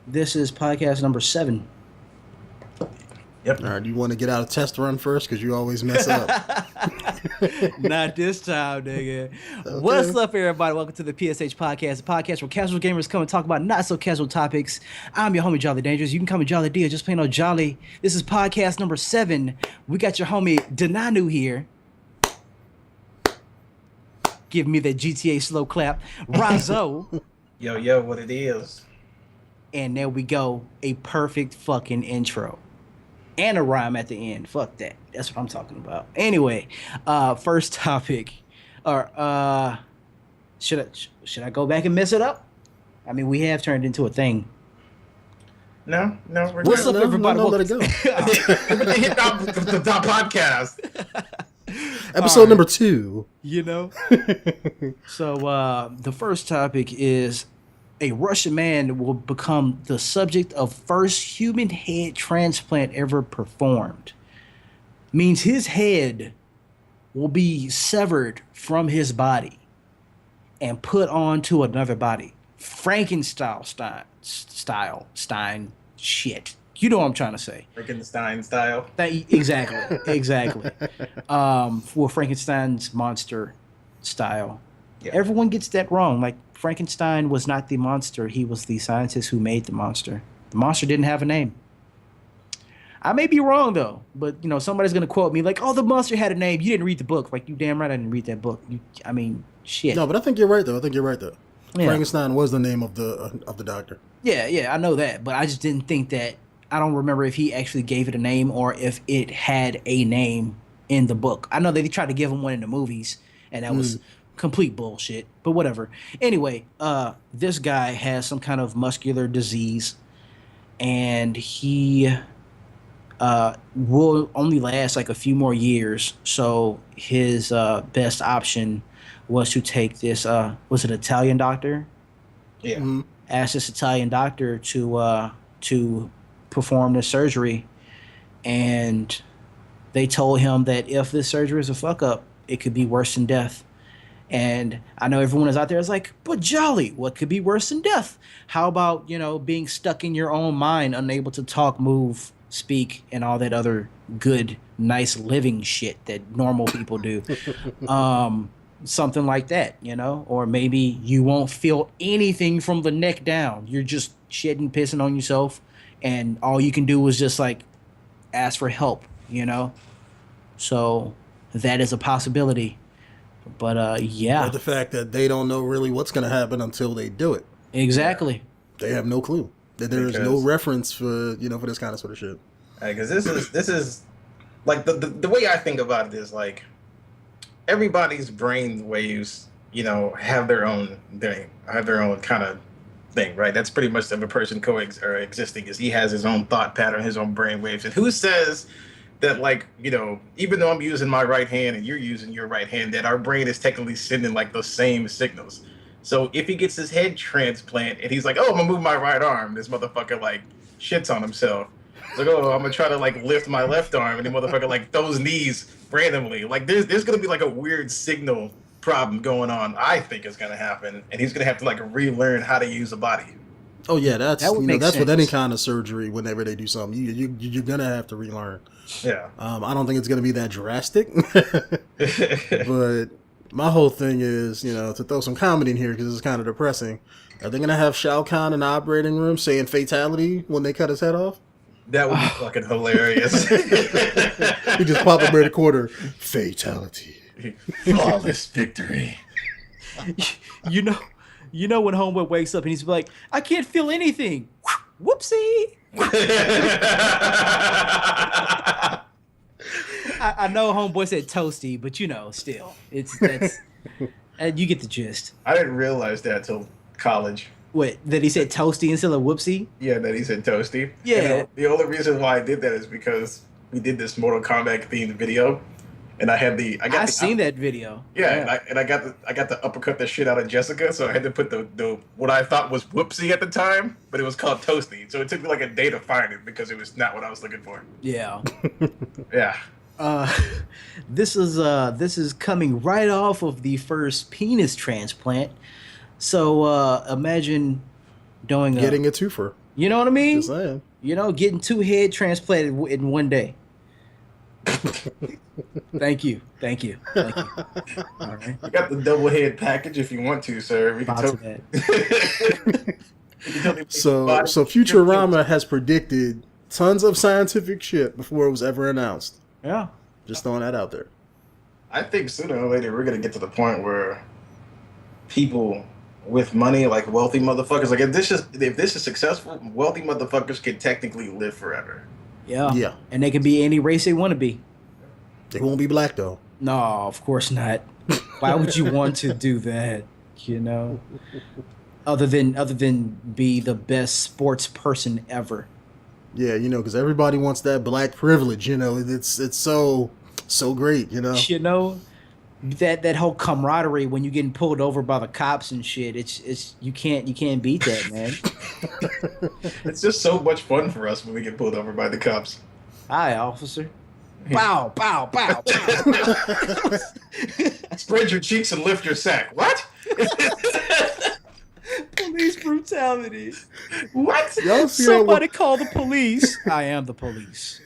This is podcast number 7. Yep. All right, do you want to get out a test run first? Because you always mess up. Not this time, nigga. Okay. What's up, everybody? Welcome to the PSH podcast, a podcast where casual gamers come and talk about not so casual topics. I'm your homie Jolly Dangerous. You can call me Jolly D or just plain old Jolly. This is podcast number 7. We got your homie Denonu here. Give me that GTA slow clap. Ryzoe. Yo, what it is. And there we go. A perfect fucking intro. And a rhyme at the end. Fuck that. That's what I'm talking about. Anyway, first topic. Or should I go back and mess it up? I mean, we have turned into a thing. No, we're What's good. up, everybody? No, let it go. the podcast. Episode number 2. You know? So the first topic is a Russian man will become the subject of first human head transplant ever performed. Means his head will be severed from his body and put onto another body. Frankenstein shit. You know what I'm trying to say. Frankenstein style. Exactly. For Frankenstein's monster style. Yeah. Everyone gets that wrong. Like, Frankenstein was not the monster. He was the scientist who made the monster. The monster didn't have a name. I may be wrong, though. But, you know, somebody's going to quote me like, oh, the monster had a name. You didn't read the book. Like, you damn right I didn't read that book. Shit. No, but I think you're right, though. Yeah. Frankenstein was the name of the doctor. Yeah, I know that. But I just didn't think that. I don't remember if he actually gave it a name or if it had a name in the book. I know they tried to give him one in the movies, and that was complete bullshit, but whatever. Anyway, this guy has some kind of muscular disease, and he will only last like a few more years. So his best option was to take this was it Italian doctor? Yeah. Mm-hmm. Asked this Italian doctor to perform this surgery, and they told him that if this surgery is a fuck up, it could be worse than death. And I know everyone is out there is like, but Jolly, what could be worse than death? How about, being stuck in your own mind, unable to talk, move, speak, and all that other good, nice living shit that normal people do? Something like that, Or maybe you won't feel anything from the neck down. You're just shitting, pissing on yourself, and all you can do is just, like, ask for help, So that is a possibility. But yeah. Or the fact that they don't know really what's going to happen until they do it. Exactly. They have no clue. That there is no reference for for this kind of sort of shit. Because this is like the way I think about it is like everybody's brain waves, have their own thing, have their own kind of thing, right? That's pretty much of a person existing is he has his own thought pattern, his own brain waves. And who says that, like, even though I'm using my right hand and you're using your right hand, that our brain is technically sending like those same signals. So if he gets his head transplant and he's like, oh, I'm gonna move my right arm, this motherfucker like shits on himself. It's like, oh, I'm gonna try to like lift my left arm, and the motherfucker like throws knees randomly. Like there's gonna be like a weird signal problem going on. I think is gonna happen, and he's gonna have to like relearn how to use a body. Oh yeah, that's that would make that's sense. with any kind of surgery. Whenever they do something, you're gonna have to relearn. Yeah. I don't think it's gonna be that drastic, but my whole thing is, to throw some comedy in here because it's kind of depressing. Are they gonna have Shao Kahn in the operating room saying "fatality" when they cut his head off? That would be fucking hilarious. He just popped up in the corner. Fatality. Flawless victory. You know when Homeboy wakes up and he's like, I can't feel anything. Whoopsie. I know Homeboy said toasty, but still, that's you get the gist. I didn't realize that till college. What, that he said toasty instead of whoopsie? Yeah, that he said toasty. Yeah. And the only reason why I did that is because we did this Mortal Kombat themed video, and I seen that video. Yeah, and I got the uppercut the shit out of Jessica, so I had to put the what I thought was whoopsie at the time, but it was called toasty. So it took me like a day to find it because it was not what I was looking for. Yeah. Yeah. This is coming right off of the first penis transplant. So imagine getting a twofer. You know what I mean? Just saying. You know, getting 2 head transplanted in one day. Thank you. All right. We got the double head package if you want to, sir. We can Lots tell. of that. So Futurama has predicted tons of scientific shit before it was ever announced. Yeah. Just throwing that out there. I think sooner or later we're gonna get to the point where people with money, like wealthy motherfuckers, like if this is successful, wealthy motherfuckers can technically live forever. Yeah. Yeah. And they can be any race they want to be. They won't be black though. No, of course not. Why would you want to do that? You know, other than be the best sports person ever. Yeah, you know, because everybody wants that black privilege. You know, it's so great. You know. You know, that whole camaraderie when you're getting pulled over by the cops and shit. It's you can't beat that, man. It's just so much fun for us when we get pulled over by the cops. Hi, officer. Bow, bow, bow, bow. Spread your cheeks and lift your sack. What? Police brutality. What? Y'all see Somebody call the police. I am the police.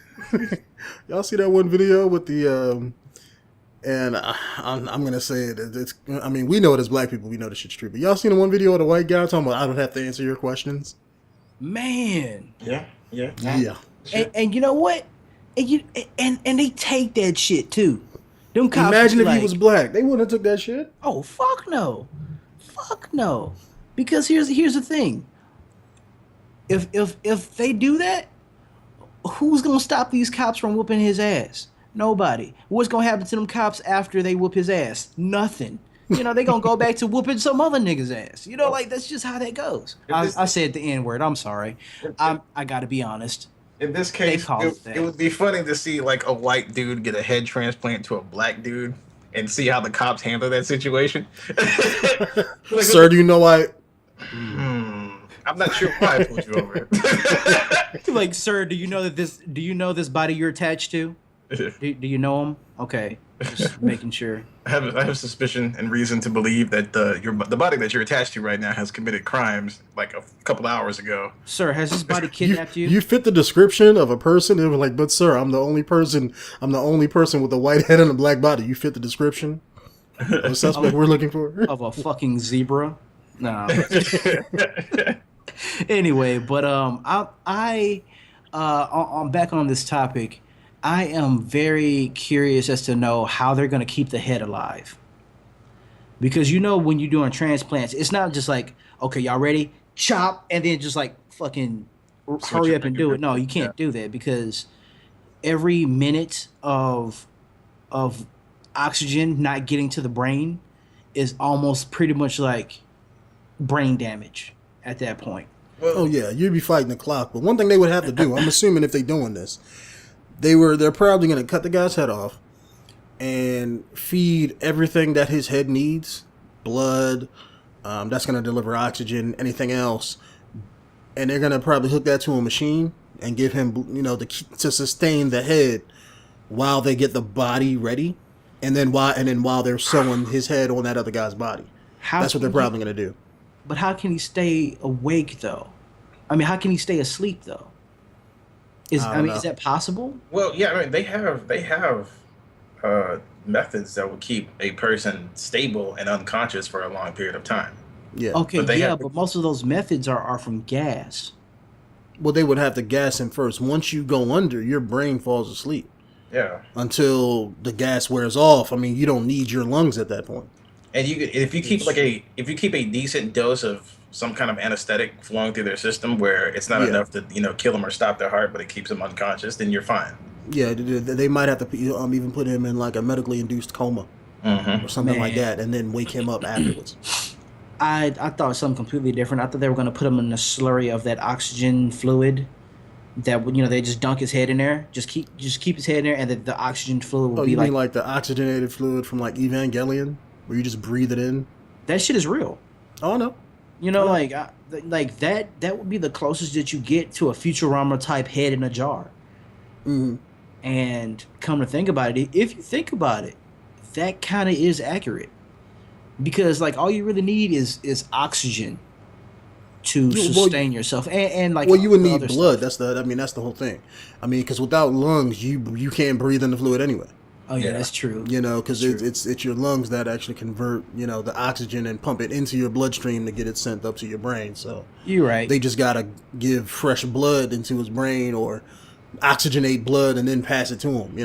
Y'all see that one video with the and I'm gonna say it. It's I mean, we know it as black people. We know this shit's true. But y'all seen the one video of the white guy talking about I don't have to answer your questions? Man. Yeah. Yeah. Sure. And you know what? And they take that shit too. Them cops Imagine be if like, he was black. They wouldn't have took that shit. oh fuck no. Because here's the thing. If they do that, who's gonna stop these cops from whooping his ass? Nobody. What's gonna happen to them cops after they whoop his ass? Nothing. You know, they gonna go back to whooping some other nigga's ass. You know, like that's just how that goes. I said the N word. I'm sorry. I gotta be honest. In this case, that. it would be funny to see like a white dude get a head transplant to a black dude and see how the cops handle that situation. Like, Sir, do you know why? I'm not sure why I pulled you over. Like, sir, do you know this body you're attached to? Do you know him? Okay, just making sure. I have suspicion and reason to believe that the body that you're attached to right now has committed crimes like a couple hours ago. Sir, has this body kidnapped you? You fit the description of a person. They were like, but sir, I'm the only person with a white head and a black body. You fit the description of a suspect we're looking for. Of a fucking zebra? No. Anyway, but I'm back on this topic. I am very curious as to know how they're going to keep the head alive. Because you know when you're doing transplants, it's not just like, okay, y'all ready? Chop, and then just like fucking hurry up and do it. No, you can't do that because every minute of oxygen not getting to the brain is almost pretty much like brain damage at that point. Oh yeah, you'd be fighting the clock. But one thing they would have to do, I'm assuming if they're doing this, they're probably going to cut the guy's head off and feed everything that his head needs, blood, that's going to deliver oxygen, anything else, and they're going to probably hook that to a machine and give him, you know, to sustain the head while they get the body ready, and then while they're sewing his head on that other guy's body. That's what they're probably going to do. But how can he stay awake though? I mean, how can he stay asleep though? Is that possible? Well, yeah, I mean they have methods that will keep a person stable and unconscious for a long period of time. Yeah. Okay, but most of those methods are from gas. Well, they would have to gas him first. Once you go under, your brain falls asleep. Yeah. Until the gas wears off. I mean, you don't need your lungs at that point. And if you keep a decent dose of some kind of anesthetic flowing through their system where it's not enough to kill them or stop their heart, but it keeps them unconscious, then you're fine. Yeah, they might have to even put him in like a medically induced coma or something like that, and then wake him up afterwards. I thought something completely different. I thought they were going to put him in a slurry of that oxygen fluid that would, they just dunk his head in there, just keep his head in there, and the oxygen fluid would be you mean like the oxygenated fluid from like Evangelion, where you just breathe it in? That shit is real. Oh no. Like that would be the closest that you get to a Futurama type head in a jar. Mm-hmm. And come to think about it, if you think about it, that kind of is accurate. Because like all you really need is oxygen. to Well, sustain yourself, and like well, you would the need other blood. stuff. That's the whole thing. I mean, because without lungs, you can't breathe in the fluid anyway. Oh yeah, Yeah. that's true. You know, because That's true. it's your lungs that actually convert the oxygen and pump it into your bloodstream to get it sent up to your brain. So You're right. they just gotta give fresh blood into his brain or oxygenate blood and then pass it to him.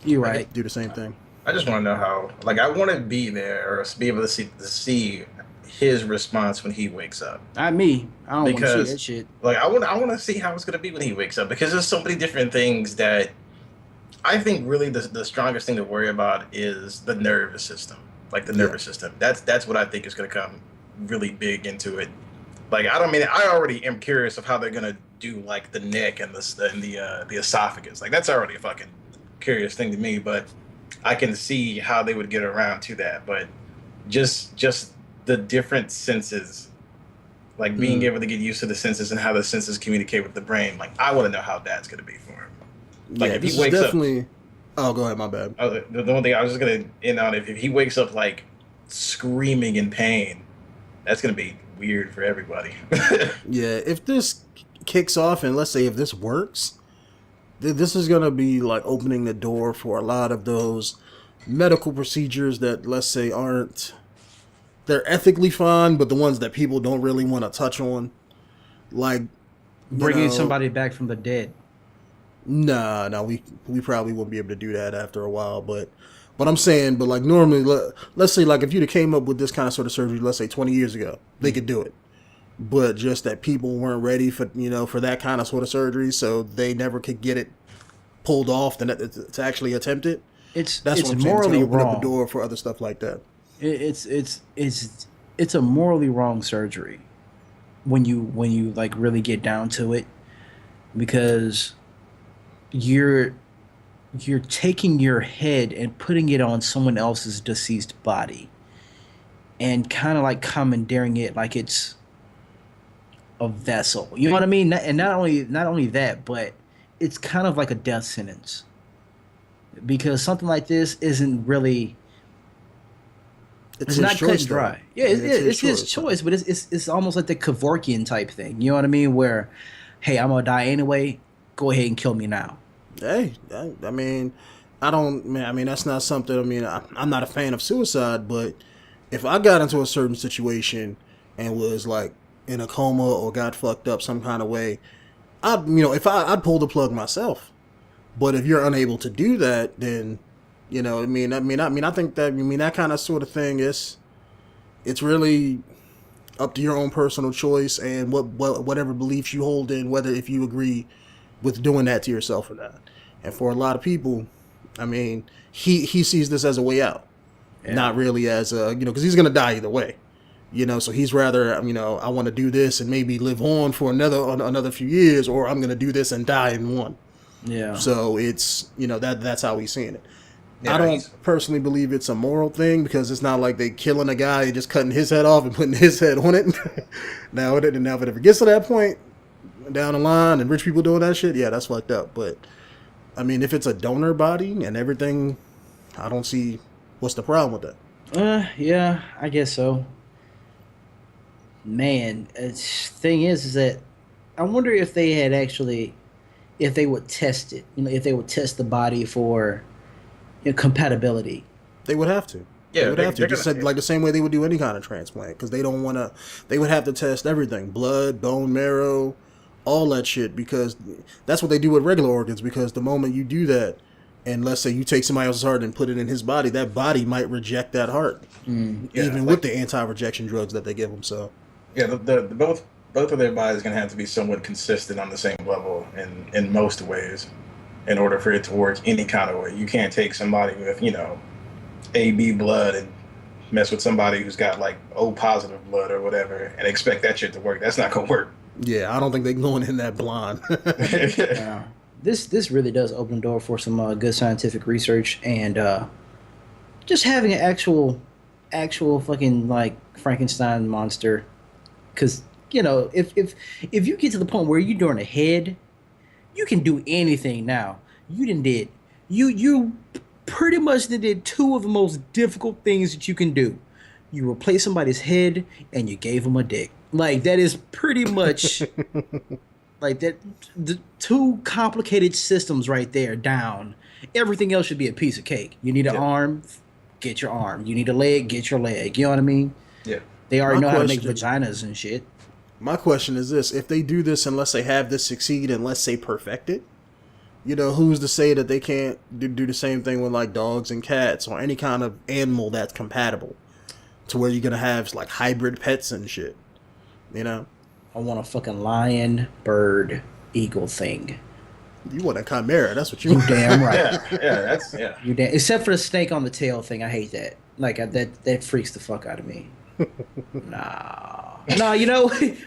You're right. Do the same thing. I just want to know how. Like, I want to be there or be able to see his response when he wakes up. Not me. I don't want to see Because, that shit. like, I want to see how it's gonna be when he wakes up, because there's so many different things that I think really the strongest thing to worry about is the nervous system, like the nervous system. That's what I think is going to come really big into it. Like, I already am curious of how they're going to do like the neck and the esophagus. Like, that's already a fucking curious thing to me, but I can see how they would get around to that. But just the different senses, like being able to get used to the senses and how the senses communicate with the brain. Like, I want to know how that's going to be for him. Like, Yeah, if he this wakes is up, definitely. Oh, go ahead. My bad. the one thing I was just gonna end on, if he wakes up like screaming in pain, that's gonna be weird for everybody. Yeah, if this kicks off and let's say if this works, this is gonna be like opening the door for a lot of those medical procedures that let's say they're ethically fine, but the ones that people don't really want to touch on, like Bringing somebody back from the dead. Nah, we probably wouldn't be able to do that after a while. But I'm saying, but like normally, let's say like if you'd have came up with this kind of sort of surgery, let's say 20 years ago, they could do it. But just that people weren't ready for for that kind of sort of surgery, so they never could get it pulled off to actually attempt it. It's That's what I'm saying. It's morally gonna open wrong. up the door for other stuff like that. It's a morally wrong surgery when you like really get down to it, because you're taking your head and putting it on someone else's deceased body and kind of like commandeering it like it's a vessel. You know what I mean? And not only that, but it's kind of like a death sentence, because something like this isn't really. It's his not cut choice, and dry. though. Yeah, it's his choice. choice, but it's almost like the Kevorkian type thing. You know what I mean? Where, hey, I'm gonna die anyway. Go ahead and kill me now. Hey, I mean, that's not something. I mean, I'm not a fan of suicide, but if I got into a certain situation and was like in a coma or got fucked up some kind of way, I'd pull the plug myself. But if you're unable to do that, then I think that kind of sort of thing it's really up to your own personal choice and whatever beliefs you hold in, whether if you agree with doing that to yourself or not. And for a lot of people, I mean, he sees this as a way out, not really as a because he's gonna die either way. So he's rather I want to do this and maybe live on for another few years, or I'm gonna do this and die in one. Yeah. So it's that's how he's seeing it. Yeah, I don't personally believe it's a moral thing, because it's not like they killing a guy and just cutting his head off and putting his head on it. Now if it ever gets to that point down the line and rich people doing that shit, yeah, that's fucked up. But I mean, if it's a donor body and everything, I don't see what's the problem with that. Yeah, I guess so. Man, thing is that I wonder if they had actually, if they would test it. If they would test the body for compatibility. They would have to. Yeah, they would have to. Just like the same way they would do any kind of transplant, because they don't want to. They would have to test everything: blood, bone marrow, all that shit, because that's what they do with regular organs. Because the moment you do that, and let's say you take somebody else's heart and put it in his body, that body might reject that heart, even with the anti-rejection drugs that they give them. So yeah, the both of their bodies going to have to be somewhat consistent on the same level in most ways, in order for it to work any kind of way. You can't take somebody with AB blood and mess with somebody who's got like O positive blood or whatever and expect that shit to work. That's not gonna work. Yeah, I don't think they're going in that blind. Yeah. This really does open the door for some good scientific research, and just having an actual fucking like Frankenstein monster. Because if you get to the point where you're doing a head, you can do anything now. You pretty much did two of the most difficult things that you can do. You replace somebody's head and you gave them a dick. Like that is pretty much like that. The two complicated systems right there down. Everything else should be a piece of cake. You need an Yeah. arm, get your arm. You need a leg, get your leg. You know what I mean? Yeah. They already My know how to make question- vaginas and shit. My question is this: if they do this, unless they have this succeed, unless they perfect it, who's to say that they can't do the same thing with like dogs and cats or any kind of animal that's compatible, to where you're gonna have like hybrid pets and shit. I want a fucking lion, bird, eagle thing. You want a chimera? That's what you You want. damn right. Yeah. You damn. Except for the snake on the tail thing, I hate that. Like that freaks the fuck out of me. Nah,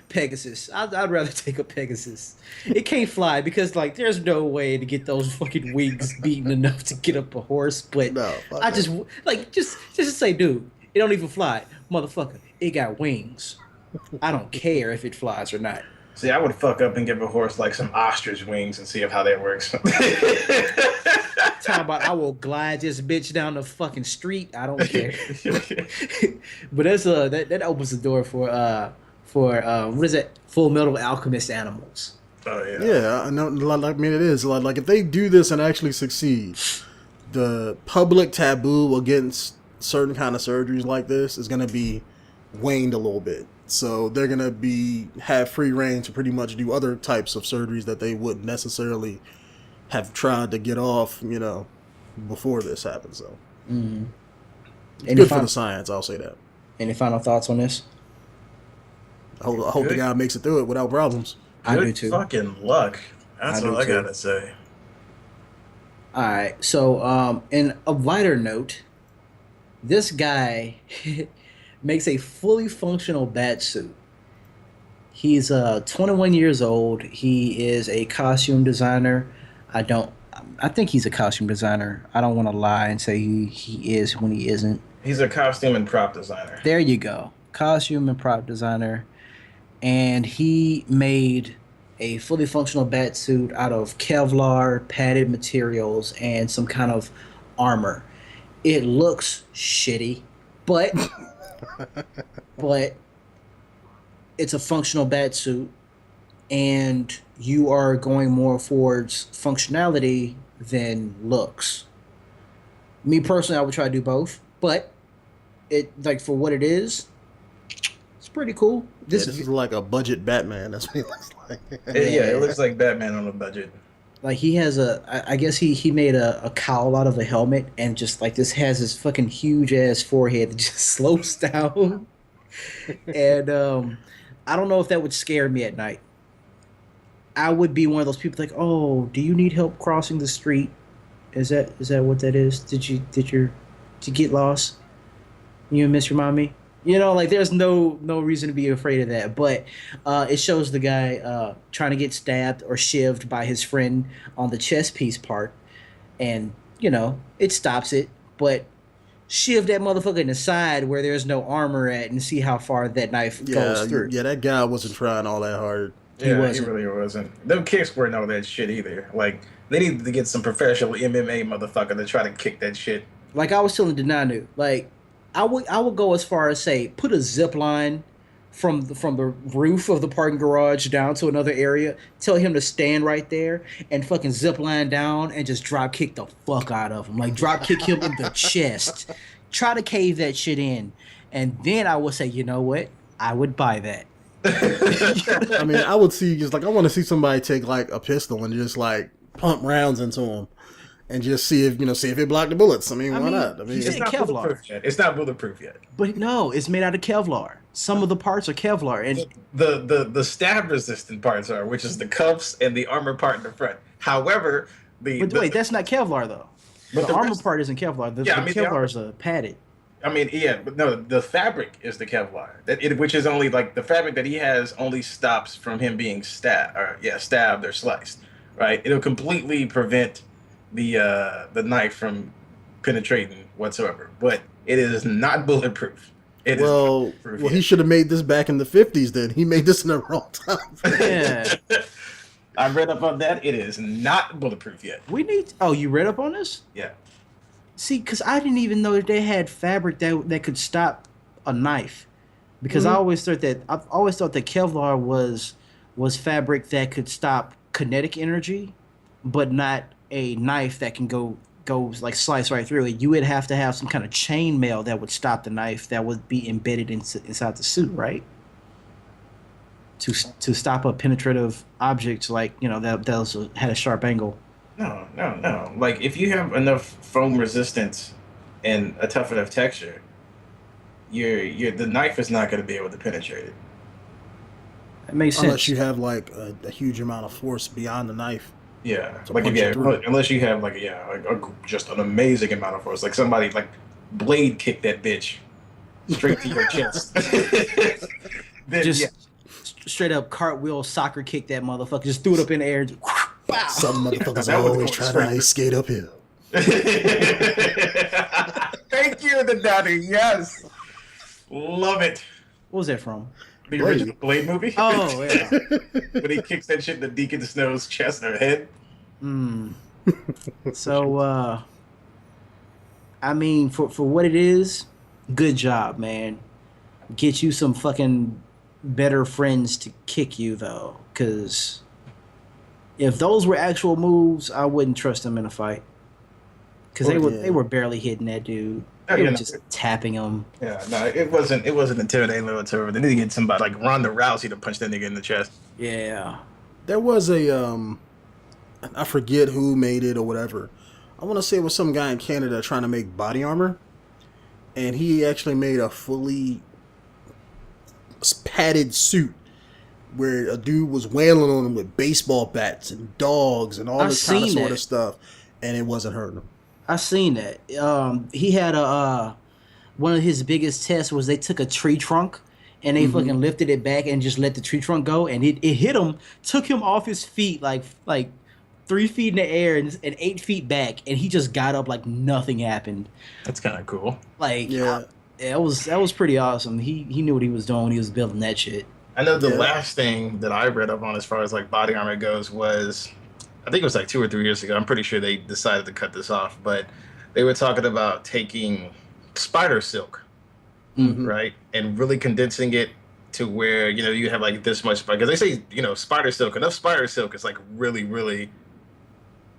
Pegasus. I'd rather take a Pegasus. It can't fly because like there's no way to get those fucking wings beaten enough to get up a horse. But No, fuck I that. just like just to say, dude, it don't even fly, motherfucker. It got wings. I don't care if it flies or not. See, I would fuck up and give a horse like some ostrich wings and see how that works. Talking about I will glide this bitch down the fucking street. I don't care. But that's that opens the door for what is it? Full Metal Alchemist animals. Oh yeah. Yeah, I know. I mean, it is like if they do this and actually succeed, the public taboo against certain kind of surgeries like this is going to be waned a little bit. So they're going to have free reign to pretty much do other types of surgeries that they wouldn't necessarily have tried to get off, before this happened. So good for the science, I'll say that. Any final thoughts on this? I hope the guy makes it through it without problems. I do Good too. fucking luck. That's I do all I too. gotta say. All right. So, in a lighter note, this guy makes a fully functional bat suit. He's 21 years old. He is a costume designer. I think he's a costume designer. I don't want to lie and say he is when he isn't. He's a costume and prop designer. There you go. Costume and prop designer. And he made a fully functional bat suit out of Kevlar, padded materials, and some kind of armor. It looks shitty, but it's a functional bat suit, and you are going more towards functionality than looks. Me personally, I would try to do both, but it like for what it is, it's pretty cool. This is like a budget Batman. That's what he looks like. It looks like Batman on a budget. Like he has I guess he made a cowl out of a helmet, and just like this has this fucking huge ass forehead that just slopes down. And I don't know if that would scare me at night. I would be one of those people like, oh, do you need help crossing the street? Is that what that is? Did you get lost? You miss your mommy? Like there's no reason to be afraid of that. But it shows the guy trying to get stabbed or shivved by his friend on the chest piece part. And, it stops it. But shiv that motherfucker in the side where there's no armor at and see how far that knife goes through. Yeah, that guy wasn't trying all that hard. He really wasn't. Them kicks weren't all that shit either. Like, they needed to get some professional MMA motherfucker to try to kick that shit. Like I was telling Denonu, like I would go as far as say put a zip line from the roof of the parking garage down to another area. Tell him to stand right there and fucking zip line down and just drop kick the fuck out of him. Like drop kick him in the chest. Try to cave that shit in, and then I would say, you know what? I would buy that. I mean, I would see I want to see somebody take like a pistol and just like pump rounds into him. And just see if it blocked the bullets. I mean, why not? I mean, He It's said not Kevlar. bulletproof yet. It's not bulletproof yet. But no, it's made out of Kevlar. Some of the parts are Kevlar, and The stab resistant parts are, which is the cuffs and the armor part in the front. However, wait, that's not Kevlar though. But The the armor rest- part isn't Kevlar. The Yeah, I mean, the Kevlar armor- is padded. but no, the fabric is the Kevlar. Which is only like the fabric that he has only stops from him being stabbed or sliced. Right? It'll completely prevent the knife from penetrating whatsoever. But it is not bulletproof. It is not bulletproof he yet. should have made this back in the 50s. Then he made this in the wrong time. Yeah. I read up on that. It is not bulletproof yet. We need. Oh, you read up on this? Yeah. See, because I didn't even know that they had fabric that could stop a knife. because I've always thought that Kevlar was fabric that could stop kinetic energy, but not a knife that can go like slice right through it. You would have to have some kind of chain mail that would stop the knife that would be embedded inside the suit, right? To stop a penetrative object like that also had a sharp angle. No. Like if you have enough foam resistance and a tough enough texture, the knife is not going to be able to penetrate it. That makes sense. Unless you have like a huge amount of force beyond the knife. Yeah, like unless you have just an amazing amount of force, like somebody like blade kick that bitch straight to your chest. Then, straight up cartwheel soccer kick that motherfucker. Just threw it up in the air. Just, wow. Some motherfuckers always try to ice skate uphill. Thank you, the daddy. Yes, love it. What was that from? The original Blade movie? Oh, yeah. When he kicks that shit in the Deacon Snow's chest or head. So, I mean, for what it is, good job, man. Get you some fucking better friends to kick you, though. Because if those were actual moves, I wouldn't trust them in a fight. Because they were barely hitting that dude. They were just tapping him. Yeah, no, it wasn't intimidating little turbo. They need to get somebody like Ronda Rousey to punch that nigga in the chest. Yeah. There was a I forget who made it or whatever. I want to say it was some guy in Canada trying to make body armor, and he actually made a fully padded suit where a dude was wailing on him with baseball bats and dogs and all this kind of sort of stuff, and it wasn't hurting him. I seen that. He had one of his biggest tests was they took a tree trunk and they fucking lifted it back and just let the tree trunk go, and it hit him, took him off his feet like 3 feet in the air and 8 feet back, and he just got up like nothing happened. That's kind of cool. Like, yeah, that was pretty awesome. He knew what he was doing when he was building that shit. I know the last thing that I read up on as far as like body armor goes was, I think it was like 2 or 3 years ago. I'm pretty sure they decided to cut this off, but they were talking about taking spider silk, right, and really condensing it to where you have like this much. Because they say spider silk, enough spider silk is like really, really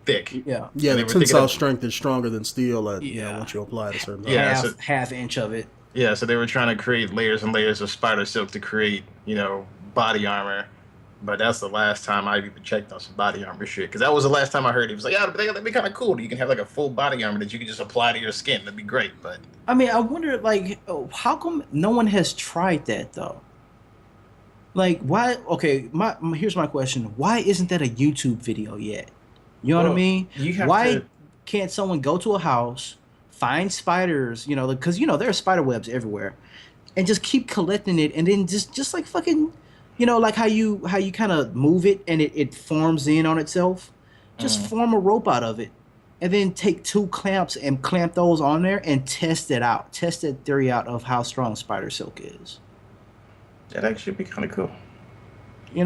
thick. Yeah, the tensile strength is stronger than steel. Once you apply it a certain half inch of it. Yeah, so they were trying to create layers and layers of spider silk to create body armor. But that's the last time I even checked on some body armor shit. Because that was the last time I heard it. It was like, that'd be kind of cool. You can have like a full body armor that you can just apply to your skin. That'd be great. But I mean, I wonder, like, how come no one has tried that though? Like, why? Okay, here's my question: why isn't that a YouTube video yet? You know what I mean? Why can't someone go to a house, find spiders? Because there are spider webs everywhere, and just keep collecting it, and then just like fucking. Like how you kind of move it and it forms in on itself. Just form a rope out of it, and then take 2 clamps and clamp those on there and test it out. Test that theory out of how strong spider silk is. That actually be kind of cool.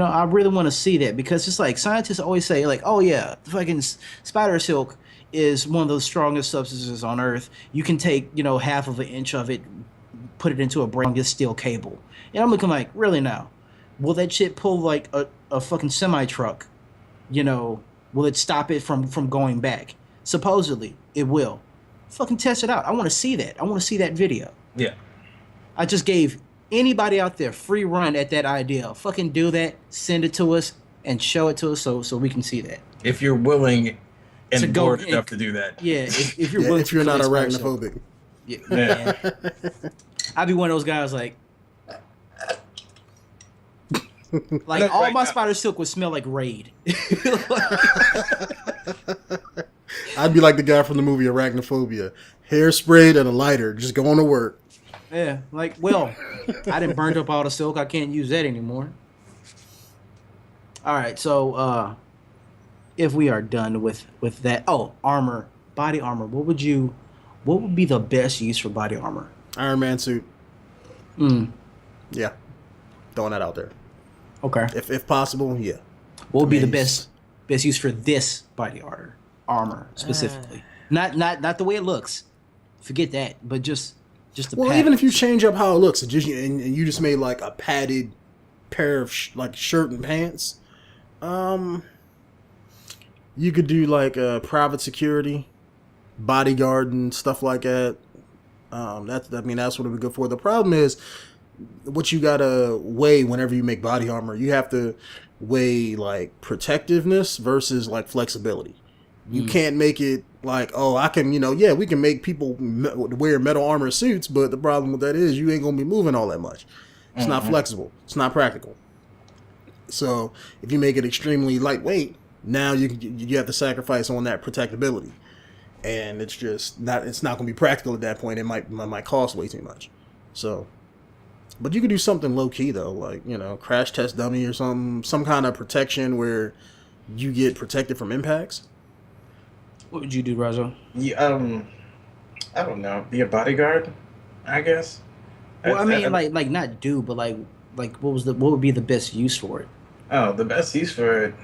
I really want to see that, because it's like scientists always say, like, oh yeah, the fucking spider silk is one of the strongest substances on Earth. You can take half of an inch of it, put it into a strongest steel cable, and I'm looking like, really now? Will that shit pull like a fucking semi-truck? Will it stop it from going back? Supposedly, it will. Fucking test it out. I want to see that. I want to see that video. Yeah. I just gave anybody out there free run at that idea. Fucking do that. Send it to us and show it to us so we can see that. If you're willing and bored enough to do that. Yeah, if you're willing. If you're not arachnophobic. Yeah, man. I'd be one of those guys like... Like all my spider silk would smell like Raid. I'd be like the guy from the movie Arachnophobia. Hairspray and a lighter, just going to work. Yeah, like, well, I didn't burn up all the silk. I can't use that anymore. All right, so if we are done with that, armor, body armor. What would be the best use for body armor? Iron Man suit. Yeah, throwing that out there. Okay. If possible, yeah. What would be the best use for this body armor specifically? Not the way it looks. Forget that. But just Just the Well, pattern. even if you change up how it looks, and you just made like a padded pair of like shirt and pants, you could do like private security, bodyguard, and stuff like that. That's what it would be good for. The problem is what you gotta weigh whenever you make body armor. You have to weigh like protectiveness versus like flexibility. You can't make it like, oh, I can, we can make people wear metal armor suits, but the problem with that is you ain't gonna be moving all that much. It's not flexible. It's not practical. So if you make it extremely lightweight, now you have to sacrifice on that protectability, and it's just not. It's not gonna be practical at that point. It might cost way too much. So. But you could do something low key though, like crash test dummy or some kind of protection where you get protected from impacts. What would you do, Ryzoe? Yeah, I don't know. Be a bodyguard, I guess. Well, I mean, like not do, but like what would be the best use for it? Oh, the best use for it,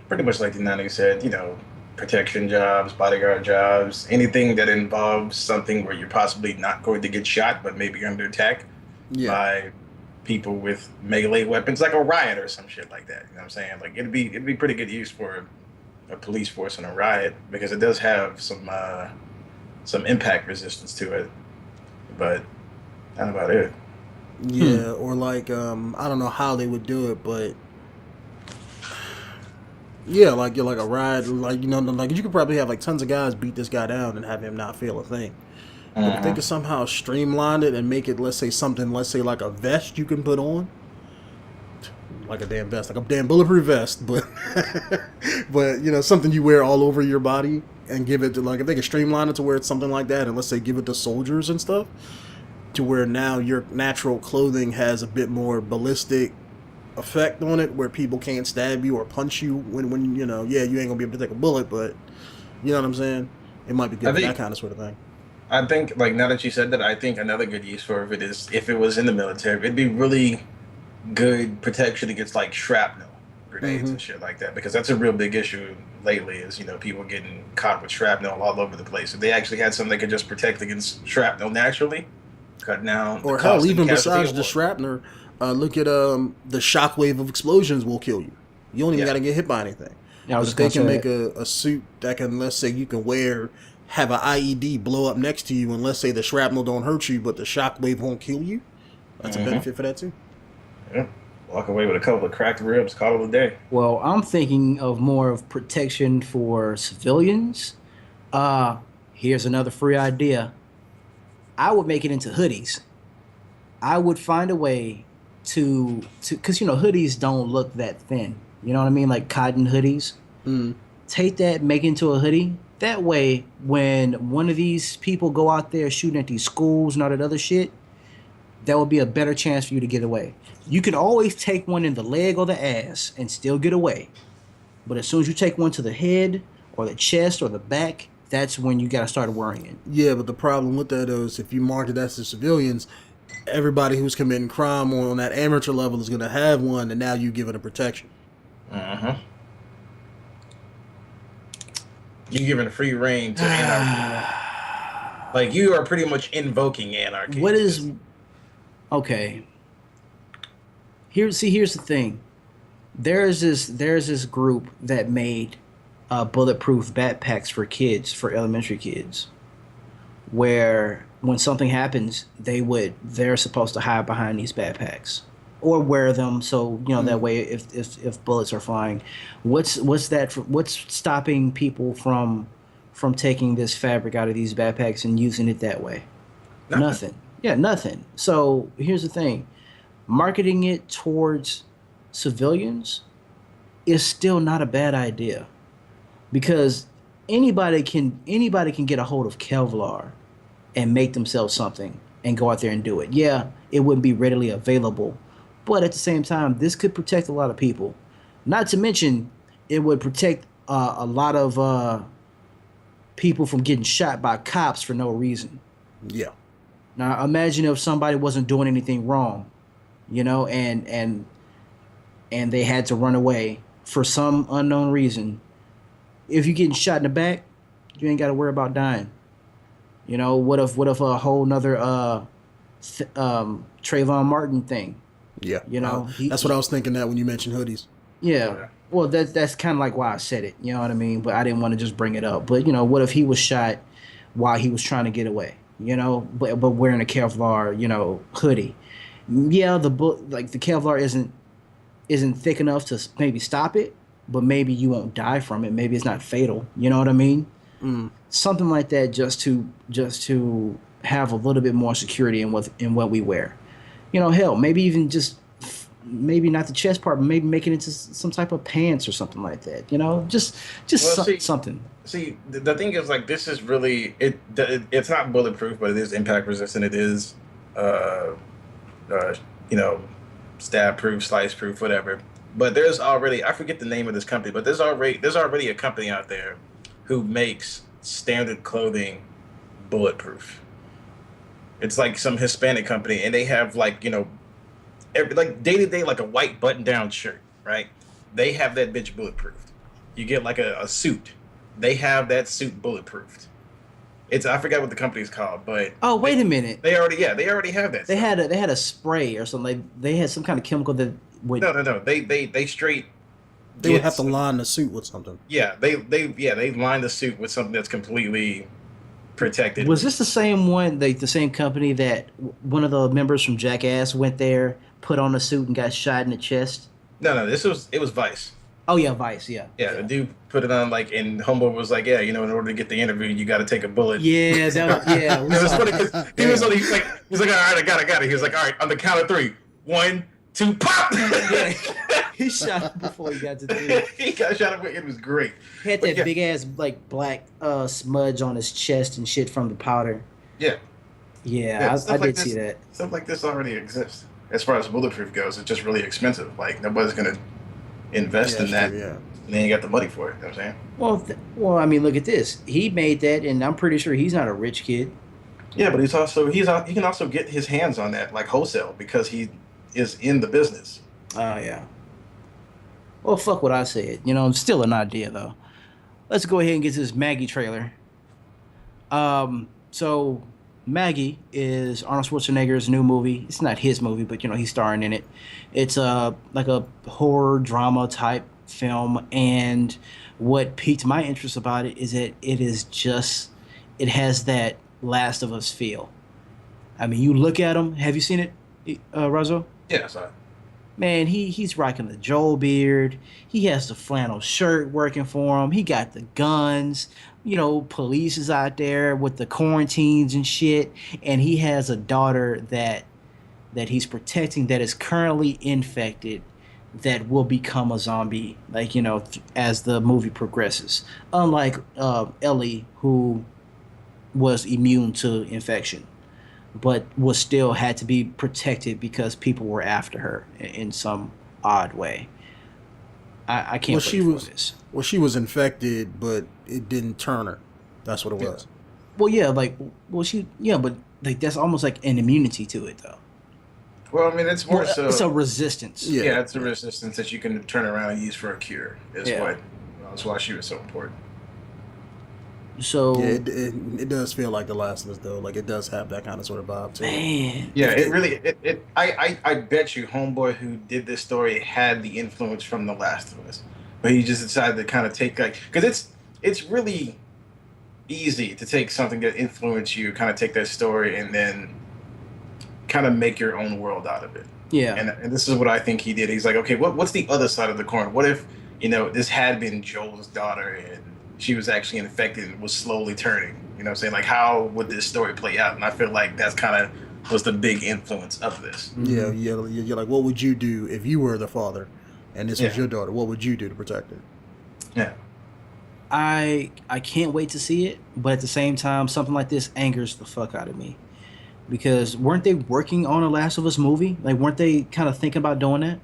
pretty much like Denonu said. Protection jobs, bodyguard jobs, anything that involves something where you're possibly not going to get shot, but maybe under attack. Yeah. By people with melee weapons, like a riot or some shit like that. You know what I'm saying? Like it'd be pretty good use for a police force in a riot because it does have some impact resistance to it, but that's about it. Yeah, or like I don't know how they would do it, but yeah, like you're like a riot, like like you could probably have like tons of guys beat this guy down and have him not feel a thing. But if they could somehow streamline it and make it, let's say like a vest you can put on, like a damn vest, like a damn bulletproof vest, but something you wear all over your body, and give it to, like, if they could streamline it to where it's something like that, and let's say give it to soldiers and stuff, to where now your natural clothing has a bit more ballistic effect on it, where people can't stab you or punch you when you ain't gonna be able to take a bullet, but you know what I'm saying? It might be good for that kind of sort of thing. I think, like, now that you said that, I think another good use for it is if it was in the military, it'd be really good protection against, like, shrapnel grenades and shit like that, because that's a real big issue lately is, people getting caught with shrapnel all over the place. If they actually had something that could just protect against shrapnel naturally, cut down or hell, even besides the shrapnel, look at the shockwave of explosions will kill you. You don't even got to get hit by anything. Yeah, but if they can make a suit that can, let's say, you can have an IED blow up next to you, and let's say the shrapnel don't hurt you, but the shockwave won't kill you, that's a benefit for that too. Yeah. Walk away with a couple of cracked ribs, call it a day. Well, I'm thinking of more of protection for civilians. Here's another free idea. I would make it into hoodies. I would find a way to because hoodies don't look that thin. You know what I mean? Like cotton hoodies. Take that, make it into a hoodie. That way, when one of these people go out there shooting at these schools and all that other shit, that would be a better chance for you to get away. You can always take one in the leg or the ass and still get away. But as soon as you take one to the head or the chest or the back, that's when you got to start worrying it. Yeah, but the problem with that is if you mark it as the civilians, everybody who's committing crime on that amateur level is going to have one, and now you give it a protection. You're giving a free reign to anarchy. Like, you are pretty much invoking anarchy. What is... Okay. Here's the thing. There's this group that made bulletproof backpacks for kids, for elementary kids, where when something happens, they're supposed to hide behind these backpacks or wear them, so that way if bullets are flying, what's stopping people from taking this fabric out of these backpacks and using it that way? Nothing. Yeah, nothing. So here's the thing. Marketing it towards civilians is still not a bad idea, because anybody can get a hold of Kevlar and make themselves something and go out there and do it. Yeah, it wouldn't be readily available, but at the same time, this could protect a lot of people. Not to mention, it would protect a lot of people from getting shot by cops for no reason. Yeah. Now imagine if somebody wasn't doing anything wrong, and they had to run away for some unknown reason. If you're getting shot in the back, you ain't got to worry about dying. You know, what if a whole nother Trayvon Martin thing? Yeah, You know, that's what I was thinking that when you mentioned hoodies. yeah. Well, that's kind of like why I said it. You know what I mean? But I didn't want to just bring it up. But you know, what if he was shot while he was trying to get away? You know, but wearing a Kevlar, hoodie. Yeah, like the Kevlar isn't thick enough to maybe stop it, but maybe you won't die from it. Maybe it's not fatal. You know what I mean? Mm. Something like that, just to have a little bit more security in what we wear. You know, hell, maybe even just maybe not the chest part, but maybe make it into some type of pants or something like that. You know, just something. See, the thing is, like, this is really it's not bulletproof, but it is impact resistant. It is, you know, stab proof, slice proof, whatever. But there's already, I forget the name of this company, but there's already a company out there who makes standard clothing bulletproof. It's like some Hispanic company, and they have, like, like day to day, like a white button down shirt, right? They have that bitch bulletproofed. You get like a suit. They have that suit bulletproofed. I forgot what the company's called, but Oh, wait a minute. they already have that. They stuff. had a spray or something. Like they had some kind of chemical that would. No. They straight. They would have to line the suit with something. Yeah, they line the suit with something that's completely protected. Was this the same one, like the same company that one of the members from Jackass went there, put on a suit, and got shot in the chest? No. It was Vice. Oh yeah, Vice. Yeah. Yeah, the dude put it on, like, and Homeboy was like, yeah, in order to get the interview, you got to take a bullet. Yeah, that was, yeah. It was funny because he's like, all right, I got it. He was like, all right, on the count of 3, 1, 2, pop. Yeah. He shot him before he got to the He got shot. It was great. He had that big ass like black smudge on his chest and shit from the powder. Yeah. Yeah, I did see that. Stuff like this already exists. As far as bulletproof goes, it's just really expensive. Like, nobody's gonna invest in that. True, yeah. And they ain't got the money for it. You know what I'm saying? Well, I mean, look at this. He made that, and I'm pretty sure he's not a rich kid. Yeah, but he can also get his hands on that, like, wholesale, because he is in the business. Oh yeah. Well, fuck what I said. It's still an idea though. Let's go ahead and get to this Maggie trailer. So Maggie is Arnold Schwarzenegger's new movie. It's not his movie, but he's starring in it. It's like a horror drama type film, and what piqued my interest about it is that it has that Last of Us feel. I mean, you look at him. Have you seen it, Ryzoe? Yeah, sorry. Man, he's rocking the Joel beard. He has the flannel shirt working for him. He got the guns. Police is out there with the quarantines and shit. And he has a daughter that he's protecting that is currently infected, that will become a zombie, like, as the movie progresses. Unlike Ellie, who was immune to infection, but was still had to be protected because people were after her in some odd way. I can't wait for this. Well, she was infected, but it didn't turn her. That's what it was. Well, yeah, but like that's almost like an immunity to it, though. Well, I mean, it's more so. It's a resistance. Yeah, it's a resistance that you can turn around and use for a cure. That's why she was so important. So yeah, it does feel like The Last of Us, though. Like, it does have that kind of sort of vibe to it. Man. Yeah, it really. I bet you, Homeboy, who did this story, had the influence from The Last of Us, but he just decided to kind of take, like, because it's really easy to take something that influenced you, kind of take that story, and then kind of make your own world out of it. Yeah. And this is what I think he did. He's like, okay, what's the other side of the coin? What if this had been Joel's daughter and she was actually infected and was slowly turning? You know what I'm saying? Like, how would this story play out? And I feel like that's kind of was the big influence of this. Yeah, you're like, what would you do if you were the father and this was your daughter? What would you do to protect her? Yeah. I can't wait to see it, but at the same time, something like this angers the fuck out of me. Because weren't they working on a Last of Us movie? Like, weren't they kind of thinking about doing that?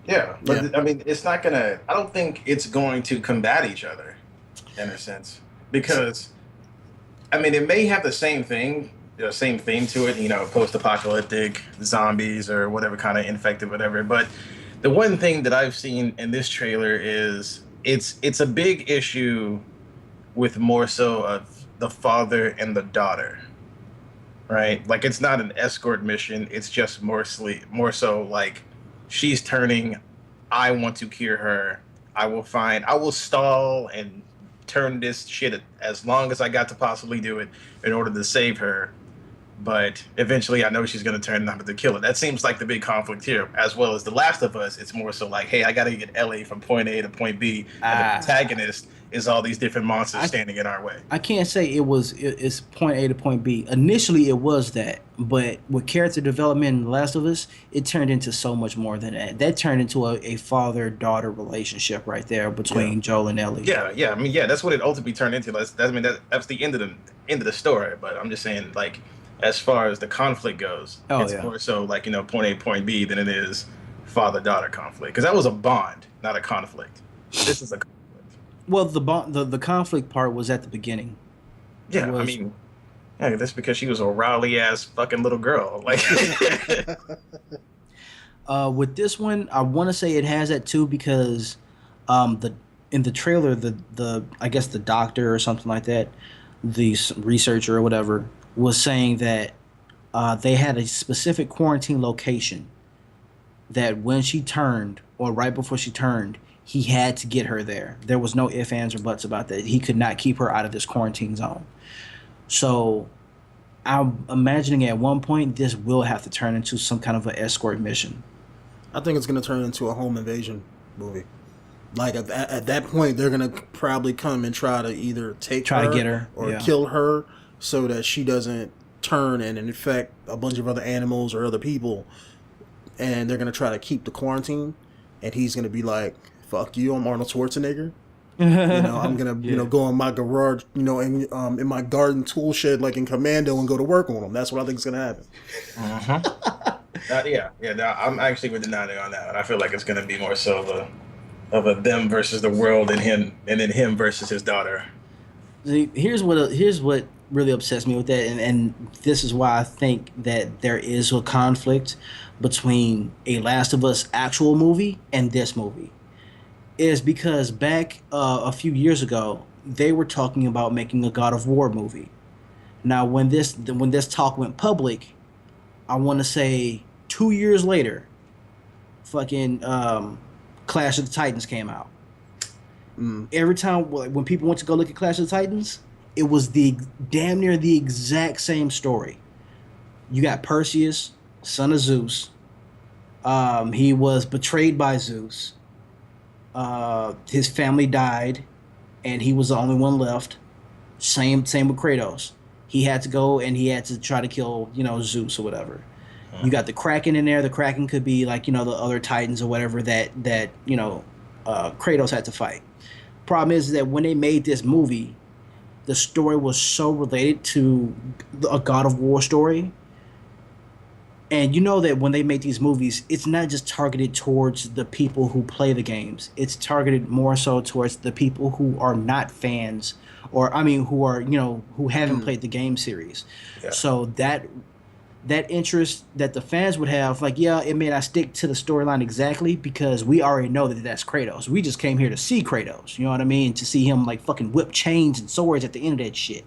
Yeah, but I mean, it's not gonna. I don't think it's going to combat each other, in a sense, because, I mean, it may have the same thing, same theme to it. Post-apocalyptic zombies or whatever kind of infected, whatever. But the one thing that I've seen in this trailer is it's a big issue with more so of the father and the daughter, right? Like it's not an escort mission. It's just more so like she's turning. I want to cure her. I will stall and turn this shit as long as I got to possibly do it in order to save her. But eventually, I know she's going to turn out to kill it. That seems like the big conflict here, as well as The Last of Us. It's more so like, hey, I got to get Ellie from point A to point B, and the protagonist is all these different monsters standing in our way. I can't say it's point A to point B. Initially, it was that, but with character development in The Last of Us, it turned into so much more than that. That turned into a father-daughter relationship right there between Joel and Ellie. Yeah. I mean, yeah, that's what it ultimately turned into. That's the end of the story. But I'm just saying, like, as far as the conflict goes, it's more so like, point A, point B than it is father-daughter conflict. Because that was a bond, not a conflict. This is a conflict. Well, the conflict part was at the beginning. Yeah, I mean, that's because she was a rowdy ass fucking little girl. Like, with this one, I want to say it has that too because, in the trailer, the I guess the doctor or something like that, the researcher or whatever, was saying that they had a specific quarantine location that when she turned or right before she turned, he had to get her there. There was no ifs, ands, or buts about that. He could not keep her out of this quarantine zone. So I'm imagining at one point this will have to turn into some kind of an escort mission. I think it's going to turn into a home invasion movie. Like at that point, they're going to probably come and try to either to get her or kill her so that she doesn't turn and infect a bunch of other animals or other people. And they're going to try to keep the quarantine. And he's going to be like, fuck you, I'm Arnold Schwarzenegger. I'm going to, go in my garage, in my garden tool shed like in Commando and go to work on them. That's what I think is going to happen. I'm actually with Denonu on that one. I feel like it's going to be more so of a them versus the world and then him versus his daughter. Here's what really upsets me with that, and this is why I think that there is a conflict between a Last of Us actual movie and this movie, is because back a few years ago they were talking about making a God of War movie. Now when this talk went public, I want to say 2 years later, fucking Clash of the Titans came out. Every time when people went to go look at Clash of the Titans, it was the damn near the exact same story. You got Perseus, son of Zeus. He was betrayed by Zeus. His family died, and he was the only one left. Same with Kratos. He had to go and he had to try to kill, Zeus or whatever. You got the Kraken in there. The Kraken could be like, the other Titans or whatever that Kratos had to fight. Problem is that when they made this movie, the story was so related to a God of War story. And you know that when they make these movies, it's not just targeted towards the people who play the games. It's targeted more so towards the people who are not fans who are, who haven't played the game series. Yeah. So that interest that the fans would have, like, it may not stick to the storyline exactly because we already know that that's Kratos. We just came here to see Kratos, you know what I mean? To see him, like, fucking whip chains and swords at the end of that shit.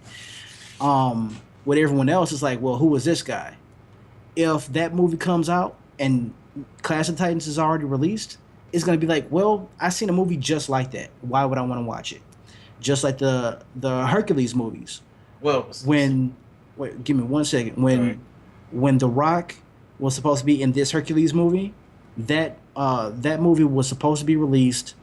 With everyone else, it's like, well, who is this guy? If that movie comes out and Clash of Titans is already released, it's going to be like, well, I seen a movie just like that. Why would I want to watch it? Just like the Hercules movies. Well, give me 1 second. When The Rock was supposed to be in this Hercules movie, that movie was supposed to be released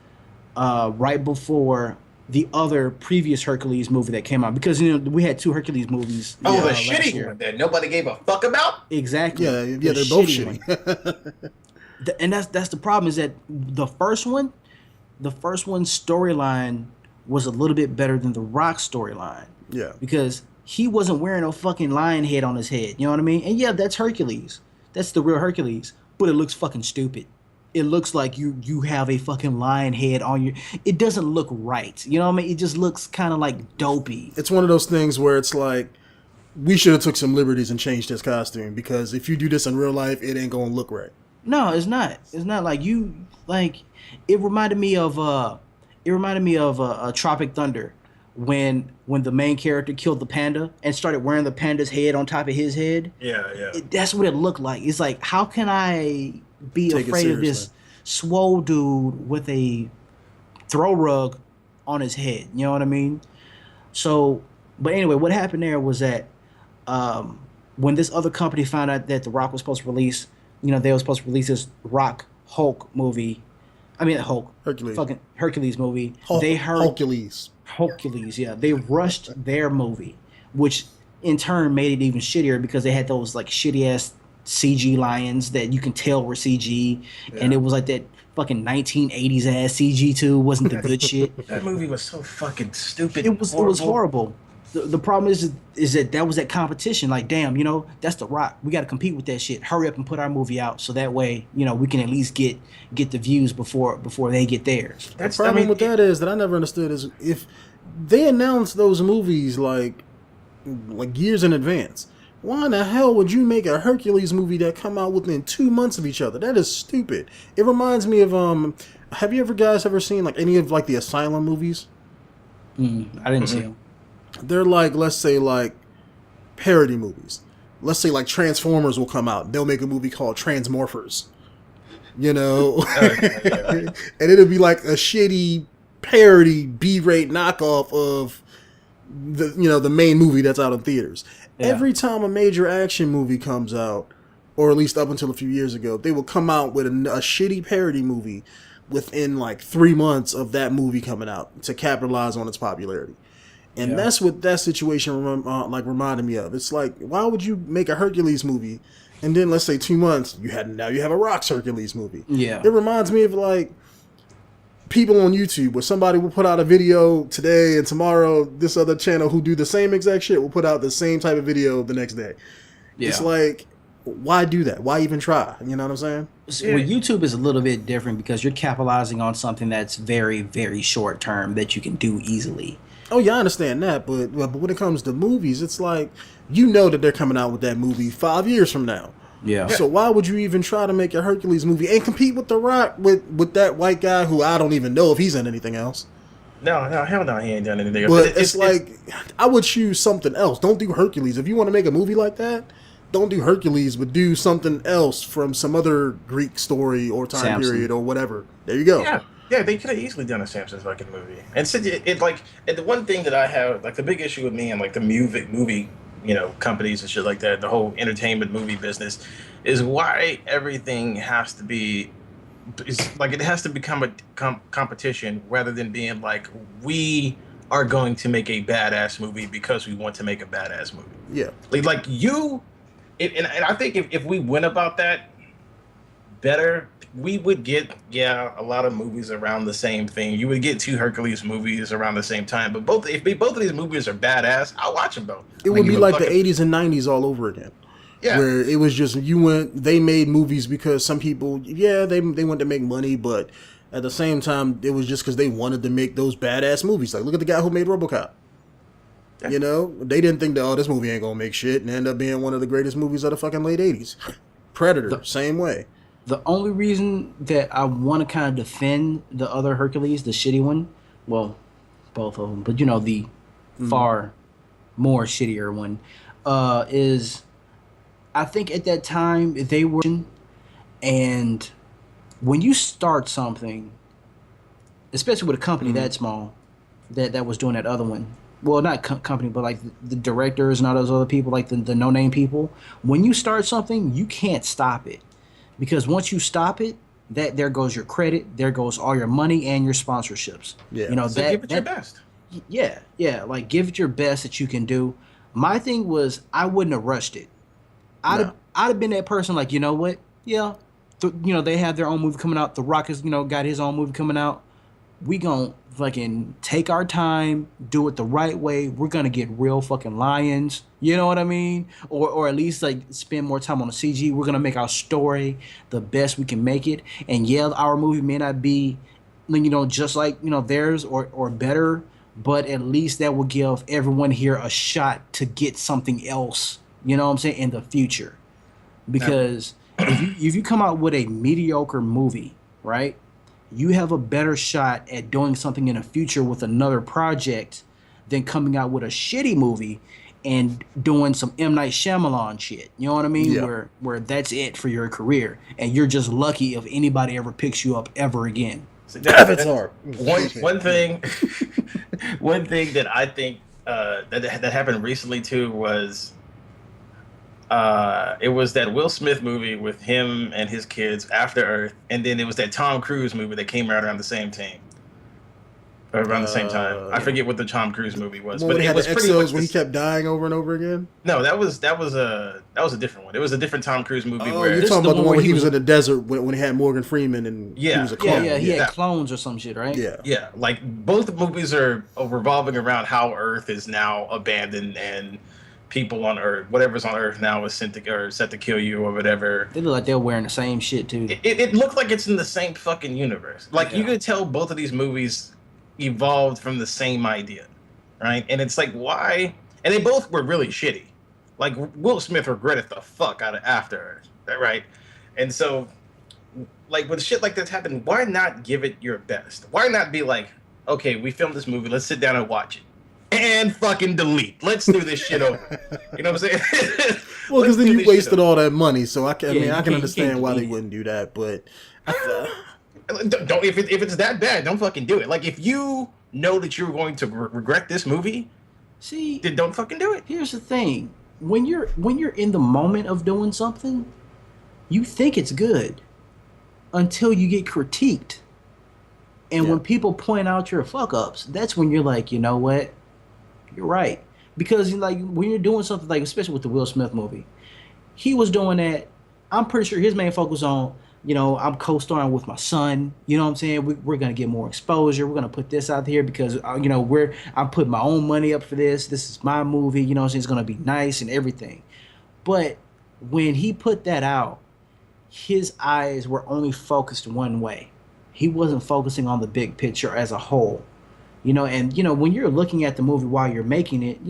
right before the other previous Hercules movie that came out, because we had two Hercules movies. The shitty one that nobody gave a fuck about. Exactly. Yeah, they're both shitty. And that's the problem, is that the first one's storyline was a little bit better than the Rock storyline. Yeah. Because he wasn't wearing a fucking lion head on his head. You know what I mean? And yeah, that's Hercules. That's the real Hercules. But it looks fucking stupid. It looks like you have a fucking lion head on your... It doesn't look right. You know what I mean? It just looks kind of like dopey. It's one of those things where it's like, we should have took some liberties and changed his costume, because if you do this in real life, it ain't gonna look right. No, it's not. It's not like it reminded me of Tropic Thunder, when the main character killed the panda and started wearing the panda's head on top of his head. Yeah. That's what it looked like. It's like, how can I be Take it afraid of seriously. this swole dude with a throw rug on his head? You know what I mean? So, but anyway, what happened there was that when this other company found out that The Rock was supposed to release, they were supposed to release this Rock Hulk movie. I mean, Hulk. Hercules. Fucking Hercules movie. Hulk, They heard Hercules. Yeah. They rushed their movie, which in turn made it even shittier because they had those like shitty ass CG lions that you can tell were CG, and it was like that fucking 1980s ass CG too. Wasn't the good shit. That movie was so fucking stupid. It was horrible. The problem is that was that competition. Like, damn, that's The Rock. We got to compete with that shit. Hurry up and put our movie out so that way, we can at least get the views before they get theirs. The problem with that is that I never understood is if they announced those movies like years in advance, why in the hell would you make a Hercules movie that come out within 2 months of each other? That is stupid. It reminds me of have you guys ever seen like any of like the Asylum movies? I didn't see them. They're like, let's say like parody movies. Let's say like Transformers will come out. They'll make a movie called Transmorphers. And it'll be like a shitty parody B-rate knockoff of the main movie that's out in theaters. Yeah. Every time a major action movie comes out, or at least up until a few years ago, they will come out with a shitty parody movie within like 3 months of that movie coming out to capitalize on its popularity. And that's what that situation reminded me of. It's like, why would you make a Hercules movie and then let's say 2 months you have a Rock's Hercules movie? Yeah. It reminds me of like people on YouTube where somebody will put out a video today and tomorrow this other channel who do the same exact shit will put out the same type of video the next day. Yeah. It's like, why do that? Why even try? You know what I'm saying? Well, YouTube is a little bit different because you're capitalizing on something that's very, very short term that you can do easily. Oh yeah, I understand that, but when it comes to movies, it's like that they're coming out with that movie 5 years from now. Yeah. So why would you even try to make a Hercules movie and compete with The Rock with that white guy who I don't even know if he's in anything else? No, hell no, he ain't done anything else. But it's like I would choose something else. Don't do Hercules if you want to make a movie like that. Don't do Hercules, but do something else from some other Greek story or time period or whatever. There you go. Yeah, they could have easily done a Samson fucking movie. And so and the one thing that I have, like the big issue with me and like the movie, companies and shit like that, the whole entertainment movie business, is why everything has to be, it has to become a competition rather than being like, we are going to make a badass movie because we want to make a badass movie. Yeah. And I think if we went about that better, we would get a lot of movies around the same thing. You would get 2 Hercules movies around the same time, but if both of these movies are badass, I'll watch them though. It would be like the 80s and 90s all over again. Yeah. Where it was just they made movies because some people they wanted to make money, but at the same time it was just because they wanted to make those badass movies. Like look at the guy who made RoboCop. Yeah. They didn't think that this movie ain't gonna make shit and end up being one of the greatest movies of the fucking late 80s. Predator, same way. The only reason that I want to kind of defend the other Hercules, the shitty one, well, both of them, but the far more shittier one, is I think at that time they were, and when you start something, especially with a company that small, that was doing that other one, well, not company, but like the directors and all those other people, like the no-name people, when you start something, you can't stop it. Because once you stop it, there goes your credit, there goes all your money and your sponsorships. Yeah. So give it your best. Yeah. Like give it your best that you can do. My thing was I wouldn't have rushed it. I'd have been that person like, you know what? Yeah. They have their own movie coming out. The Rock has, got his own movie coming out. We gonna fucking take our time, do it the right way. We're gonna get real fucking lions. You know what I mean? Or at least like spend more time on the CG. We're gonna make our story the best we can make it. And our movie may not be, just like theirs or better, but at least that will give everyone here a shot to get something else. You know what I'm saying, in the future. Because if you come out with a mediocre movie, right? You have a better shot at doing something in the future with another project than coming out with a shitty movie and doing some M. Night Shyamalan shit. You know what I mean? Yeah. Where that's it for your career, and you're just lucky if anybody ever picks you up ever again. Avatar. One thing, one thing that I think that happened recently too was it was that Will Smith movie with him and his kids, After Earth, and then it was that Tom Cruise movie that came out around the same time. Around the same time, I forget what the Tom Cruise movie was, but it was pretty much when he kept dying over and over again. No, that was a different one. It was a different Tom Cruise movie. Oh, you're talking about the one where he was in the desert when he had Morgan Freeman and he was a clone. He had clones or some shit, right? Yeah. Like both movies are revolving around how Earth is now abandoned and people on Earth, whatever's on Earth now, is set to kill you or whatever. They look like they're wearing the same shit too. It looked like it's in the same fucking universe. Like you could tell both of these movies evolved from the same idea, right? And it's like, why? And they both were really shitty. Like Will Smith regretted the fuck out of After Earth, right? And so, like with shit like this happening, why not give it your best? Why not be like, okay, we filmed this movie, let's sit down and watch it, and fucking delete. Let's do this shit over. You know what I'm saying? Well, because then you wasted all that money. So I can understand why they wouldn't do that, but. Don't if it's that bad, don't fucking do it. Like if you know that you're going to regret this movie, then don't fucking do it. Here's the thing: when you're in the moment of doing something, you think it's good until you get critiqued, and when people point out your fuck ups, that's when you're like, you know what, you're right. Because like when you're doing something like, especially with the Will Smith movie, he was doing that. I'm pretty sure his main focus on, you know, I'm co-starring with my son. You know what I'm saying? We're going to get more exposure. We're going to put this out here because, you know, I'm putting my own money up for this. This is my movie. You know what I'm saying? It's going to be nice and everything. But when he put that out, his eyes were only focused one way. He wasn't focusing on the big picture as a whole. You know, and, you know, when you're looking at the movie while you're making it,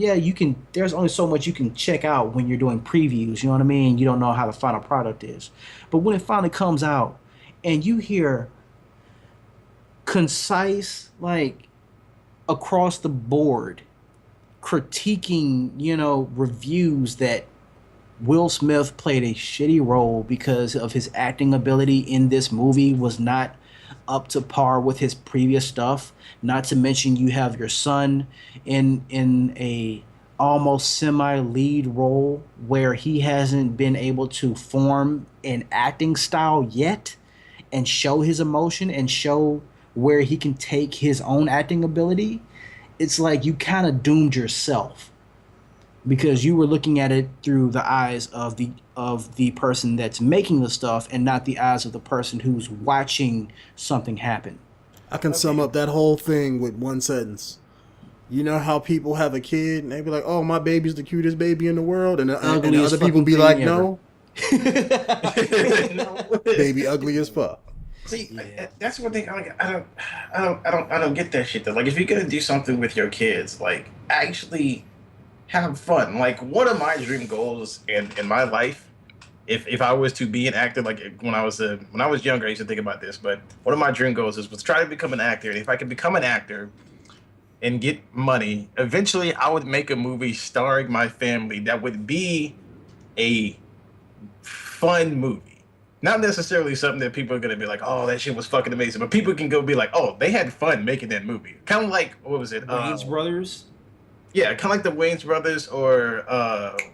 there's only so much you can check out when you're doing previews, you know what I mean? You don't know how the final product is. But when it finally comes out and you hear concise, like, across the board critiquing, you know, reviews that Will Smith played a shitty role because of his acting ability in this movie was not up to par with his previous stuff. Not to mention you have your son in a almost semi-lead role where he hasn't been able to form an acting style yet and show his emotion and show where he can take his own acting ability. It's like you kind of doomed yourself because you were looking at it through the eyes of the person that's making the stuff and not the eyes of the person who's watching something happen. I can sum up that whole thing with one sentence. You know how people have a kid and they be like, "Oh, my baby's the cutest baby in the world," and the other people be like, "No, baby ugly as fuck." See, that's one thing I don't get that shit though. Like if you're gonna do something with your kids, like actually have fun. Like one of my dream goals in my life, if I was to be an actor, like when I was younger, I used to think about this. But one of my dream goals was try to become an actor. And if I could become an actor and get money, eventually I would make a movie starring my family that would be a fun movie. Not necessarily something that people are gonna be like, "Oh, that shit was fucking amazing," but people can go be like, "Oh, they had fun making that movie." Kind of like what was it? Wayne's Brothers. Yeah, kind of like the Wayne's Brothers, or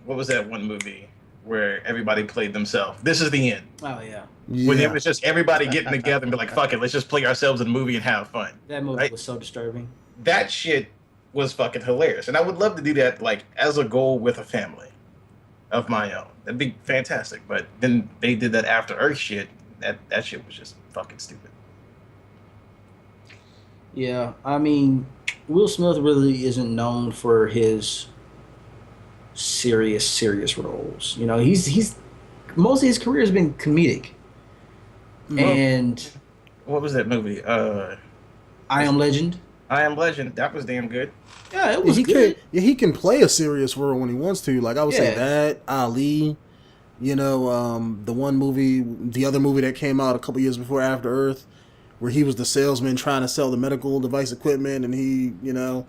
what was that one movie where everybody played themselves? This Is the End. Oh yeah. When it was just everybody getting together and be like, "Fuck it, let's just play ourselves in a movie and have fun." That movie was so disturbing. That shit was fucking hilarious, and I would love to do that like as a goal with a family of my own. That'd be fantastic. But then they did that After Earth shit. That shit was just fucking stupid. Yeah, I mean, Will Smith really isn't known for his serious roles. You know, he's most of his career has been comedic. And what was that movie? I Am Legend. I Am Legend. That was damn good. Yeah, it was good. He can play a serious role when he wants to. Like I would say that Ali. You know, the other movie that came out a couple years before After Earth, where he was the salesman trying to sell the medical device equipment, and he,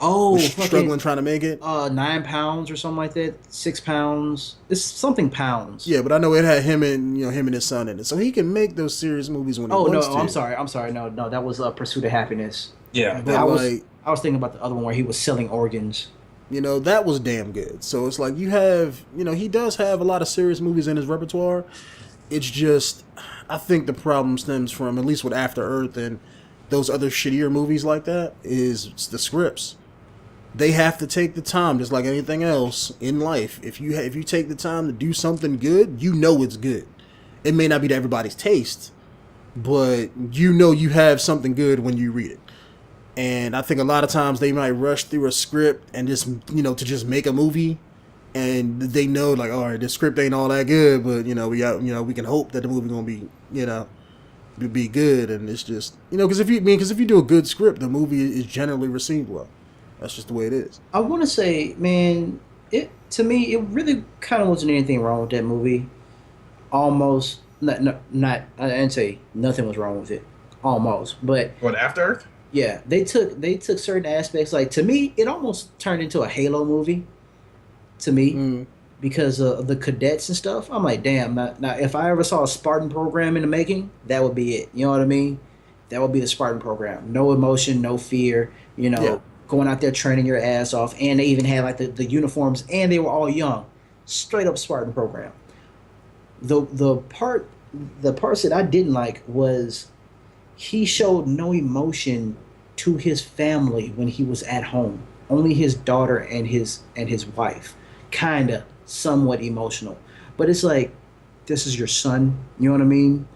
Oh, was struggling trying to make it. 9 pounds or something like that. 6 pounds. It's something pounds. Yeah, but I know it had him and his son in it, so he can make those serious movies when he wants to. I'm sorry. No, that was Pursuit of Happiness. Yeah, But I was thinking about the other one where he was selling organs. That was damn good. So it's like you have, he does have a lot of serious movies in his repertoire. It's just, I think the problem stems from, at least with After Earth and those other shittier movies like that, is the scripts. They have to take the time, just like anything else in life. If you take the time to do something good, it's good. It may not be to everybody's taste, but you have something good when you read it. And I think a lot of times they might rush through a script and just, to just make a movie. And they know, like, all right, the script ain't all that good, but, we can hope that the movie going to be good. And it's just, because if you do a good script, the movie is generally received well. That's just the way it is. I want to say, man, to me, it really kind of wasn't anything wrong with that movie. Almost, not I didn't say nothing was wrong with it. Almost, but what, After Earth? Yeah, they took certain aspects. Like, to me, it almost turned into a Halo movie. To me, because of the cadets and stuff, I'm like, damn. Now, if I ever saw a Spartan program in the making, that would be it. You know what I mean? That would be the Spartan program. No emotion, no fear. Going out there training your ass off, and they even had like the uniforms, and they were all young. Straight up Spartan program. The parts that I didn't like was, he showed no emotion to his family when he was at home. Only his daughter and his wife, kinda, somewhat emotional. But it's like, this is your son. You know what I mean?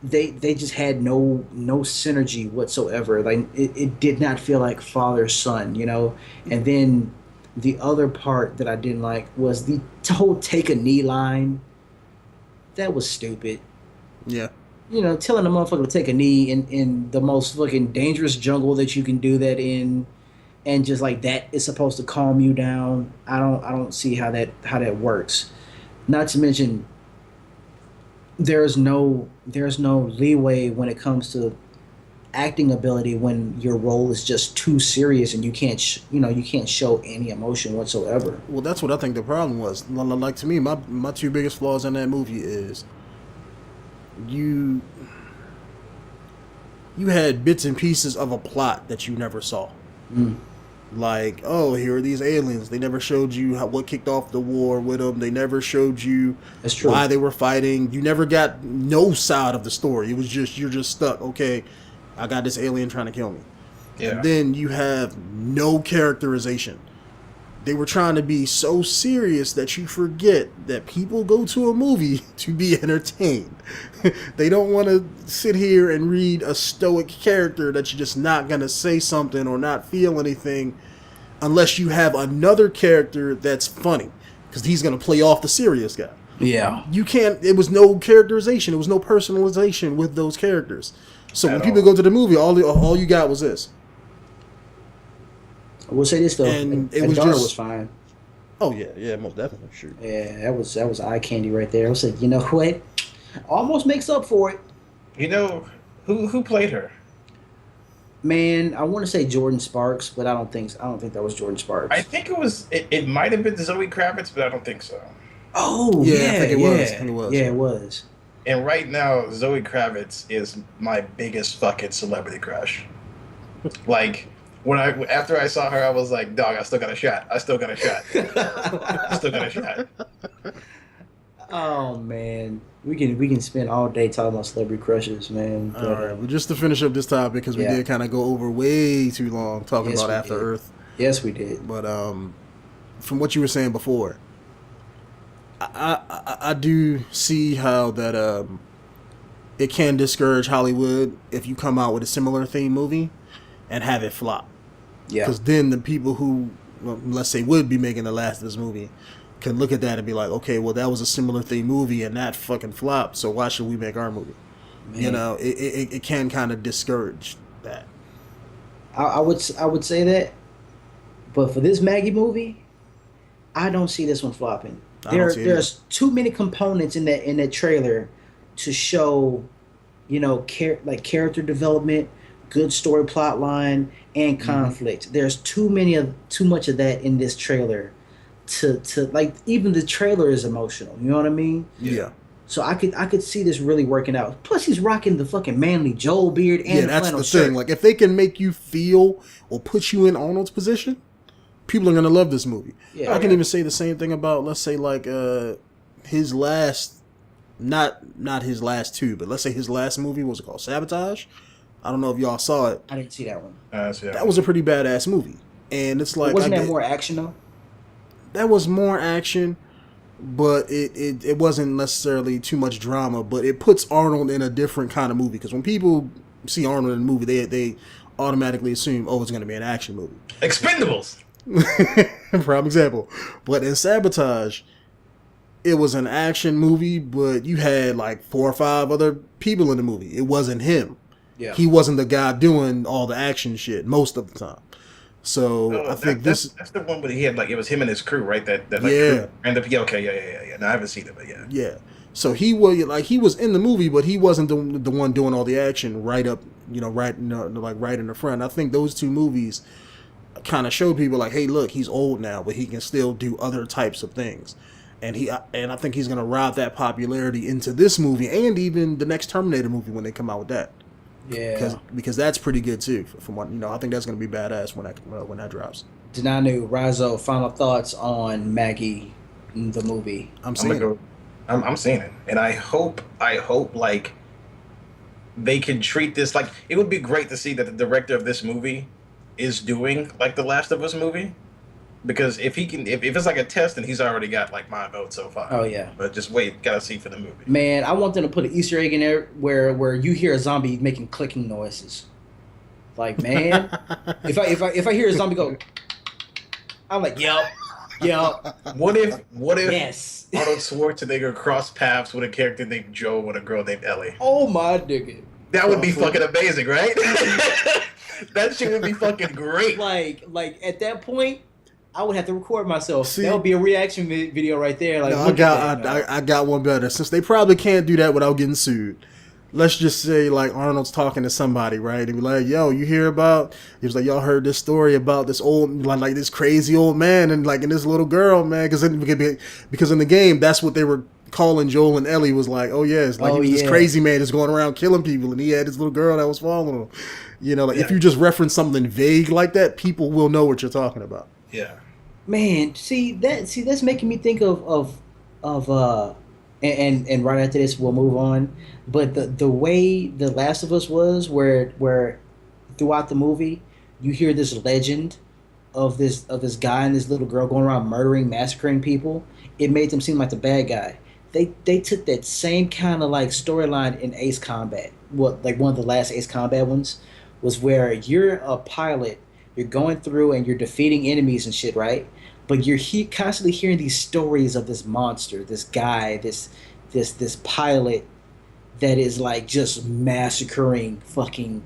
They just had no synergy whatsoever. Like, it did not feel like father son. And then the other part that I didn't like was the whole take a knee line. That was stupid. Yeah. Telling a motherfucker to take a knee in the most fucking dangerous jungle that you can do that in, and just like that is supposed to calm you down. I don't see how that works. Not to mention, there's no leeway when it comes to acting ability when your role is just too serious and you can't show any emotion whatsoever. Well, that's what I think the problem was. Like, to me, my two biggest flaws in that movie is, you had bits and pieces of a plot that you never saw. Like, oh, here are these aliens. They never showed you what kicked off the war with them. They never showed you why they were fighting. You never got no side of the story. It was just, you're just stuck. Okay, I got this alien trying to kill me. Yeah. And then you have no characterization. They were trying to be so serious that you forget that people go to a movie to be entertained. They don't want to sit here and read a stoic character that you're just not going to say something or not feel anything unless you have another character that's funny, because he's going to play off the serious guy. Yeah. You can't, it was no characterization. It was no personalization with those characters. So when people go to the movie, all you got was this. I will say this though, and it was fine. Oh yeah, most definitely, sure. Yeah, that was eye candy right there. I was like, you know what, almost makes up for it. Who played her? Man, I want to say Jordan Sparks, but I don't think that was Jordan Sparks. I think it might have been Zoe Kravitz, but I don't think so. Oh yeah, I think it was. Yeah, it was. And right now, Zoe Kravitz is my biggest fucking celebrity crush. Like, after I saw her, I was like, dog, I still got a shot. Oh man, we can spend all day talking about celebrity crushes, man. All right, well, just to finish up this topic, because we did kind of go over way too long talking about After Earth. Yes, we did. But from what you were saying before, I do see how that it can discourage Hollywood if you come out with a similar theme movie and have it flop. Yeah. Because then the people who, let's say, would be making the last of this movie can look at that and be like, okay, well, that was a similar theme movie and that fucking flopped, so why should we make our movie? Man. It can kind of discourage that. I would say that, but for this Maggie movie, I don't see this one flopping. There's too many components in that trailer to show you know, like character development, good story plot line, and conflict. There's too much of that in this trailer to like even the trailer is emotional. You know what I mean? Yeah. So I could see this really working out. Plus, he's rocking the fucking manly Joel beard and Yeah, that's flannel the shirt. thing. Like, if they can make you feel or put you in Arnold's position, people are gonna love this movie. Yeah. I can even say the same thing about, let's say, like his last, not his last two, but let's say his last movie. What was it called? Sabotage. I don't know if y'all saw it. I didn't see that one. That was a pretty badass movie, and it's like, Wasn't that more action though? That was more action, but it wasn't necessarily too much drama. But it puts Arnold in a different kind of movie, because when people see Arnold in a movie, they automatically assume, oh, it's going to be an action movie. Expendables. Prime example. But in Sabotage, it was an action movie, but you had like 4 or 5 other people in the movie. It wasn't him. Yeah. He wasn't the guy doing all the action shit most of the time. So I think that's the one where he had, like, it was him and his crew, right? That like, yeah. Crew. Okay, yeah. No, I haven't seen it, but yeah. Yeah. So he was in the movie, but he wasn't the one doing all the action right up, right in the front. I think those two movies kind of showed people like, hey, look, he's old now, but he can still do other types of things. And I think he's gonna ride that popularity into this movie and even the next Terminator movie when they come out with that. Yeah, because that's pretty good too. From what I think that's gonna be badass when that drops. Denonu, Ryzoe, final thoughts on Maggie, the movie. I'm seeing it, and I hope like they can treat this like, it would be great to see that the director of this movie is doing like the Last of Us movie. Because if it's like a test, then he's already got like my vote so far. Oh yeah. But just wait, gotta see for the movie. Man, I want them to put an Easter egg in there where you hear a zombie making clicking noises. Like, man, if I hear a zombie go, I'm like, yep. What if yes. Arnold Schwarzenegger crossed paths with a character named Joe with a girl named Ellie? Oh my nigga. That would be fucking amazing, right? That shit would be fucking great. Like at that point, I would have to record myself. That would be a reaction video right there. Like, no, I got one better. Since they probably can't do that without getting sued. Let's just say, like, Arnold's talking to somebody, right? And be like, yo, you hear about... He was like, y'all heard this story about this old... Like this crazy old man and, like, and this little girl, man. Because in the game, that's what they were calling Joel and Ellie, was like, oh, yeah, it's like he was this crazy man that's going around killing people. And he had this little girl that was following him. If you just reference something vague like that, people will know what you're talking about. Yeah. Man, that's making me think of and right after this we'll move on. But the way The Last of Us was, where throughout the movie you hear this legend of this guy and this little girl going around murdering, massacring people, it made them seem like the bad guy. They took that same kind of like storyline in Ace Combat. Like one of the last Ace Combat ones was where you're a pilot, you're going through and you're defeating enemies and shit, right? But you're constantly hearing these stories of this monster, this guy, this pilot that is like just massacring fucking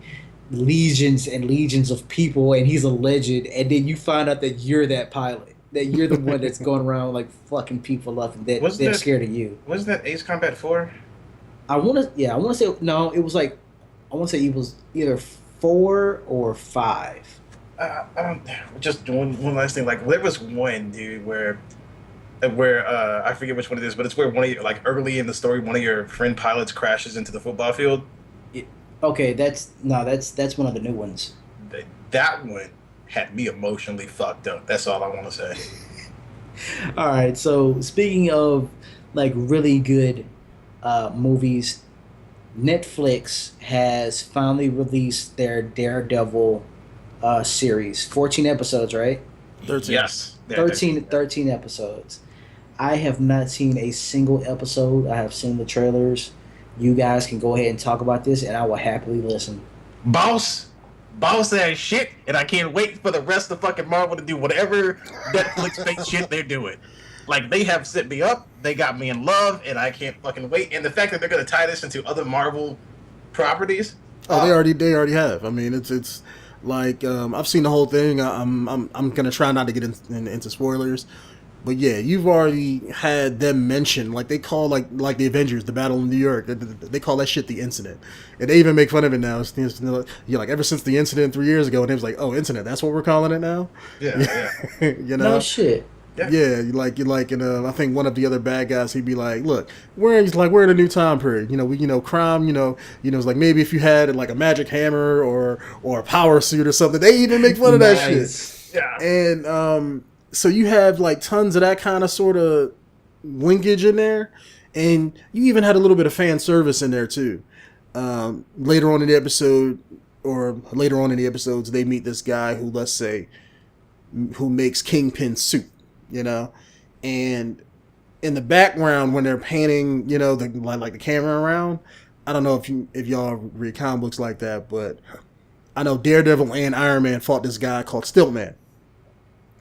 legions and legions of people, and he's a legend. And then you find out that you're that pilot, that you're the one that's going around like fucking people up, and that they're scared of you. Wasn't that Ace Combat 4? I want to say no. It was like, I want to say it was either 4 or 5. I don't. Just one last thing. Like, there was one, dude, where I forget which one it is, but it's where one of you, like early in the story, one of your friend pilots crashes into the football field. Okay, that's one of the new ones. That one had me emotionally fucked up. That's all I want to say. All right. So speaking of like really good movies, Netflix has finally released their Daredevil series. 14 episodes, right? 13. Yes. 13 episodes. I have not seen a single episode. I have seen the trailers. You guys can go ahead and talk about this, and I will happily listen. Boss that shit, and I can't wait for the rest of fucking Marvel to do whatever Netflix-based shit they're doing. Like, they have set me up, they got me in love, and I can't fucking wait. And the fact that they're going to tie this into other Marvel properties. Oh, they already have. I mean, it's like, I've seen the whole thing. I'm gonna try not to get into spoilers, But yeah, you've already had them mention, like they call like the Avengers, the Battle in New York. They call that shit the incident, and they even make fun of it now. You're like, ever since the incident 3 years ago, and it was like, oh, incident. That's what we're calling it now. Yeah. You know, No shit. yeah, like I think one of the other bad guys, he'd be like, "Look, we're in a new time period. Crime. It's like maybe if you had like a magic hammer or a power suit or something." They even make fun of that shit. Yeah, and so you have like tons of that kind of sort of linkage in there, and you even had a little bit of fan service in there too. Later on in the episode, or later on in the episodes, they meet this guy who makes Kingpin suit. And in the background when they're panning, the camera around, I don't know if y'all read comic books like that, but I know Daredevil and Iron Man fought this guy called Stiltman,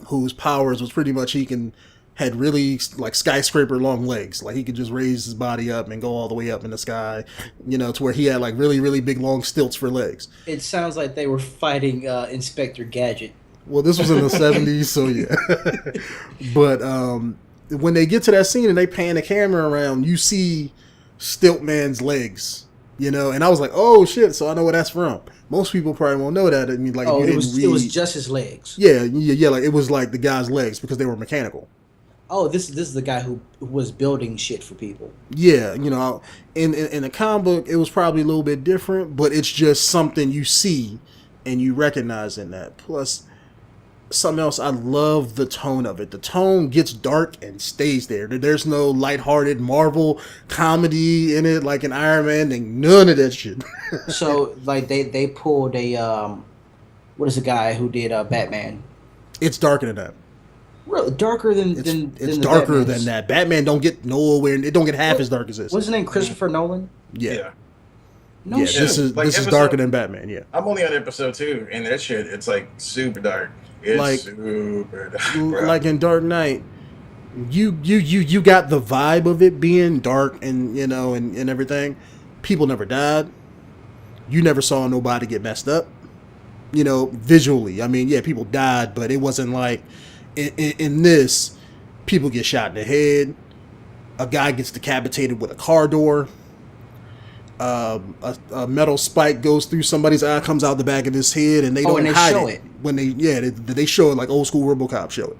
whose powers was pretty much had really like skyscraper long legs. Like he could just raise his body up and go all the way up in the sky, to where he had like really, really big long stilts for legs. It sounds like they were fighting Inspector Gadget. Well, this was in the 70s, so yeah. But when they get to that scene and they pan the camera around, you see Stiltman's legs, and I was like, oh shit, so I know where that's from. Most people probably won't know that. I mean, like, it was just his legs. Yeah, like it was like the guy's legs because they were mechanical. Oh, this is the guy who was building shit for people. Yeah, in the comic book, it was probably a little bit different, but it's just something you see and you recognize in that. Plus, something else, I love the tone of it. The tone gets dark and stays there. There's no lighthearted Marvel comedy in it like an Iron Man, and none of that shit. So, like, they pulled a what is the guy who did Batman? It's darker than that. Really darker than it's darker than that. Batman don't get nowhere. It don't get half as dark as this. What's his name? Christopher Nolan. Yeah. No shit. This is darker than Batman. Yeah. I'm only on episode 2, and that shit, it's like super dark. It's super dark. Like in Dark Knight, you got the vibe of it being dark and and everything. People never died. You never saw nobody get messed up. Visually. I mean, yeah, people died, but it wasn't like in this, people get shot in the head. A guy gets decapitated with a car door. A metal spike goes through somebody's eye, comes out the back of his head, and they don't hide it. When they show it like old school RoboCop show it.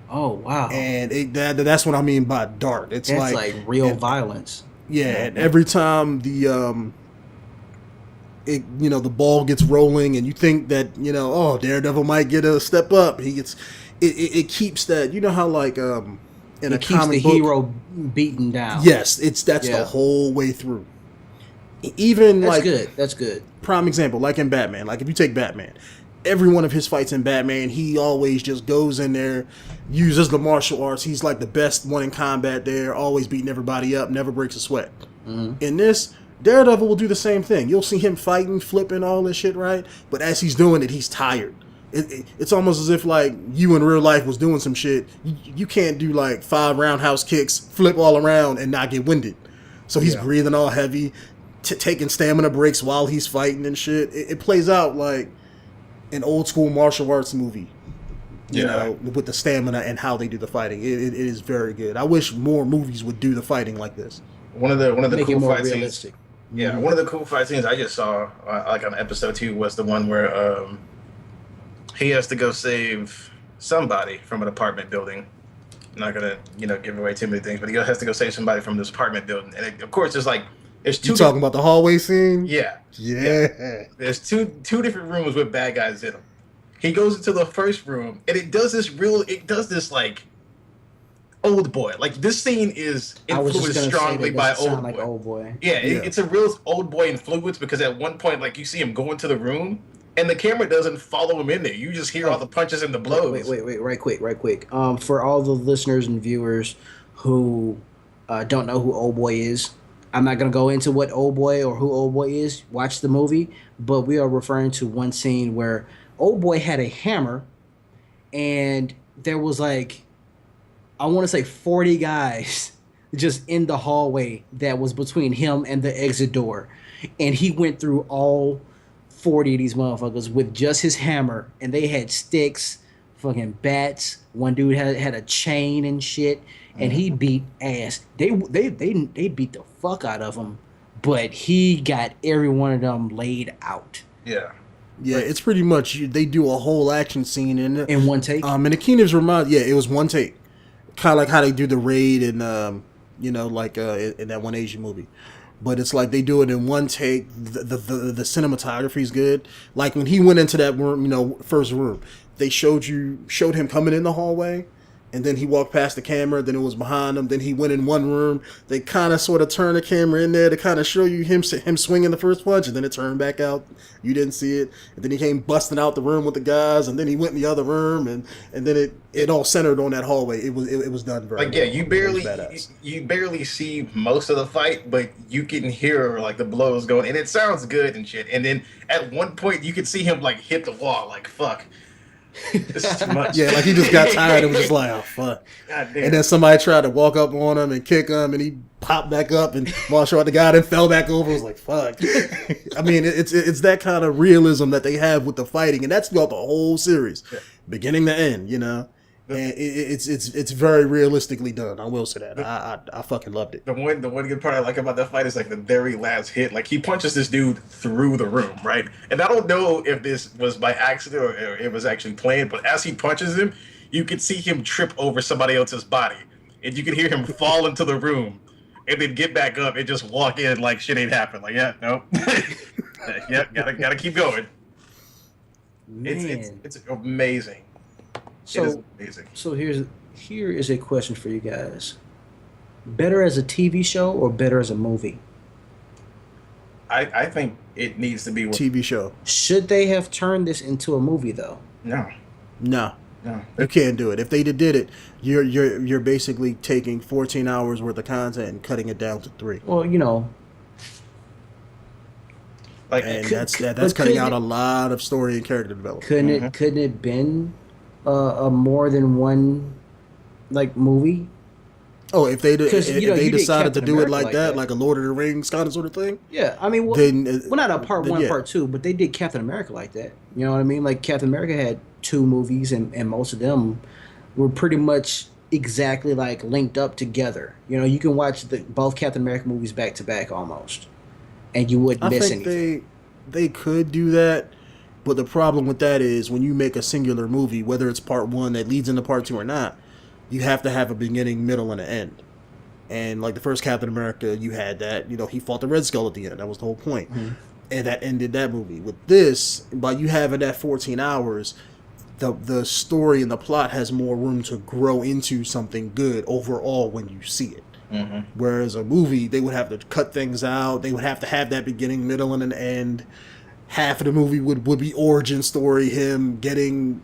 Oh wow! And that's what I mean by dark. That's like real violence. Yeah, and every time the ball gets rolling, and you think that Daredevil might get a step up. It keeps that. You know how like in a comic book, hero beaten down. Yes, that's the whole way through. Even that's good. Prime example, like in Batman. Like if you take Batman, every one of his fights in Batman, he always just goes in there, uses the martial arts. He's like the best one in combat there, always beating everybody up, never breaks a sweat. Mm-hmm. In this, Daredevil will do the same thing. You'll see him fighting, flipping, all this shit, right? But as he's doing it, he's tired. It's almost as if like you in real life was doing some shit. You can't do like 5 roundhouse kicks, flip all around, and not get winded. So he's breathing all heavy, taking stamina breaks while he's fighting and shit. It plays out like an old school martial arts movie, with the stamina and how they do the fighting. It is very good. I wish more movies would do the fighting like this. One of the Make cool it more fight realistic. scenes. Yeah, one of the cool fight scenes I just saw, like on episode 2, was the one where he has to go save somebody from an apartment building. I'm not gonna give away too many things, but he has to go save somebody from this apartment building, and of course, there's two. You talking about the hallway scene? Yeah. There's two different rooms with bad guys in them. He goes into the first room, and it does this like Old Boy. Like this scene is influenced strongly by Old Boy. Yeah, it's a real Old Boy influence because at one point, like you see him go into the room, and the camera doesn't follow him in there. You just hear all the punches and the blows. Wait, right quick. For all the listeners and viewers who don't know who Old Boy is, I'm not going to go into what Old Boy or who Old Boy is. Watch the movie. But we are referring to one scene where Old Boy had a hammer, and there was like, I want to say 40 guys just in the hallway that was between him and the exit door. And he went through all 40 of these motherfuckers with just his hammer, and they had sticks, fucking bats. One dude had a chain and shit, and he beat ass. They beat the fuck out of him, but he got every one of them laid out. Yeah. Yeah, it's pretty much they do a whole action scene in one take. And the Keenan's it was one take, kind of like how they do the raid and in that one Asian movie. But it's like they do it in one take. The cinematography is good. Like when he went into that room, first room, they showed him coming in the hallway, and then he walked past the camera. Then it was behind him. Then he went in one room. They kind of sort of turned the camera in there to kind of show you him swinging the first punch, and then it turned back out. You didn't see it, and then he came busting out the room with the guys, and then he went in the other room, and then it all centered on that hallway. It was done very like, yeah, well. you barely see most of the fight, but you can hear like the blows going, and it sounds good and shit. And then at one point you can see him like hit the wall, like fuck. This is too much. Yeah, like he just got tired and was just like, oh fuck. And then somebody tried to walk up on him and kick him, and he popped back up and martial out the guy, then fell back over. It was like, fuck. I mean, it's that kind of realism that they have with the fighting, and that's throughout the whole series, beginning to end. And it's very realistically done. I will say that. I fucking loved it. The one good part I like about that fight is like the very last hit. Like he punches this dude through the room, right? And I don't know if this was by accident or it was actually planned, but as he punches him, you can see him trip over somebody else's body, and you can hear him fall into the room, and then get back up and just walk in like shit ain't happened. Like, yeah, no, yeah, gotta keep going. Man. It's amazing. It is amazing. So here is a question for you guys. Better as a TV show or better as a movie? I think it needs to be TV show. Should they have turned this into a movie though? No. You can't do it. If they did it, you're basically taking 14 hours worth of content and cutting it down to 3. Well, like, and that's cutting out a lot of story and character development. Couldn't it been a more than one like movie? Oh, if they decided to do it like that, like a Lord of the Rings kind of sort of thing. Yeah, I mean, not a part 1, part 2, but they did Captain America like that. You know what I mean? Like Captain America had 2 movies, and most of them were pretty much exactly like linked up together. You can watch both Captain America movies back to back almost, and you wouldn't miss anything. They could do that. But the problem with that is when you make a singular movie, whether it's part 1 that leads into part 2 or not, you have to have a beginning, middle, and an end. And like the first Captain America, you had that, he fought the Red Skull at the end. That was the whole point. Mm-hmm. And that ended that movie. With this, by you having that 14 hours, the story and the plot has more room to grow into something good overall when you see it. Mm-hmm. Whereas a movie, they would have to cut things out. They would have to have that beginning, middle, and an end. Half of the movie would be origin story, him getting,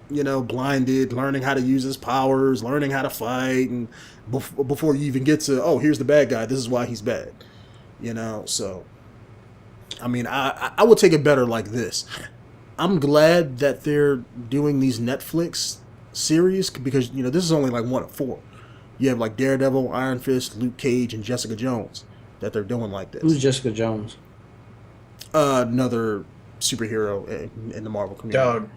blinded, learning how to use his powers, learning how to fight, and before you even get to, oh, here's the bad guy, this is why he's bad. So, I mean, I would take it better like this. I'm glad that they're doing these Netflix series because, this is only like 1 of 4. You have like Daredevil, Iron Fist, Luke Cage, and Jessica Jones that they're doing like this. Who's Jessica Jones? Another superhero in the Marvel community. Dog,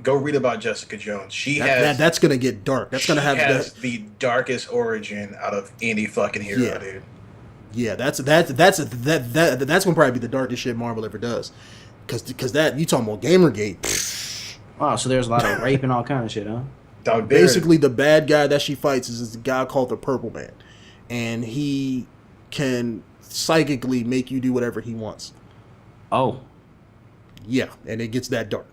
go read about Jessica Jones. That's gonna get dark. That's gonna have the darkest origin out of any fucking hero, dude. Yeah, that's gonna probably be the darkest shit Marvel ever does. Because that you talking about Gamergate. Wow, so there's a lot of rape and all kind of shit, huh? Dog, basically the bad guy that she fights is a guy called the Purple Man, and he can psychically make you do whatever he wants. Oh. Yeah, and it gets that dark.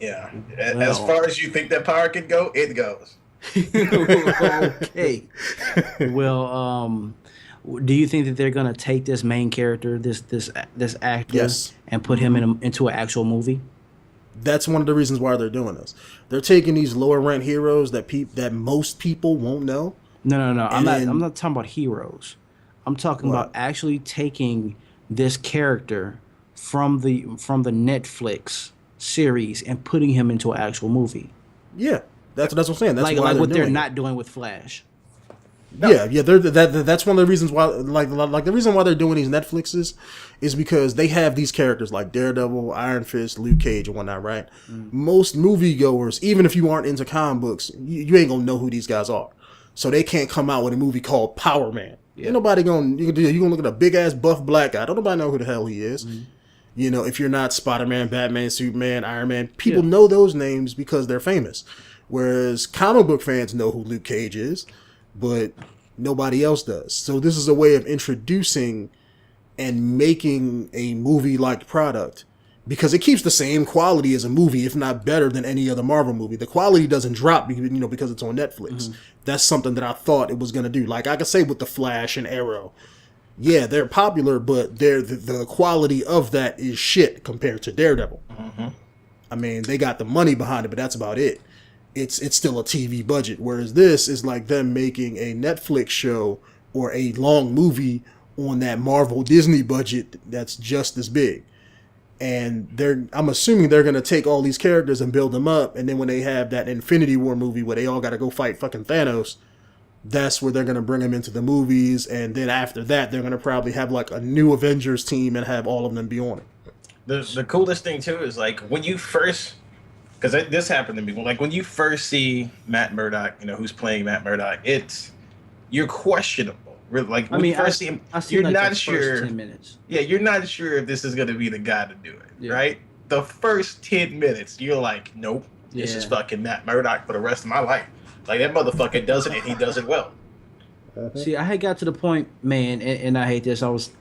Yeah. As far as you think that power can go, it goes. Okay. Well, do you think that they're gonna take this main character, this actor, and put him into an actual movie? That's one of the reasons why they're doing this. They're taking these lower rent heroes that most people won't know. No. I'm not talking about heroes. I'm talking about actually taking this character from the Netflix series and putting him into an actual movie. Yeah, that's what I'm saying. That's like what they're not doing with Flash. No. Yeah. That's one of the reasons why, like the reason why they're doing these Netflixes is because they have these characters like Daredevil, Iron Fist, Luke Cage, and whatnot. Right. Most moviegoers, even if you aren't into comic books, you ain't gonna know who these guys are. So they can't come out with a movie called Power Man. Ain't nobody gonna you gonna look at a big ass buff black guy. Don't nobody know who the hell he is. You know, if you're not Spider-Man, Batman, Superman, Iron Man, people know those names because they're famous. Whereas comic book fans know who Luke Cage is, but nobody else does. So this is a way of introducing and making a movie-like product because it keeps the same quality as a movie, if not better than any other Marvel movie. The quality doesn't drop, because it's on Netflix. That's something that I thought it was going to do. Like I could say with The Flash and Arrow, yeah, they're popular, but the quality of that is shit compared to Daredevil. I mean, they got the money behind it, but that's about it. It's still a TV budget, whereas this is like them making a Netflix show or a long movie on that Marvel Disney budget that's just as big. And I'm assuming they're gonna take all these characters and build them up, and then when they have that Infinity War movie where they all got to go fight fucking Thanos, that's where they're going to bring them into the movies, and then after that, they're going to probably have like a new Avengers team and have all of them be on it. The coolest thing too is like when you first, because this happened to me, like when you first see Matt Murdock, who's playing Matt Murdock, you're questionable. Like when you first see him, you're like not sure. 10 minutes. Yeah, you're not sure if this is going to be the guy to do it, right? The first 10 minutes, you're like, nope, this is fucking Matt Murdock for the rest of my life. Like, that motherfucker does it, and he does it well. See, I had got to the point, man, and I hate this. I was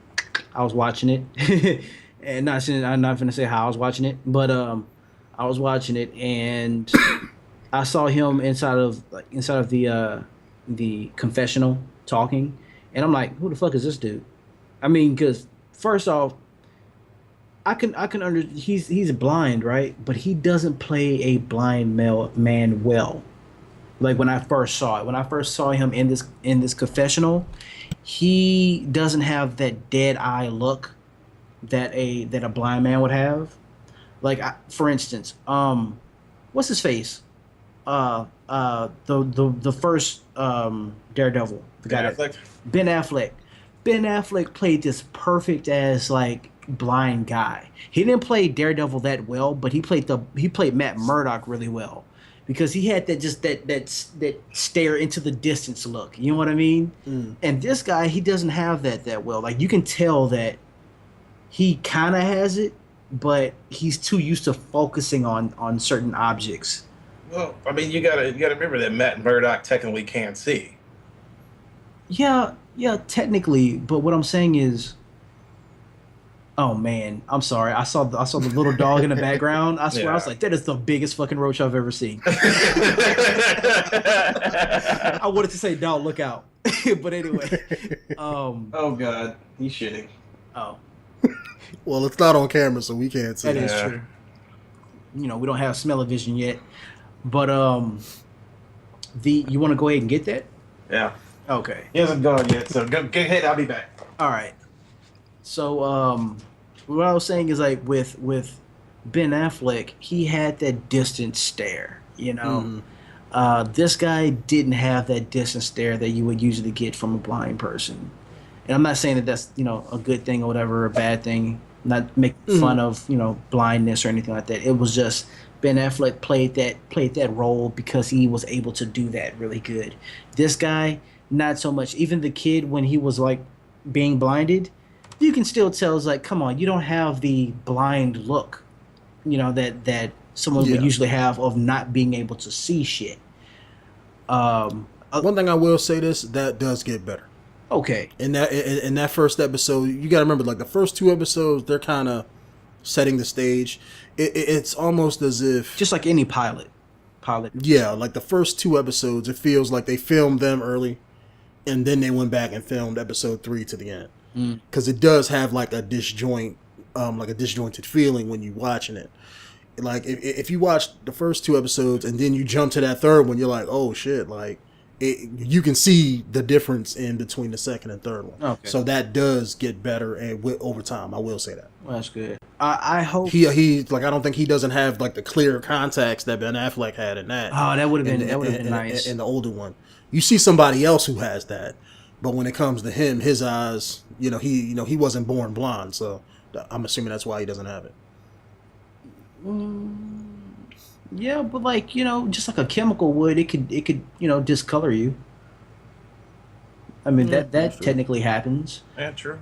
watching it, and I'm not gonna say how I was watching it, but I was watching it, and I saw him inside of the confessional talking, and I'm like, who the fuck is this dude? I mean, because first off, he's blind, right? But he doesn't play a blind man well. Like when I first saw him in this confessional, he doesn't have that dead eye look that a blind man would have. Like for instance, what's his face? The first Daredevil, the guy Ben Affleck. Ben Affleck played this perfect as like blind guy. He didn't play Daredevil that well, but he played Matt Murdock really well. Because he had that stare into the distance look, you know what I mean? And this guy, he doesn't have that well. Like you can tell that he kind of has it, but he's too used to focusing on certain objects. Well, I mean, you gotta remember that Matt Murdock technically can't see. Yeah, technically, but what I'm saying is, oh man, I'm sorry. I saw the little dog in the background. I swear, I was like, that is the biggest fucking roach I've ever seen. I wanted to say, dog, look out. But anyway. Oh God, he's shitting. Oh. Well, it's not on camera, so we can't see. That is true. We don't have smell-o-vision yet. But you want to go ahead and get that? Yeah. Okay. He hasn't gone yet, so go ahead. I'll be back. All right. So, what I was saying is like with Ben Affleck, he had that distant stare, This guy didn't have that distant stare that you would usually get from a blind person. And I'm not saying that that's, a good thing or whatever, a bad thing, not making fun of, blindness or anything like that. It was just Ben Affleck played that role because he was able to do that really good. This guy, not so much. Even the kid, when he was like being blinded, you can still tell, it's like, come on, you don't have the blind look, that someone would usually have of not being able to see shit. One thing I will say that does get better. Okay. In that first episode, you got to remember, like the first two episodes, they're kind of setting the stage. It's almost as if just like any pilot. Yeah, like the first two episodes, it feels like they filmed them early, and then they went back and filmed episode 3 to the end. Because it does have like a disjointed feeling when you're watching it. Like if you watch the first two episodes and then you jump to that third one, you're like, oh shit! Like you can see the difference in between the second and third one. Okay. So that does get better and over time. I will say that. Well, that's good. I hope he like I don't think he doesn't have like the clear contacts that Ben Affleck had in that. Oh, that would have been nice. In the older one, you see somebody else who has that, but when it comes to him, his eyes, he wasn't born blind, so I'm assuming that's why he doesn't have it. Yeah, but like just like a chemical would, it could discolor you. I mean that technically happens. Yeah, true.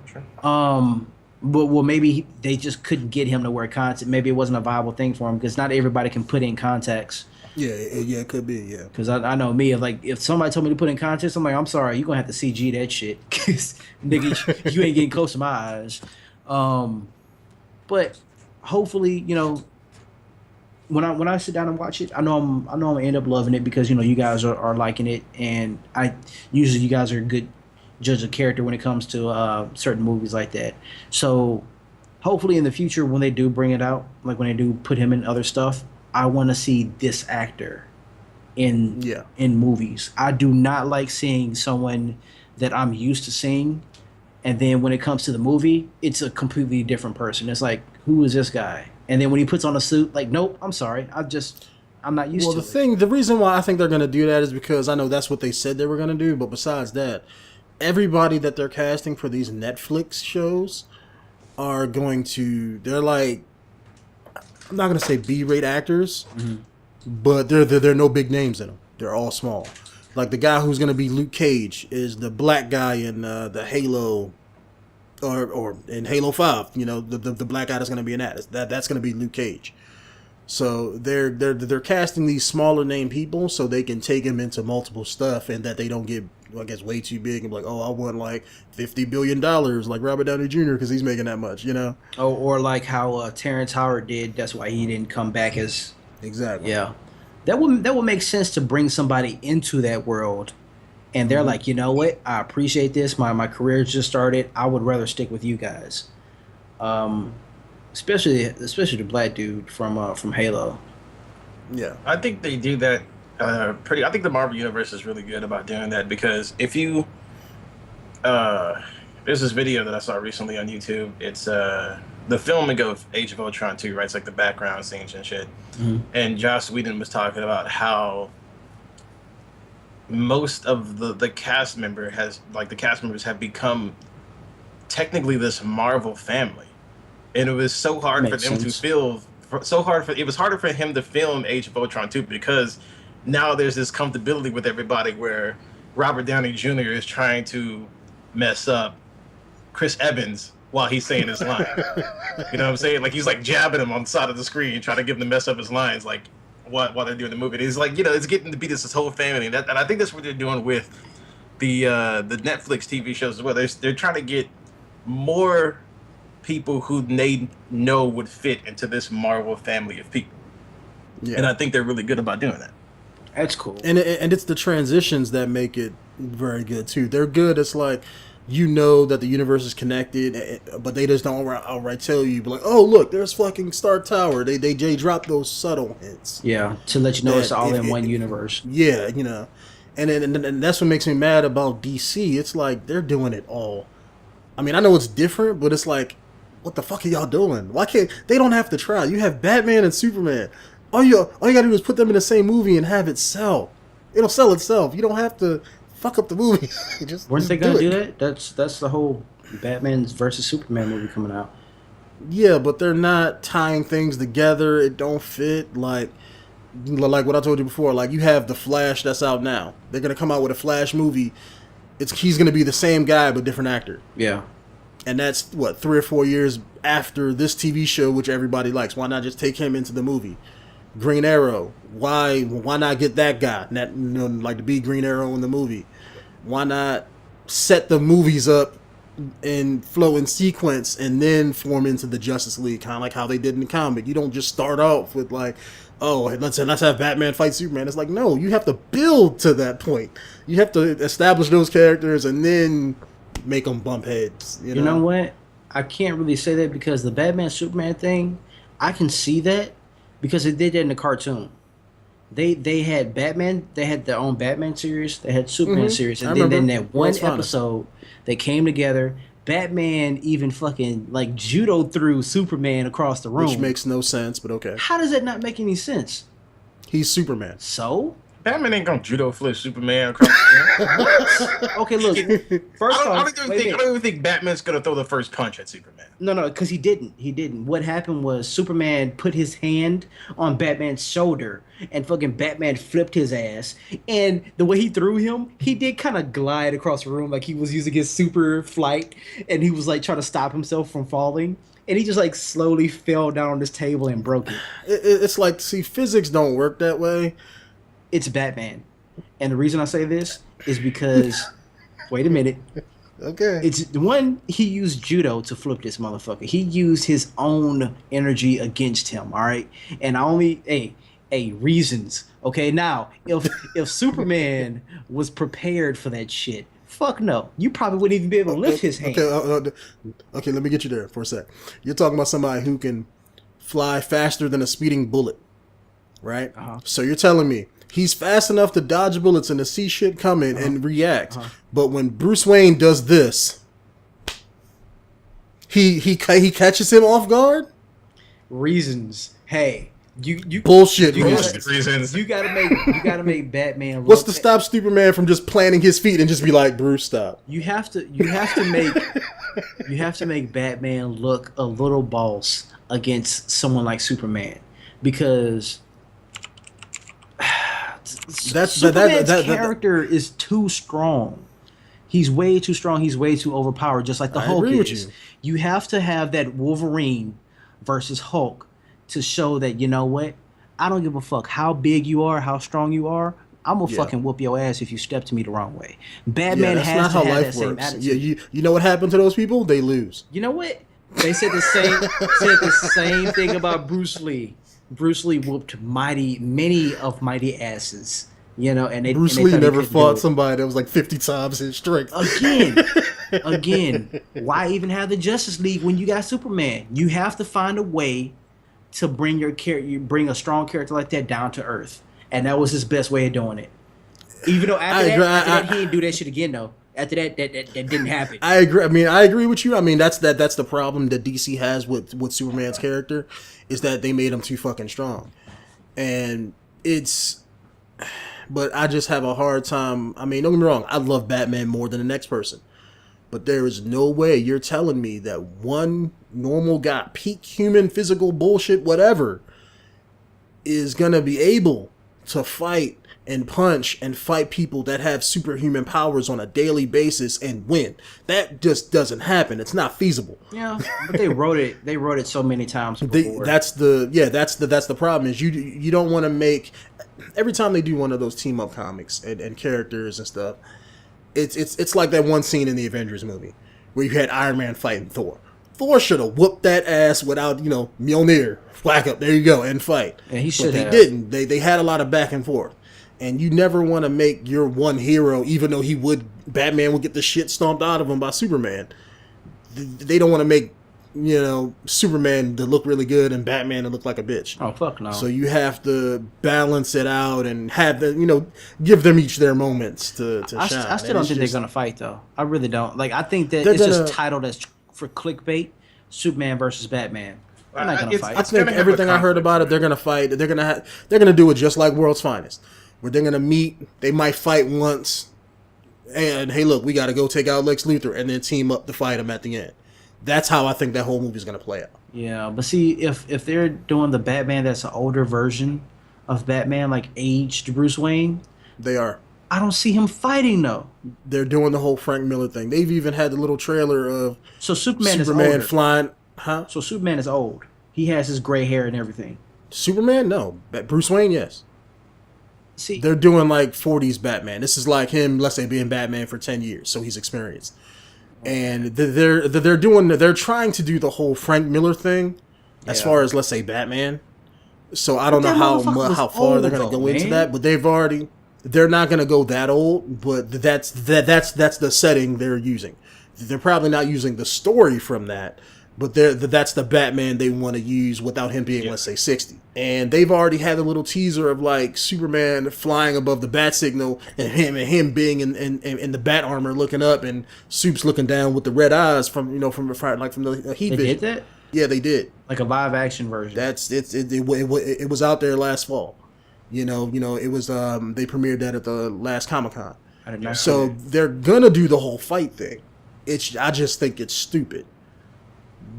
But maybe they just couldn't get him to wear contacts. Maybe it wasn't a viable thing for him because not everybody can put in contacts. Yeah, it could be. Yeah, because I know me. If somebody told me to put in contacts, I'm like, I'm sorry, you're gonna have to CG that shit because nigga, you ain't getting close to my eyes. But hopefully, when I sit down and watch it, I know I'm gonna end up loving it because you guys are liking it, and usually you guys are a good judge of character when it comes to certain movies like that. So hopefully in the future when they do bring it out, like when they do put him in other stuff, I want to see this actor in movies. I do not like seeing someone that I'm used to seeing, and then when it comes to the movie, it's a completely different person. It's like, who is this guy? And then when he puts on a suit, like, nope, I'm sorry, I'm not used to it. Well, the reason why I think they're going to do that is because I know that's what they said they were going to do, but besides that, everybody that they're casting for these Netflix shows they're like, I'm not going to say B-rate actors, but they're no big names in them. They're all small. Like the guy who's going to be Luke Cage is the black guy in the Halo, or in Halo 5. The black guy that's going to be in that's going to be Luke Cage. So they're casting these smaller name people so they can take him into multiple stuff and that they don't get, I guess, way too big and be like, oh, I want like $50 billion like Robert Downey Jr. because he's making that much, Oh, or like how Terrence Howard did. That's why he didn't come back as exactly. Yeah, that would make sense to bring somebody into that world, and they're like, you know what? I appreciate this. My career just started. I would rather stick with you guys. Especially the black dude from Halo. Yeah, I think they do that I think the Marvel Universe is really good about doing that because if you there's this video that I saw recently on YouTube. It's the filming of Age of Ultron 2, right? It's like the background scenes and shit. And Joss Whedon was talking about how most of the cast members have become technically this Marvel family. And it was so hard for them to film. It was harder for him to film Age of Ultron 2 because now there's this comfortability with everybody where Robert Downey Jr. is trying to mess up Chris Evans while he's saying his line. You know what I'm saying? Like he's like jabbing him on the side of the screen, trying to get him to mess up his lines, like while they're doing the movie. And it's like it's getting to be this whole family, and I think that's what they're doing with the Netflix TV shows as well. They're trying to get more people who they know would fit into this Marvel family of people. Yeah. And I think they're really good about doing that. That's cool. And it's the transitions that make it very good too. They're good. It's like, that the universe is connected, but they just don't outright tell you, like, oh, look, there's fucking Stark Tower. They drop those subtle hints. Yeah, to let you know it's all in one universe. Yeah, and that's what makes me mad about DC. It's like they're doing it all. I mean, I know it's different, but it's like, what the fuck are y'all doing? Why can't they don't have to try? You have Batman and Superman. All you gotta do is put them in the same movie and have it sell. It'll sell itself. You don't have to fuck up the movie. Weren't they gonna do that? That's the whole Batman versus Superman movie coming out. Yeah, but they're not tying things together. It don't fit. Like what I told you before. Like you have the Flash that's out now. They're gonna come out with a Flash movie. He's gonna be the same guy but different actor. Yeah. And that's 3 or 4 years after this TV show, which everybody likes. Why not just take him into the movie? Green Arrow. Why not get that guy? Like to be Green Arrow in the movie. Why not set the movies up and flow in sequence and then form into the Justice League, kind of like how they did in the comic? You don't just start off with like, oh, let's have Batman fight Superman. It's like, no, you have to build to that point. You have to establish those characters and then make them bump heads. You know what? I can't really say that because the Batman Superman thing, I can see that because they did that in the cartoon. They had Batman. They had their own Batman series. They had Superman series, I and then remember. that one World's Finest. episode they came together. Batman even fucking like judo threw Superman across the Which room. makes no sense, but okay. How does that not make any sense? He's Superman. So Batman ain't gonna judo flip Superman across the room. what? Okay, look. First I off, don't wait a minute. even think Batman's gonna throw the first punch at Superman. No, because he didn't. He didn't. What happened was Superman put his hand on Batman's shoulder, and fucking Batman flipped his ass. And the way he threw him, he did kind of glide across the room like he was using his super flight, and he was like trying to stop himself from falling. And he just like slowly fell down on this table and broke it. It's like, see, physics don't work that way. It's Batman, and the reason I say this is because, wait a minute. Okay. It's one, he used judo to flip this motherfucker. He used his own energy against him, all right? And I only reasons. Okay, now if Superman was prepared for that shit, fuck no. You probably wouldn't even be able to lift his hand. Okay, let me get you there for a sec. You're talking about somebody who can fly faster than a speeding bullet, right? So you're telling me he's fast enough to dodge bullets and to see shit coming and react. But when Bruce Wayne does this, he catches him off guard? Reasons. Hey, you Bullshit you reasons. Reasons. you gotta make Batman look. What's to stop Superman from just planting his feet and just be like, Bruce, stop? You have to make Batman look a little boss against someone like Superman, because Superman's character is too strong. He's way too strong. He's way too overpowered, just like the Hulk agree with is. you. You have to have that Wolverine versus Hulk to show that, you know what? I don't give a fuck how big you are, how strong you are. I'm gonna fucking whoop your ass if you step to me the wrong way. Batman that's has not to how have life that same works. attitude. You know what happened to those people? They lose. You know what? They said the same thing about Bruce Lee. Bruce Lee whooped many of mighty asses. You know, and Bruce and they Lee thought he never couldn't fought do it. somebody that was like 50 times his strength. Again, why even have the Justice League when you got Superman? You have to find a way to bring bring a strong character like that down to earth, and that was his best way of doing it. Even though after that he didn't do that shit again though. After that didn't happen. I agree. I mean, I agree with you. I mean, that's the problem that DC has with Superman's character, is that they made him too fucking strong, and but I just have a hard time. I mean, don't get me wrong. I love Batman more than the next person, but there is no way you're telling me that one normal guy, peak human physical bullshit, whatever, is gonna be able to fight and punch and fight people that have superhuman powers on a daily basis and win. That just doesn't happen. It's not feasible. Yeah, but they wrote it so many times before. That's the problem, is you don't want to make, every time they do one of those team up comics and characters and stuff, it's like that one scene in the Avengers movie where you had Iron Man fighting Thor. Thor should have whooped that ass without, Mjolnir, whack up, there you go, and fight. Yeah, he but should they have. didn't. They had a lot of back and forth. And you never want to make your one hero, even though Batman would get the shit stomped out of him by Superman. They don't want to make, Superman to look really good and Batman to look like a bitch. Oh, fuck no. So you have to balance it out and have give them each their moments to shine. I still don't think they're gonna fight though. I really don't. Like, I think that They're it's gonna- just titled as for clickbait, Superman versus Batman. They're not gonna It's- fight. I think gonna have a everything I heard conflict about it, they're gonna fight. They're gonna do it just like World's Finest, where they're gonna meet. They might fight once, and hey, look, we got to go take out Lex Luthor, and then team up to fight him at the end. That's how I think that whole movie's gonna play out. Yeah, but see, if they're doing the Batman that's an older version of Batman, like aged Bruce Wayne, They are. I don't see him fighting though. They're doing the whole Frank Miller thing. They've even had the little trailer of So Superman is Superman older. flying. Huh? So Superman is old. He has his gray hair and everything. Superman? No. Bruce Wayne? Yes. See, They're doing like 40s Batman. This is like him, let's say, being Batman for 10 years, so he's experienced. And they're trying to do the whole Frank Miller thing, as Yeah. far as, let's say, Batman. So I don't know That how motherfucker was far they're old, going to go though, into man. that, but they're not going to go that old, but that's the setting they're using. They're probably not using the story from that, but that's the Batman they want to use without him being, let's say, 60. And they've already had a little teaser of like Superman flying above the bat signal and him being in the bat armor looking up, and Soup's looking down with the red eyes from the heat They vision. did that? Yeah, they did. Like a live action version. It was out there last fall. It was they premiered that at the last Comic-Con. I did not see So that. they're gonna do the whole fight thing. I just think it's stupid.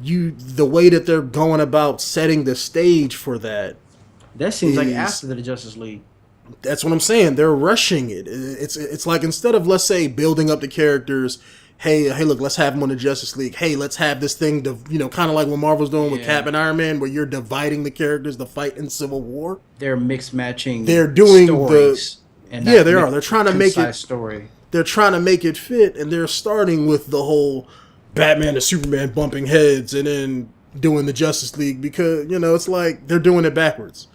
The way that they're going about setting the stage for that. That seems like after the Justice League. That's what I'm saying. They're rushing it. It's like, instead of, let's say, building up the characters, hey, look, let's have them on the Justice League. Hey, let's have this thing to, kind of like what Marvel's doing with Cap and Iron Man, where you're dividing the characters to fight in Civil War. They're mix matching. They're doing stories and they are. They're trying to make it story. They're trying to make it fit, and they're starting with the whole Batman to Superman bumping heads, and then doing the Justice League, because it's like they're doing it backwards.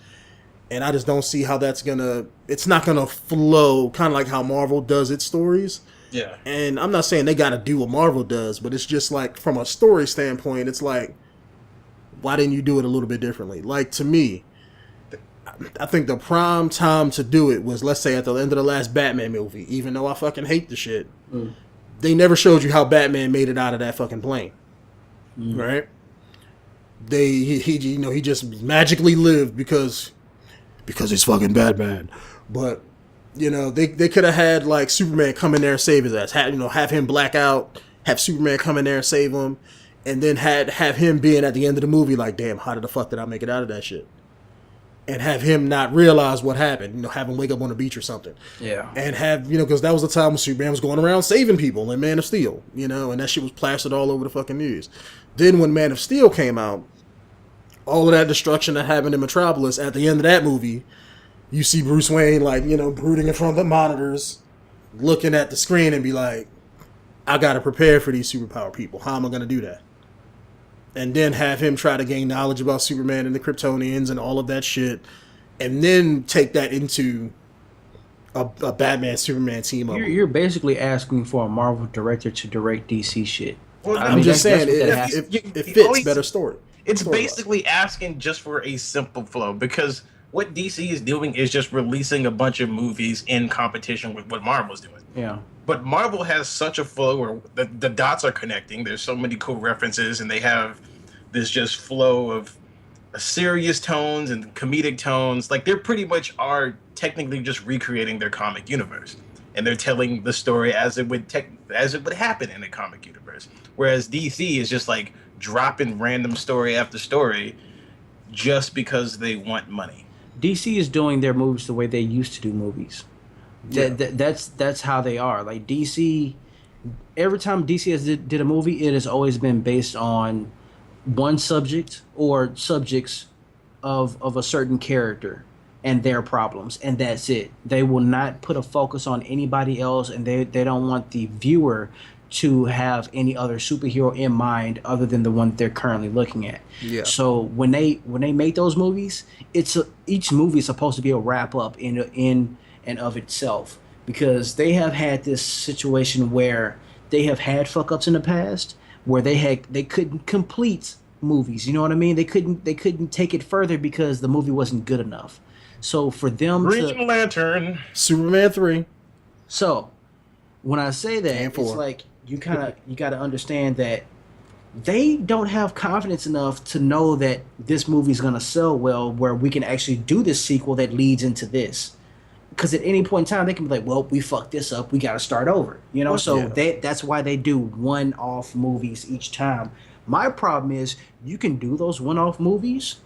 And I just don't see how it's not gonna flow, kind of like how Marvel does its stories. Yeah. And I'm not saying they gotta do what Marvel does, but it's just like, from a story standpoint, it's like, why didn't you do it a little bit differently? Like, to me, I think the prime time to do it was, let's say, at the end of the last Batman movie. Even though I fucking hate the shit, they never showed you how Batman made it out of that fucking plane, right? He just magically lived because he's fucking Batman. But they could have had like Superman come in there and save his ass. Have him black out, have Superman come in there and save him, and then have him being at the end of the movie like, damn, how the fuck did I make it out of that shit? And have him not realize what happened. Have him wake up on the beach or something. Yeah. And have, because that was the time when Superman was going around saving people in Man of Steel, and that shit was plastered all over the fucking news. Then when Man of Steel came out, all of that destruction that happened in Metropolis, at the end of that movie, you see Bruce Wayne, like, brooding in front of the monitors, looking at the screen and be like, I gotta prepare for these superpower people. How am I gonna do that? And then have him try to gain knowledge about Superman and the Kryptonians and all of that shit, and then take that into a Batman-Superman team-up. You're basically asking for a Marvel director to direct DC shit. Well, I'm just saying, that's it fits better story. It's basically asking just for a simple flow, because what DC is doing is just releasing a bunch of movies in competition with what Marvel's doing. Yeah. But Marvel has such a flow where the dots are connecting. There's so many cool references, and they have this just flow of serious tones and comedic tones. Like, they're pretty much are technically just recreating their comic universe, and they're telling the story as it would happen in a comic universe. Whereas DC is just like dropping random story after story just because they want money. DC is doing their movies the way they used to do movies. Yeah. That's how they are. Like, DC, every time DC has did a movie, it has always been based on one subject or subjects of a certain character and their problems, and that's it. They will not put a focus on anybody else, and they don't want the viewer to have any other superhero in mind other than the one they're currently looking at. Yeah. So when they make those movies, each movie is supposed to be a wrap up in and of itself, because they have had this situation where they have had fuck ups in the past where they couldn't complete movies. You know what I mean? They couldn't take it further because the movie wasn't good enough. So for them, Green Lantern, Superman 3. So when I say that, it's like you got to understand that they don't have confidence enough to know that this movie's gonna sell well, where we can actually do this sequel that leads into this. Because at any point in time, they can be like, well, we fucked this up, we got to start over. So that's why they do one-off movies each time. My problem is, you can do those one-off movies,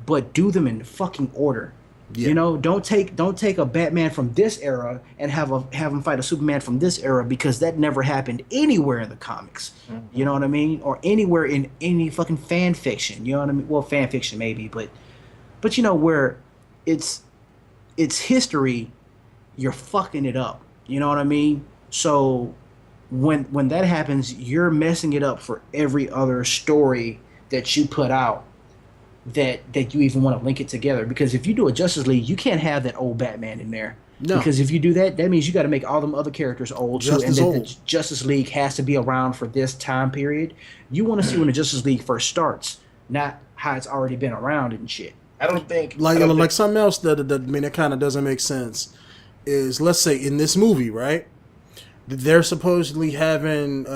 but do them in fucking order. Yeah. Don't take a Batman from this era and have him fight a Superman from this era, because that never happened anywhere in the comics. Mm-hmm. You know what I mean? Or anywhere in any fucking fan fiction. You know what I mean? Well, fan fiction maybe, but where it's history, you're fucking it up. You know what I mean? So when that happens, you're messing it up for every other story that you put out that you even want to link it together. Because if you do a Justice League, you can't have that old Batman in there. No. Because if you do that, that means you got to make all them other characters old too, and then the Justice League has to be around for this time period. You want to see when the Justice League first starts, not how it's already been around and shit. I don't think like something else that kind of doesn't make sense is, let's say in this movie, right? They're supposedly having,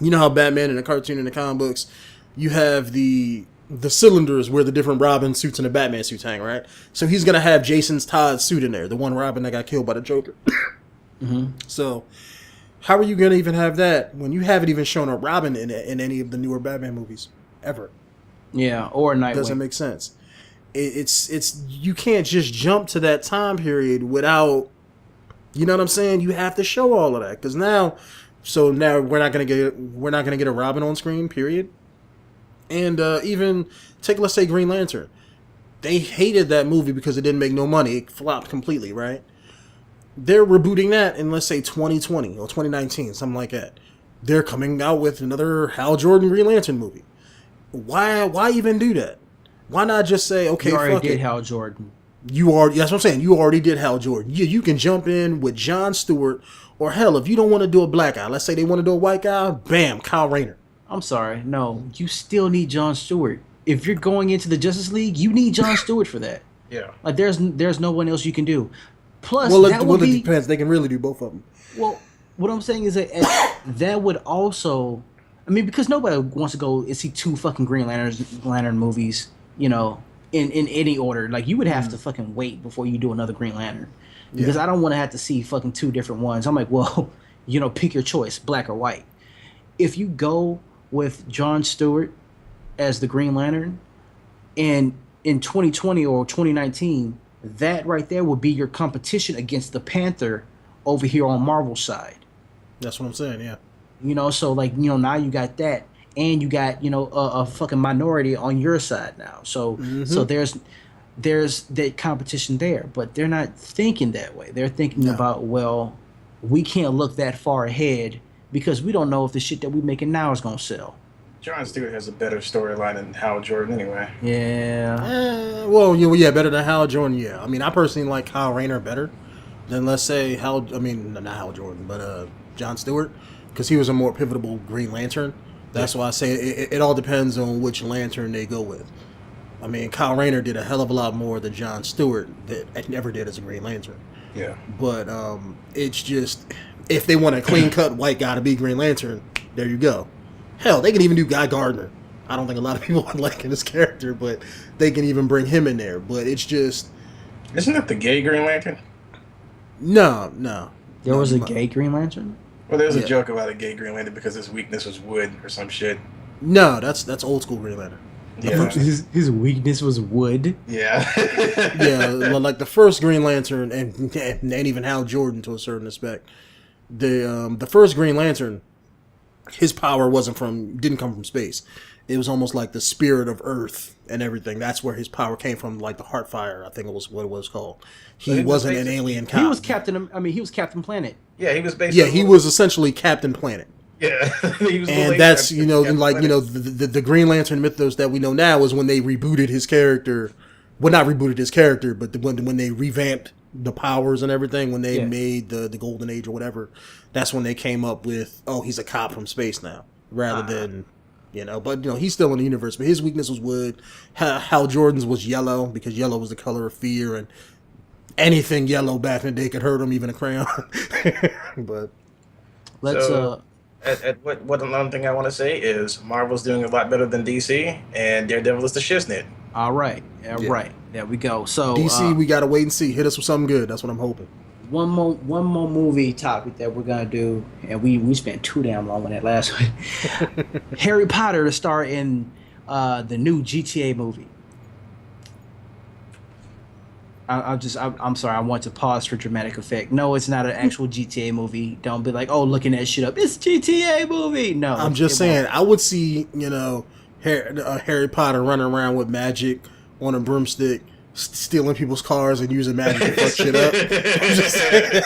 you know how Batman in the cartoon and the comic books, you have the cylinders where the different Robin suits and the Batman suits hang, right? So he's gonna have Jason's Todd's suit in there, the one Robin that got killed by the Joker. So how are you gonna even have that when you haven't even shown a Robin in any of the newer Batman movies ever? Yeah, or Nightwing. Doesn't make sense. It's you can't just jump to that time period without, you know what I'm saying? You have to show all of that, because now we're not gonna get a Robin on screen, period. And even let's say Green Lantern, they hated that movie because it didn't make no money. It flopped completely, right? They're rebooting that in, let's say, 2020 or 2019, something like that. They're coming out with another Hal Jordan Green Lantern movie. Why even do that? Why not just say, okay, you already fuck did it. Hal Jordan. That's what I'm saying. You already did Hal Jordan. You can jump in with Jon Stewart, or hell, if you don't want to do a black guy, let's say they want to do a white guy, bam, Kyle Rayner. I'm sorry, no, you still need Jon Stewart. If you're going into the Justice League, you need Jon Stewart for that. Yeah. Like there's no one else you can do. Plus, it depends. They can really do both of them. Well, what I'm saying is that that would also, I mean, because nobody wants to go and see two fucking Green Lantern movies, you know, in any order. Like you would have to fucking wait before you do another Green Lantern, because I don't want to have to see fucking two different ones. I'm like, well, you know, pick your choice, black or white. If you go with Jon Stewart as the Green Lantern, and in 2020 or 2019, that right there will be your competition against the Panther over here on Marvel's side. That's what I'm saying, yeah. You know, so like, you know, now you got that, and you got, you know, a fucking minority on your side now. So so there's that competition there, but they're not thinking that way. They're thinking about, well, we can't look that far ahead because we don't know if the shit that we're making now is gonna sell. Jon Stewart has a better storyline than Hal Jordan anyway. Yeah. Better than Hal Jordan, yeah. I mean, I personally like Kyle Rayner better than, let's say, not Hal Jordan, but Jon Stewart, because he was a more pivotal Green Lantern. That's why I say it all depends on which Lantern they go with. I mean, Kyle Rayner did a hell of a lot more than Jon Stewart never did as a Green Lantern. Yeah. But it's just, if they want a clean-cut white guy to be Green Lantern, there you go. Hell, they can even do Guy Gardner. I don't think a lot of people would like his character, but they can even bring him in there. But it's just... Isn't that the gay Green Lantern? No. There was a gay Green Lantern? Well, there's a joke about a gay Green Lantern because his weakness was wood or some shit. No, that's old school Green Lantern. Yeah. His weakness was wood? Yeah. Yeah, like the first Green Lantern, and even Hal Jordan to a certain respect. The first Green Lantern, his power didn't come from space. It was almost like the spirit of Earth and everything. That's where his power came from, like the Heartfire, I think it was what it was called. He wasn't an alien cop. He was Captain Planet. Yeah, he was basically... Yeah, he was essentially Captain Planet. Yeah. And that's, the Green Lantern mythos that we know now is when they rebooted his character. Well, not rebooted his character, but when they revamped the powers and everything, when they made the Golden Age or whatever, that's when they came up with, he's a cop from space now, rather than... but he's still in the universe. But his weakness was wood. Hal Jordan's was yellow, because yellow was the color of fear, and anything yellow back in the day could hurt him, even a crayon. But what another thing I want to say is Marvel's doing a lot better than DC, and Daredevil is the shiznit. All right, right. There we go. So DC, we gotta wait and see. Hit us with something good. That's what I'm hoping. One more movie topic that we're gonna do, and we spent too damn long on that last one. Harry Potter to star in the new GTA movie. I'm sorry. I want to pause for dramatic effect. No, it's not an actual GTA movie. Don't be like, looking that shit up. It's GTA movie. No, I'm just saying. I would see Harry Potter running around with magic on a broomstick, stealing people's cars and using magic to fuck shit up. I'm just saying.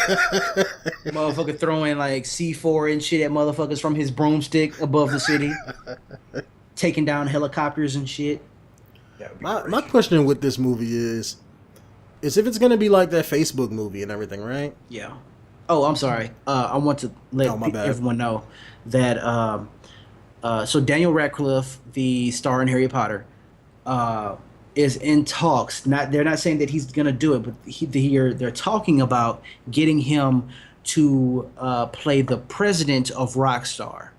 Motherfucker throwing like C4 and shit at motherfuckers from his broomstick above the city, taking down helicopters and shit. My question with this movie is, is if it's gonna be like that Facebook movie and everything, right? Yeah. Oh, I'm sorry. I want to let my bad. everyone know that so Daniel Radcliffe, the star in Harry Potter, is in talks. They're not saying that he's gonna do it, but they're talking about getting him to play the president of Rockstar.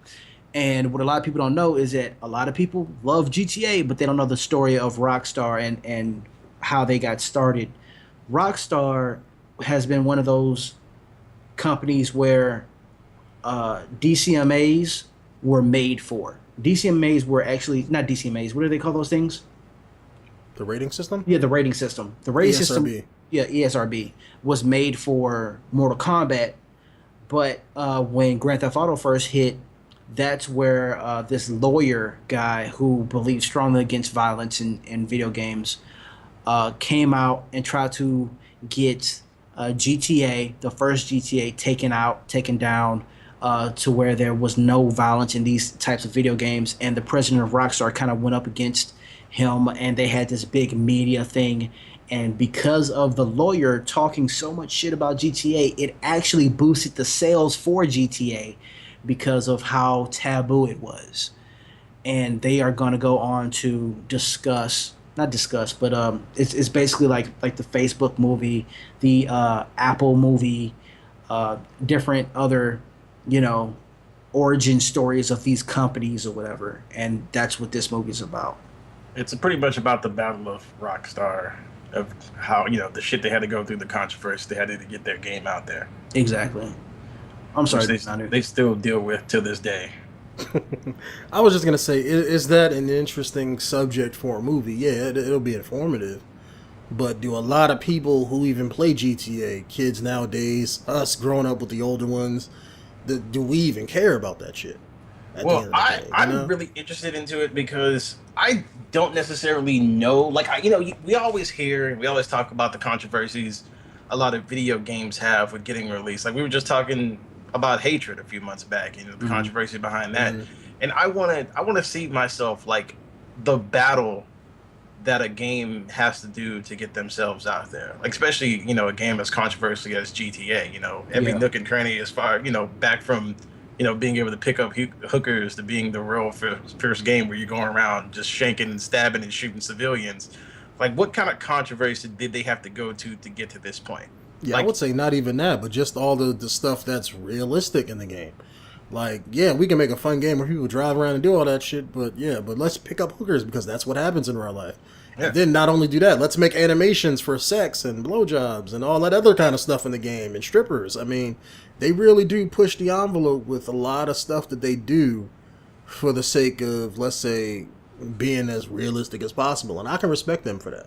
And what a lot of people don't know is that a lot of people love GTA, but they don't know the story of Rockstar and how they got started. Rockstar has been one of those companies where DCMAs were made for. DCMAs were actually not DCMAs. What do they call those things? The rating system? Yeah, the rating system. The rating system. ESRB. Yeah, ESRB was made for Mortal Kombat, but when Grand Theft Auto first hit, that's where this lawyer guy who believes strongly against violence in video games came out and tried to get GTA, the first GTA, taken down to where there was no violence in these types of video games. And the president of Rockstar kind of went up against him, and they had this big media thing. And because of the lawyer talking so much shit about GTA, it actually boosted the sales for GTA because of how taboo it was. And they are going to go on to not discuss, but it's basically like the Facebook movie, the Apple movie, different other, origin stories of these companies or whatever. And that's what this movie is about. It's pretty much about the battle of Rockstar, of how, the shit they had to go through, the controversy they had to get their game out there. Exactly. I'm sorry, they still deal with to this day. I was just going to say, is that an interesting subject for a movie? Yeah, it'll be informative. But do a lot of people who even play GTA, kids nowadays, us growing up with the older ones, do we even care about that shit? Well, I'm really interested into it because I don't necessarily know. Like, we always talk about the controversies a lot of video games have with getting released. Like, we were just talking about Hatred a few months back, the controversy behind that. And I want to see myself like the battle that a game has to do to get themselves out there. Like, especially, a game as controversial as GTA, every nook and cranny as far, back from, being able to pick up hookers to being the real first game where you're going around just shanking and stabbing and shooting civilians. Like, what kind of controversy did they have to go to get to this point? Yeah, I would say not even that, but just all the stuff that's realistic in the game. Like, yeah, we can make a fun game where people drive around and do all that shit, but let's pick up hookers because that's what happens in real life. Yeah. And then not only do that, let's make animations for sex and blowjobs and all that other kind of stuff in the game and strippers. I mean, they really do push the envelope with a lot of stuff that they do for the sake of, let's say, being as realistic as possible. And I can respect them for that.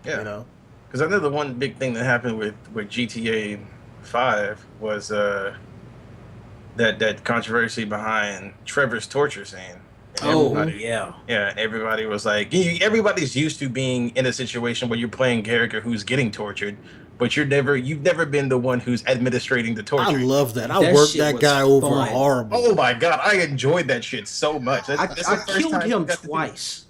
Yeah. Because I know the one big thing that happened with GTA 5 was that controversy behind Trevor's torture scene. Yeah. Yeah, everybody was like, everybody's used to being in a situation where you're playing a character who's getting tortured, but you've never been the one who's administrating the torture. I love that. I worked that guy over horrible. Oh my god, I enjoyed that shit so much. I killed him twice.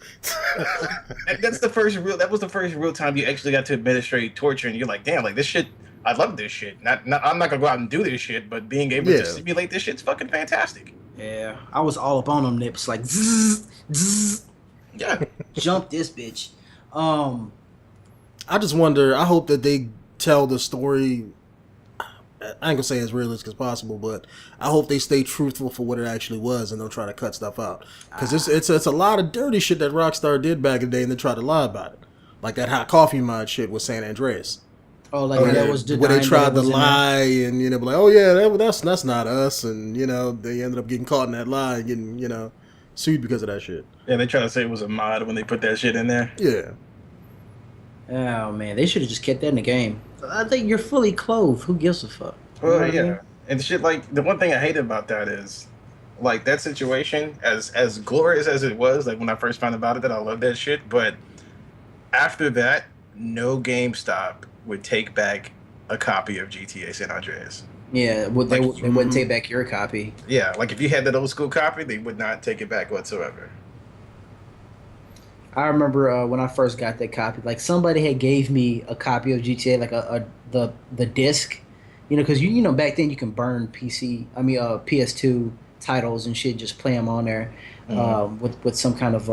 That was the first real time you actually got to administrate torture, and you're like, damn, like this shit. I love this shit. I'm not gonna go out and do this shit, but being able to simulate this shit's fucking fantastic. Yeah, I was all up on them nips, like zzz, zzz. Yeah, jump this bitch. I just wonder. I hope that they tell the story. I ain't gonna say as realistic as possible, but I hope they stay truthful for what it actually was, and don't try to cut stuff out. Because it's a lot of dirty shit that Rockstar did back in the day, and they tried to lie about it, like that hot coffee mod shit with San Andreas. Oh, like that was where they tried to lie and be like, oh yeah, that's not us, and they ended up getting caught in that lie and getting sued because of that shit. Yeah, they try to say it was a mod when they put that shit in there. Yeah. Oh man, they should have just kept that in the game. I think you're fully clothed. Who gives a fuck? Well, yeah, I mean? And shit, like the one thing I hated about that is, like that situation, as glorious as it was, like when I first found about it, that I love that shit, but after that, no GameStop would take back a copy of GTA San Andreas. Yeah, they wouldn't take back your copy. Yeah, like if you had that old school copy, they would not take it back whatsoever. I remember when I first got that copy, like somebody had gave me a copy of GTA, like the disc, because you know back then you can burn PS2 titles and shit, just play them on there, Mm-hmm. with some kind of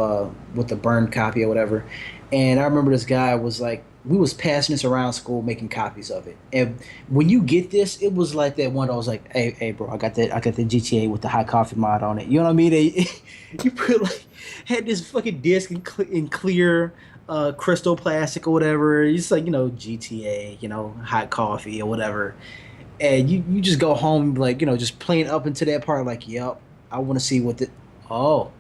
with the burned copy or whatever. And I remember this guy was like, we was passing this around school, making copies of it. And when you get this, it was like that one. I was like, hey, bro, I got the GTA with the hot coffee mod on it. You know what I mean? You put like had this fucking disc in clear crystal plastic or whatever. It's like GTA, hot coffee or whatever. And you just go home and be like, just playing up into that part. Like, yep, I want to see what the oh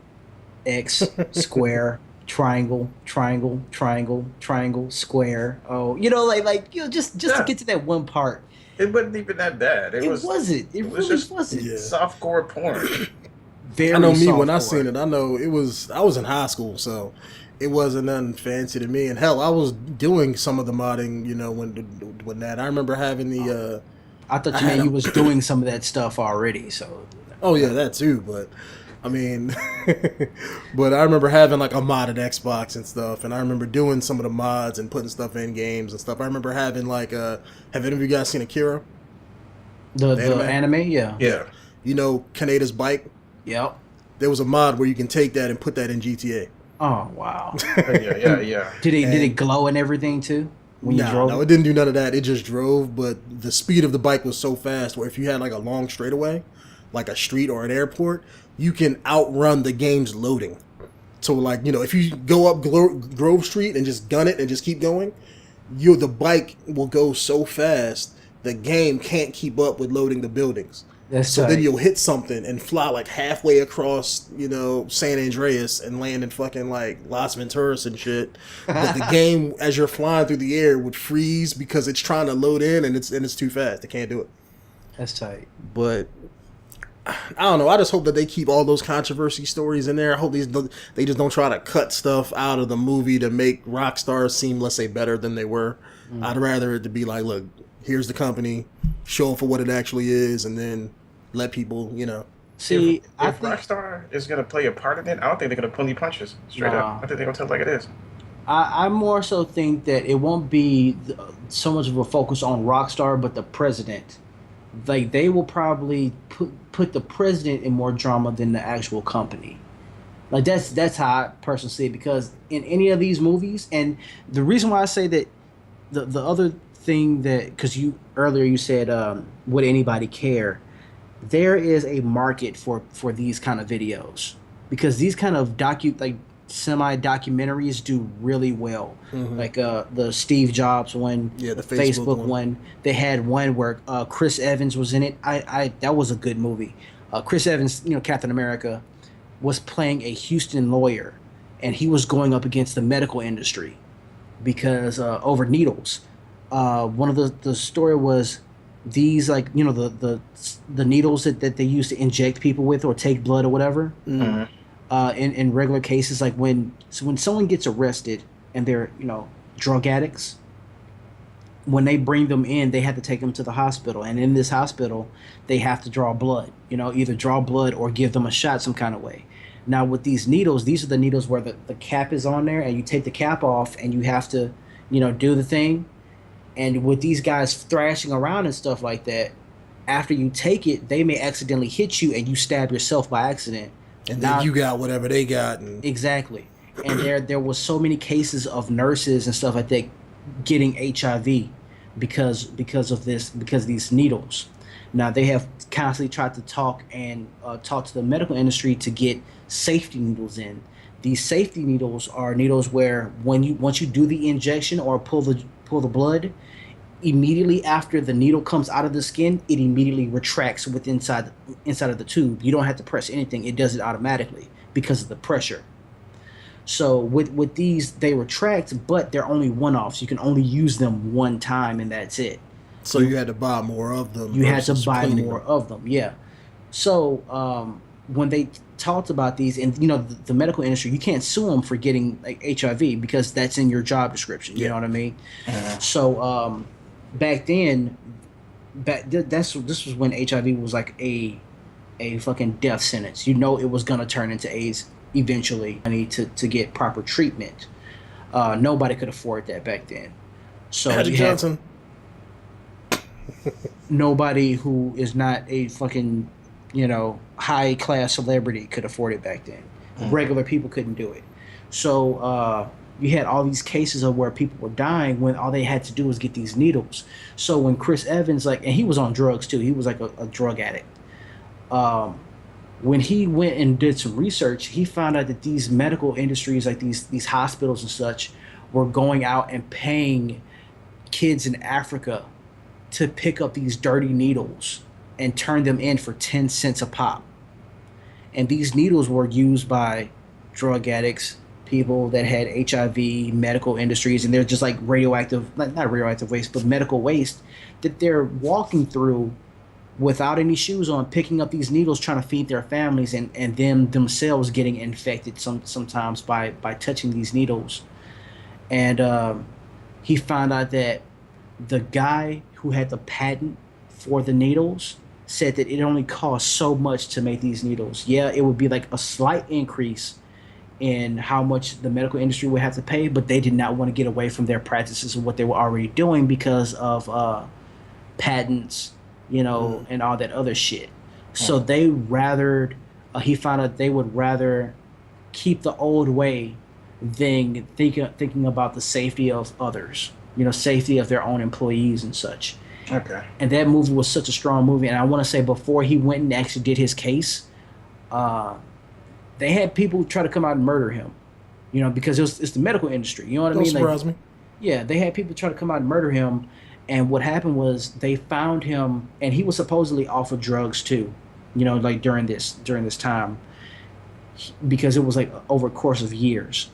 X square triangle triangle triangle triangle square. Oh, just to Yeah, get to that one part. it wasn't even that bad. It It was wasn't. It it was really just wasn't. Yeah. softcore porn. I know Very me when soft I core. seen it. I know it was. I was in high school, so it wasn't nothing fancy to me. And hell, I was doing some of the modding. When that I remember having the. I thought I you had meant you a. was doing some of that stuff already. So Oh yeah, that too. But I mean, but I remember having like a modded Xbox and stuff, and I remember doing some of the mods and putting stuff in games and stuff. I remember having like Have any of you guys seen Akira, the the the anime? anime, yeah, Yeah. Yeah. Kaneda's bike. yep. There was a mod where you can take that and put that in GTA. Oh wow. Yeah. Did it And glow and everything too when you no, drove no, it? it didn't do none of that. It just drove, but the speed of the bike was so fast where if you had like a long straightaway, like a street or an airport, you can outrun the game's loading. So like, if you go up Grove Street and just gun it and just keep going, the bike will go so fast the game can't keep up with loading the buildings. That's So then tight. you'll hit something and fly like halfway across, San Andreas and land in fucking like Las Venturas and shit. But the game, as you're flying through the air, would freeze because it's trying to load in and it's too fast. It can't do it. That's tight. But I don't know. I just hope that they keep all those controversy stories in there. I hope they just don't try to cut stuff out of the movie to make Rockstar seem, let's say, better than they were. I'd rather it to be like, look, here's the company, show it for what it actually is, and then let people. See, If I if think Rockstar is gonna play a part in it, I don't think they're gonna pull any punches straight nah. up. I think they're gonna tell it like it is. I more so think that it won't be so much of a focus on Rockstar, but the president. Like they will probably put the president in more drama than the actual company. Like that's how I personally see it because in any of these movies, and the reason why I say that the other thing that because you earlier you said would anybody care? There is a market for these kind of videos because these kind of semi documentaries do really well. Hmm. Like the Steve Jobs one, Yeah, the the Facebook Facebook one. one. They had one where Chris Evans was in it. I that was a good movie. Chris Evans, Captain America, was playing a Houston lawyer, and he was going up against the medical industry because over needles. One of the story was these like the needles that they use to inject people with or take blood or whatever. Mm. Mhm. In regular cases, like when someone gets arrested and they're drug addicts, when they bring them in, they have to take them to the hospital, and in this hospital, they have to draw blood. Either draw blood or give them a shot some kind of way. Now with these needles, these are the needles where the cap is on there, and you take the cap off, and you have to do the thing. And with these guys thrashing around and stuff like that, after you take it, they may accidentally hit you and you stab yourself by accident. And then Now, you got whatever they got, and exactly. And there was so many cases of nurses and stuff like that getting HIV because of this because of these needles. Now they have constantly tried to talk to the medical industry to get safety needles in. These safety needles are needles where once you do the injection or pull the blood, immediately after the needle comes out of the skin, it immediately retracts inside of the tube. You don't have to press anything; it does it automatically because of the pressure. So with these, they retract, but they're only one-offs. You can only use them one time, and that's it. so you had to buy more of them. You had to versus buy cleaning more them. of them, yeah. So when they talked about these, and the medical industry, you can't sue them for getting like HIV because that's in your job description. You Yeah. know what I mean? Mhm. So back then, this was when HIV was like a fucking death sentence. It was gonna turn into AIDS eventually money to get proper treatment. Nobody could afford that back then. So Magic you had Johnson. nobody who is not a fucking, high class celebrity could afford it back then. Regular people couldn't do it. So you had all these cases of where people were dying when all they had to do was get these needles. So when Chris Evans, and he was on drugs too, he was like a drug addict. When he went and did some research, he found out that these medical industries, like these hospitals and such, were going out and paying kids in Africa to pick up these dirty needles and turn them in for 10 cents a pop. And these needles were used by drug addicts, people that had HIV, medical industries, and they're just like radioactive, not radioactive waste, but medical waste that they're walking through without any shoes on, picking up these needles, trying to feed their families, and them themselves getting infected sometimes by touching these needles. And he found out that the guy who had the patent for the needles said that it only cost so much to make these needles. Yeah, it would be like a slight increase in how much the medical industry would have to pay, but they did not want to get away from their practices of what they were already doing because of patents, and all that other shit. So they he found out they would rather keep the old way than thinking about the safety of others, safety of their own employees and such. Okay. And that movie was such a strong movie. And I want to say before he went and actually did his case, they had people try to come out and murder him, because it's the medical industry. You know what I mean? Don't surprise me. Yeah, they had people try to come out and murder him. And what happened was they found him, and he was supposedly off of drugs too, during this time, because it was like over a course of years.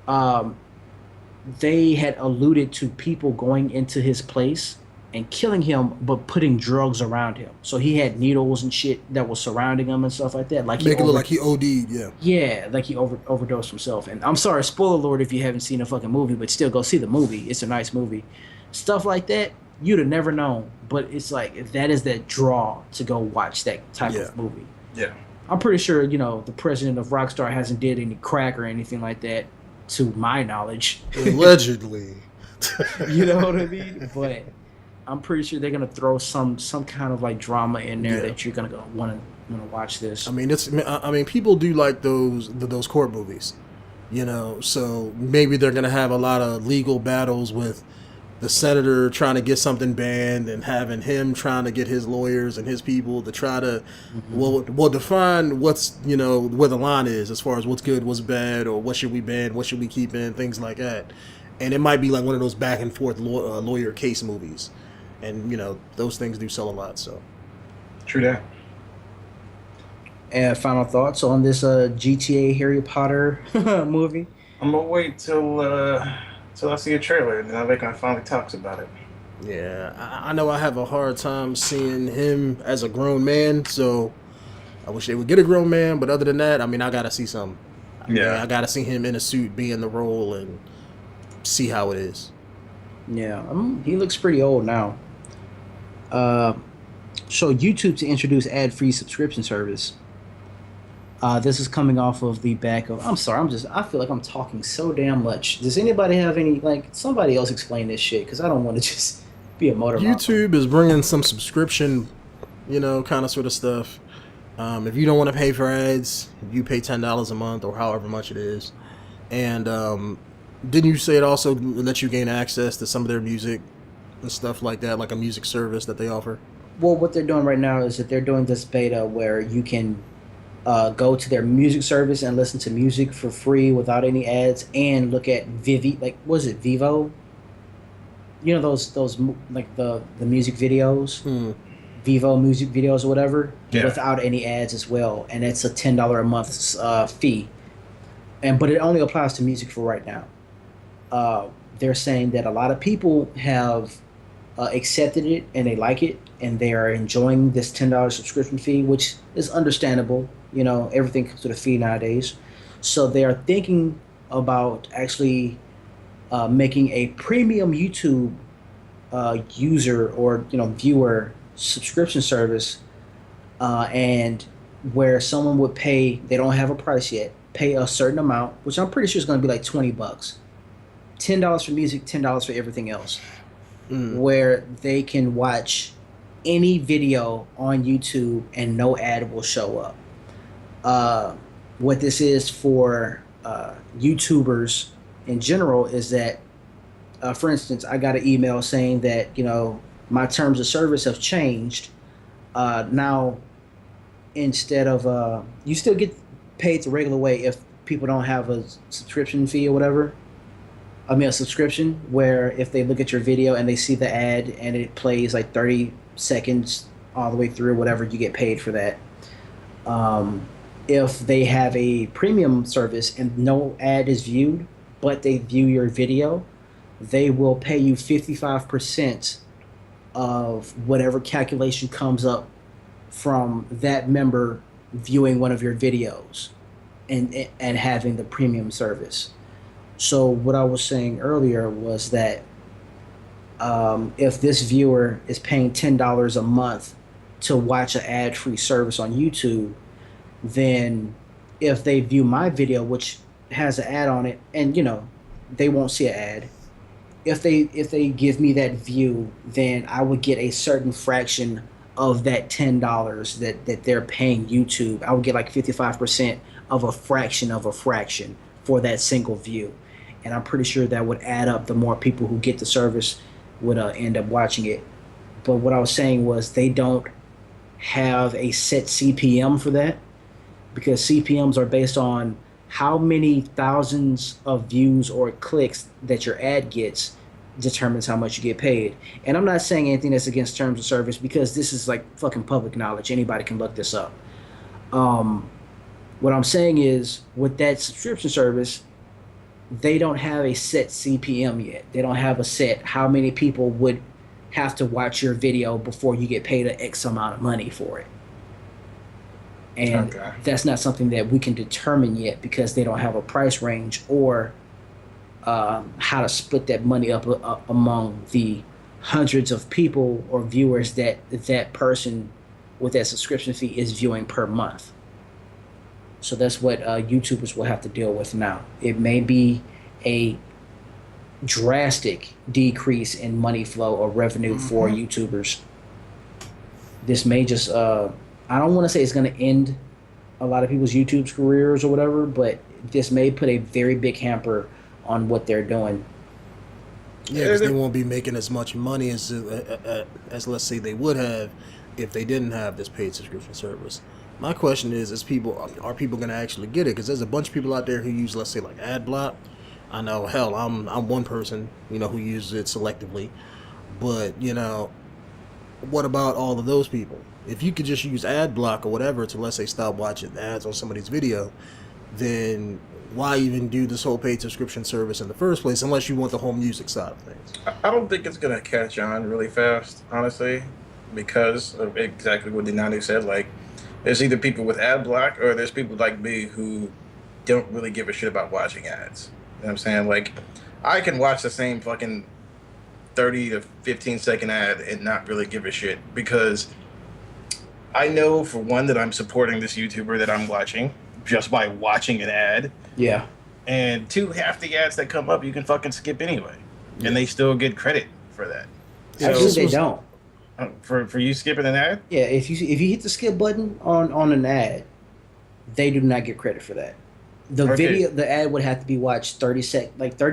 They had alluded to people going into his place and killing him, but putting drugs around him. So he had needles and shit that was surrounding him and stuff like that. Like Make it look like he OD'd, yeah. Yeah, like he overdosed himself. And I'm sorry, spoiler alert if you haven't seen a fucking movie, but still go see the movie. It's a nice movie. Stuff like that, you'd have never known. But it's like, that is that draw to go watch that type of movie. Yeah. I'm pretty sure, the president of Rockstar hasn't did any crack or anything like that, to my knowledge. Allegedly. You know what I mean? But I'm pretty sure they're gonna throw some kind of like drama in there that you're gonna go want to watch this. I mean, people do like those court movies, So maybe they're gonna have a lot of legal battles with the senator trying to get something banned and having him trying to get his lawyers and his people to try to well define what's where the line is as far as what's good, what's bad, or what should we ban, what should we keep in, things like that. And it might be like one of those back and forth lawyer case movies. And, those things do sell a lot, so. True that. And final thoughts on this GTA Harry Potter movie? I'm going to wait till I see a trailer, and then I finally talks about it. Yeah, I know I have a hard time seeing him as a grown man, so I wish they would get a grown man, but other than that, I got to see something. I got to see him in a suit, be in the role, and see how it is. Yeah, he looks pretty old now. So YouTube to introduce ad-free subscription service. This is coming off of the back of. I'm sorry, I feel like I'm talking so damn much. Does anybody have any somebody else explain this shit? Because I don't want to just be a motor. YouTube is bringing some subscription, kind of sort of stuff. If you don't want to pay for ads, you pay $10 a month or however much it is. And didn't you say it also lets you gain access to some of their music and stuff like that, like a music service that they offer? Well, what they're doing right now is that they're doing this beta where you can go to their music service and listen to music for free without any ads, and look at Vivo? Those like the music videos, Vivo music videos or whatever, without any ads as well, and it's a $10 a month fee, but it only applies to music for right now. They're saying that a lot of people have accepted it and they like it, and they are enjoying this $10 subscription fee, which is understandable. Everything comes with a fee nowadays. So they are thinking about actually making a premium YouTube user or viewer subscription service, and where someone would pay. They don't have a price yet, pay a certain amount, which I'm pretty sure is going to be like $20, $10 for music, $10 for everything else, where they can watch any video on YouTube and no ad will show up. What this is for YouTubers in general is that, for instance, I got an email saying that, my terms of service have changed. Now, instead of you still get paid the regular way if people don't have a subscription fee or whatever. I mean, a subscription where if they look at your video and they see the ad and it plays like 30 seconds all the way through, whatever, you get paid for that. If they have a premium service and no ad is viewed, but they view your video, they will pay you 55% of whatever calculation comes up from that member viewing one of your videos and having the premium service. So what I was saying earlier was that if this viewer is paying $10 a month to watch an ad-free service on YouTube, then if they view my video, which has an ad on it, and they won't see an ad, if they give me that view, then I would get a certain fraction of that $10 that they're paying YouTube. I would get like 55% of a fraction for that single view. And I'm pretty sure that would add up. The more people who get the service would end up watching it. But what I was saying was they don't have a set CPM for that, because CPMs are based on how many thousands of views or clicks that your ad gets determines how much you get paid. And I'm not saying anything that's against terms of service, because this is like fucking public knowledge. Anybody can look this up. What I'm saying is, with that subscription service, they don't have a set CPM yet. They don't have a set how many people would have to watch your video before you get paid an X amount of money for it. And that's not something that we can determine yet, because they don't have a price range or how to split that money up among the hundreds of people or viewers that person with that subscription fee is viewing per month. So that's what YouTubers will have to deal with now. It may be a drastic decrease in money flow or revenue for YouTubers. This may just, I don't want to say it's going to end a lot of people's YouTube careers or whatever, but this may put a very big hamper on what they're doing. Yeah, because they won't be making as much money as let's say they would have if they didn't have this paid subscription service. My question is are people going to actually get it? Because there's a bunch of people out there who use, let's say, like ad block. I know, hell, I'm one person, who uses it selectively. But, what about all of those people? If you could just use ad block or whatever to, let's say, stop watching ads on somebody's video, then why even do this whole paid subscription service in the first place, unless you want the whole music side of things? I don't think it's going to catch on really fast, honestly, because of exactly what Denonu said. Like, there's either people with ad block or there's people like me who don't really give a shit about watching ads. You know what I'm saying? Like, I can watch the same fucking 30 to 15 second ad and not really give a shit, because I know, for one, that I'm supporting this YouTuber that I'm watching just by watching an ad. Yeah. And two, half the ads that come up you can fucking skip anyway. Yeah. And they still get credit for that. Actually, they don't. For you skipping an ad? Yeah, if you hit the skip button on an ad, they do not get credit for that. The ad would have to be watched 30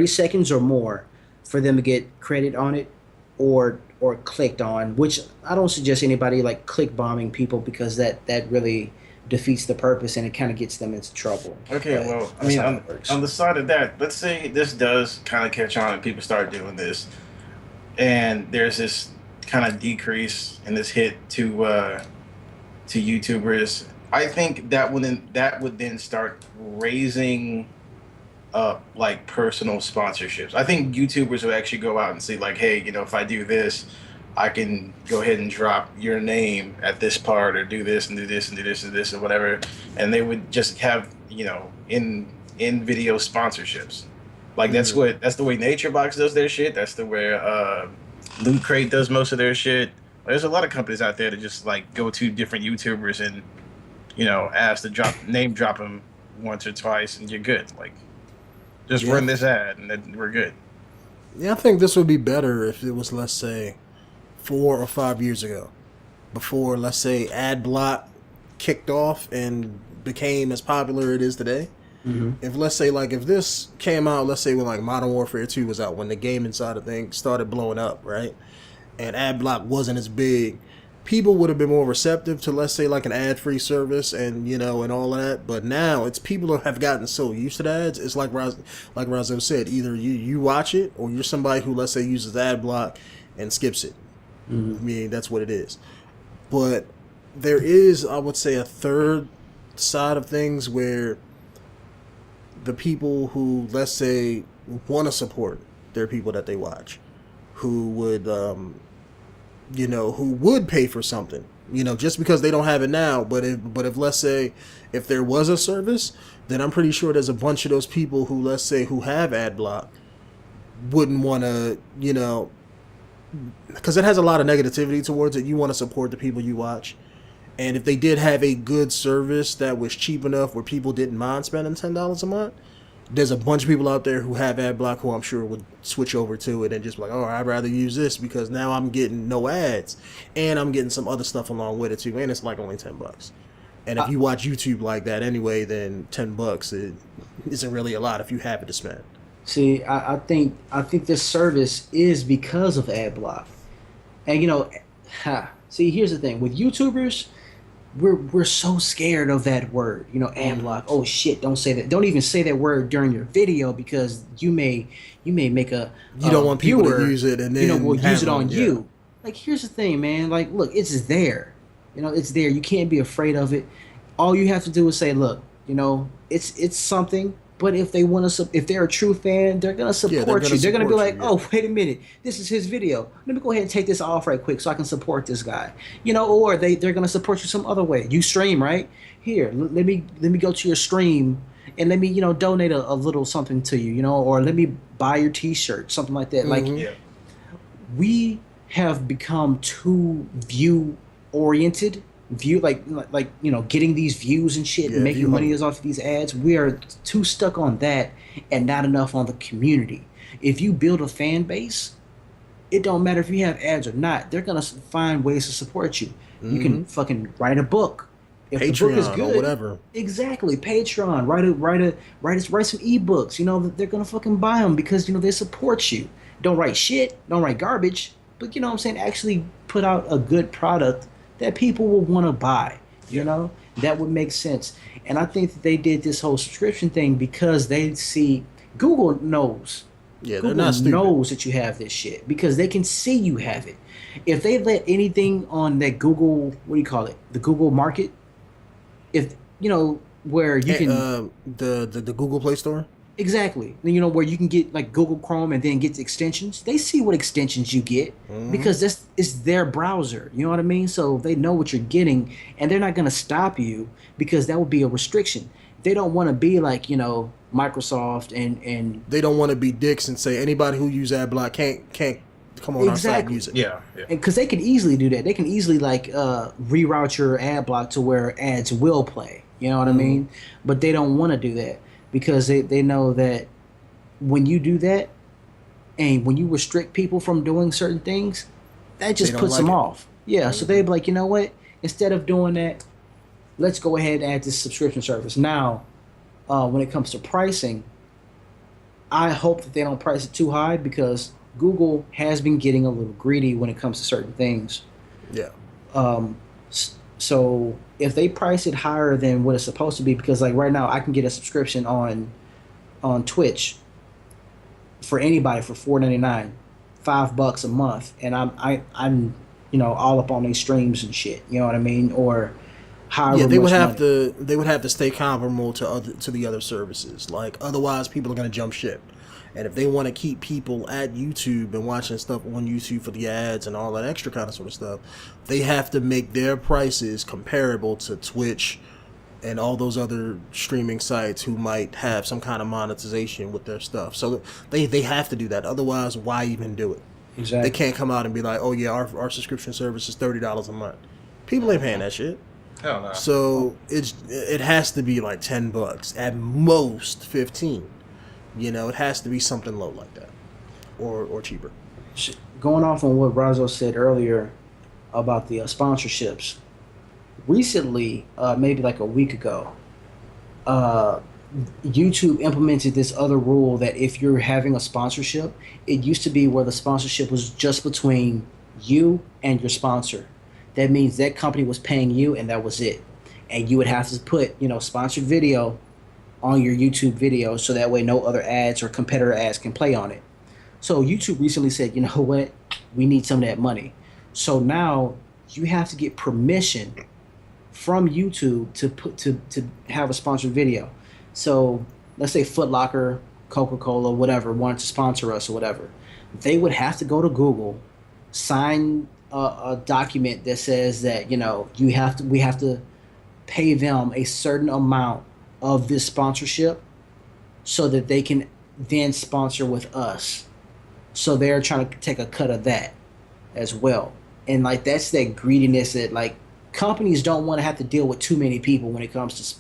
seconds or more for them to get credit on it, or clicked on, which I don't suggest anybody like click bombing people, because that really defeats the purpose and it kind of gets them into trouble. Okay, but well, I mean, on the side of that, let's say this does kind of catch on and people start doing this, and there's this kind of decrease in this hit to YouTubers. I think that would then start raising up like personal sponsorships. I think YouTubers would actually go out and say like, hey, if I do this, I can go ahead and drop your name at this part, or do this and do this and do this and this and whatever, and they would just have in video sponsorships. Like that's the way NatureBox does their shit. That's the way Loot Crate does most of their shit. There's a lot of companies out there that just like go to different YouTubers and ask to drop them once or twice and you're good. Like, just Yeah. run this ad and then we're good. Yeah, I think this would be better if it was, let's say, 4 or 5 years ago, before, let's say, ad block kicked off and became as popular it is today. Mm-hmm. If, let's say, like, if this came out, let's say when like Modern Warfare 2 was out, when the gaming side of things started blowing up, right, and ad block wasn't as big, people would have been more receptive to, let's say, like an ad-free service and, you know, and all of that. But now it's people have gotten so used to the ads. It's like Ryzoe said, either you watch it or you're somebody who, let's say, uses ad block and skips it. Mm-hmm. I mean, that's what it is. But there is, I would say, a third side of things where the people who, let's say, want to support their people that they watch, who would, you know, who would pay for something, you know, just because they don't have it now. But if let's say, if there was a service, then I'm pretty sure there's a bunch of those people who, let's say, who have ad block, wouldn't want to, you know, because it has a lot of negativity towards it. You want to support the people you watch. And if they did have a good service that was cheap enough where people didn't mind spending $10 a month, there's a bunch of people out there who have ad block who I'm sure would switch over to it and just be like, oh, I'd rather use this because now I'm getting no ads and I'm getting some other stuff along with it too. And it's like only $10. And if you watch YouTube like that anyway, then $10 it isn't really a lot if you have it to spend. See, I think this service is because of ad block, and you know, see, here's the thing with YouTubers, we're so scared of that word, you know, ad block. Oh shit, don't say that. Don't even say that word during your video because you may make a you don't want people viewer, to use it and then you know, will use it on yeah. you. Like, here's the thing, man. Like, look, it's there. You know, it's there. You can't be afraid of it. All you have to do is say, look, you know, it's something. But if they want to, if they're a true fan, they're gonna support you. They're gonna be like, oh, wait a minute, this is his video. Let me go ahead and take this off right quick so I can support this guy. You know, or they're gonna support you some other way. You stream, right? Here, let me go to your stream and let me, you know, donate a little something to you, you know, or let me buy your T-shirt, something like that. Mm-hmm. Like, we have become too view oriented. Like you know, getting these views and shit and making money off of these ads. We are too stuck on that and not enough on the community. If you build a fan base, it don't matter if you have ads or not. They're gonna find ways to support you. Mm-hmm. You can fucking write a book. If Patreon, the book is good, or whatever. Exactly, Patreon. Write some ebooks. You know, they're gonna fucking buy them because, you know, they support you. Don't write shit. Don't write garbage. But, you know what I'm saying, actually put out a good product that people will want to buy, you know? That would make sense. And I think that they did this whole subscription thing because they see, Google knows. Yeah, Google they're not stupid. knows that you have this shit because they can see you have it. If they let anything on that Google, what do you call it? The Google market, if, you know, where you can... the Google Play Store? Exactly. You know, where you can get like Google Chrome and then get the extensions. They see what extensions you get because it's their browser. You know what I mean? So they know what you're getting and they're not going to stop you because that would be a restriction. They don't want to be like, you know, Microsoft and they don't want to be dicks and say anybody who use ad block can't come on our site and use it. Yeah. Because they can easily do that. They can easily like reroute your ad block to where ads will play. You know what I mean? But they don't want to do that. Because they know that when you do that and when you restrict people from doing certain things, that just puts them off. Yeah, so they'd be like, you know what? Instead of doing that, let's go ahead and add this subscription service. Now, when it comes to pricing, I hope that they don't price it too high because Google has been getting a little greedy when it comes to certain things. Yeah. So if they price it higher than what it's supposed to be, because like right now I can get a subscription on Twitch for anybody for $4.99, $5 a month, and I'm you know, all up on these streams and shit. You know what I mean? Or however. Yeah, they would have money. they would have to stay comparable to the other services. Like otherwise, people are gonna jump ship. And if they want to keep people at YouTube and watching stuff on YouTube for the ads and all that extra kind of sort of stuff, they have to make their prices comparable to Twitch and all those other streaming sites who might have some kind of monetization with their stuff. So they have to do that. Otherwise, why even do it? Exactly. They can't come out and be like, oh yeah, our subscription service is $30 a month. People ain't paying that shit. Hell no. So it has to be like $10 at most 15. You know, it has to be something low like that, or cheaper. Going off on what Ryzoe said earlier about the sponsorships, recently, maybe like a week ago, uh, YouTube implemented this other rule that if you're having a sponsorship, it used to be where the sponsorship was just between you and your sponsor. That means that company was paying you and that was it. And you would have to put, sponsored video on your YouTube video so that way no other ads or competitor ads can play on it. So YouTube recently said, you know what? We need some of that money. So now you have to get permission from YouTube to have a sponsored video. So let's say Foot Locker, Coca-Cola, whatever, wanted to sponsor us or whatever. They would have to go to Google, sign a document that says that, we have to pay them a certain amount of this sponsorship so that they can then sponsor with us. So they're trying to take a cut of that as well. And like that's that greediness that like companies don't want to have to deal with too many people when it comes to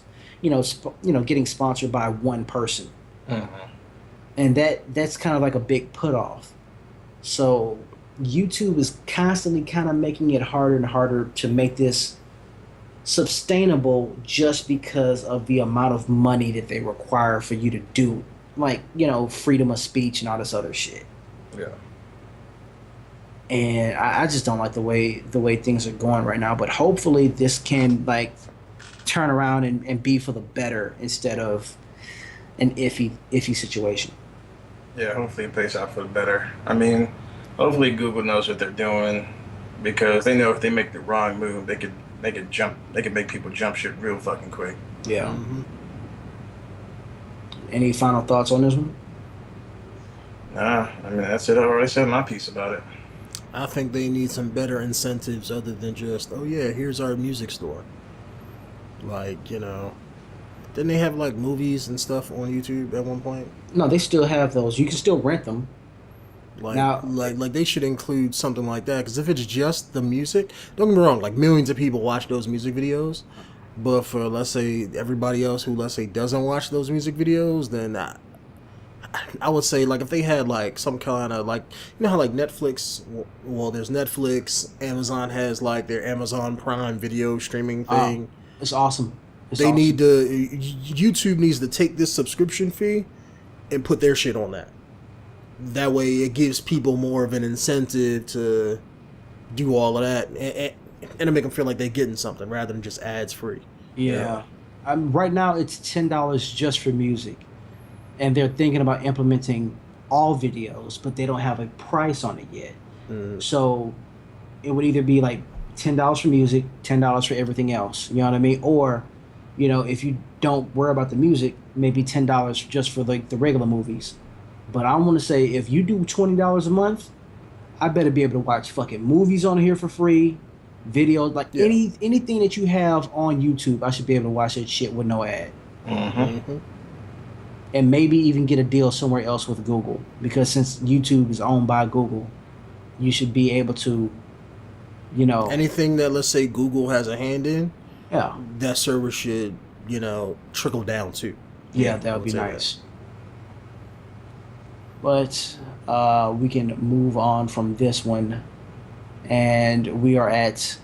getting sponsored by one person. Mm-hmm. And that's kind of like a big put off. So YouTube is constantly kind of making it harder and harder to make this sustainable just because of the amount of money that they require for you to do, like, freedom of speech and all this other shit. Yeah. And I just don't like the way things are going right now. But hopefully this can like turn around and be for the better instead of an iffy situation. Yeah, hopefully it plays out for the better. I mean, hopefully Google knows what they're doing because they know if they make the wrong move, they could make people jump shit real fucking quick. Yeah. Mm-hmm. Any final thoughts on this one? Nah, I mean that's it. I already said my piece about it. I think they need some better incentives other than just, oh yeah, here's our music store. Like, didn't they have like movies and stuff on YouTube at one point? No, they still have those. You can still rent them. Like, Now- like they should include something like that. Because if it's just the music, don't get me wrong, like millions of people watch those music videos. But for, let's say, everybody else who, let's say, doesn't watch those music videos, then I would say, like, if they had, like, some kind of, like, how, like, Netflix, well, there's Netflix, Amazon has, like, their Amazon Prime video streaming thing. It's awesome. YouTube needs to take this subscription fee and put their shit on that. That way it gives people more of an incentive to do all of that and to make them feel like they're getting something rather than just ads free. Yeah. Right now it's $10 just for music. And they're thinking about implementing all videos, but they don't have a price on it yet. Mm. So it would either be like $10 for music, $10 for everything else. You know what I mean? Or, if you don't worry about the music, maybe $10 just for like the regular movies. But I want to say if you do $20 a month, I better be able to watch fucking movies on here for free, videos, like anything that you have on YouTube, I should be able to watch that shit with no ad. Mm-hmm. Mm-hmm. And maybe even get a deal somewhere else with Google, because since YouTube is owned by Google, you should be able to, anything that, let's say, Google has a hand in, that service should, trickle down too. Yeah, that would be nice. But we can move on from this one, and we are at,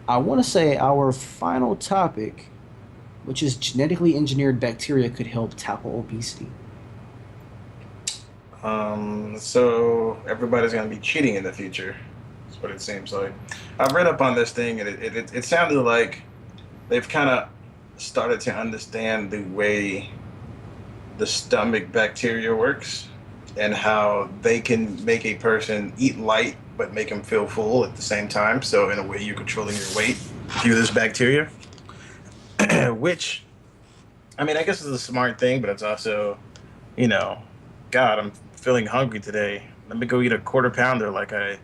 I want to say, our final topic, which is genetically engineered bacteria could help tackle obesity. So everybody's gonna be cheating in the future. That's what it seems like. I've read up on this thing, and it sounded like they've kind of started to understand the way the stomach bacteria works and how they can make a person eat light but make them feel full at the same time. So in a way, you're controlling your weight through this bacteria. Which, I mean, I guess is a smart thing, but it's also, God, I'm feeling hungry today. Let me go eat a quarter pounder like I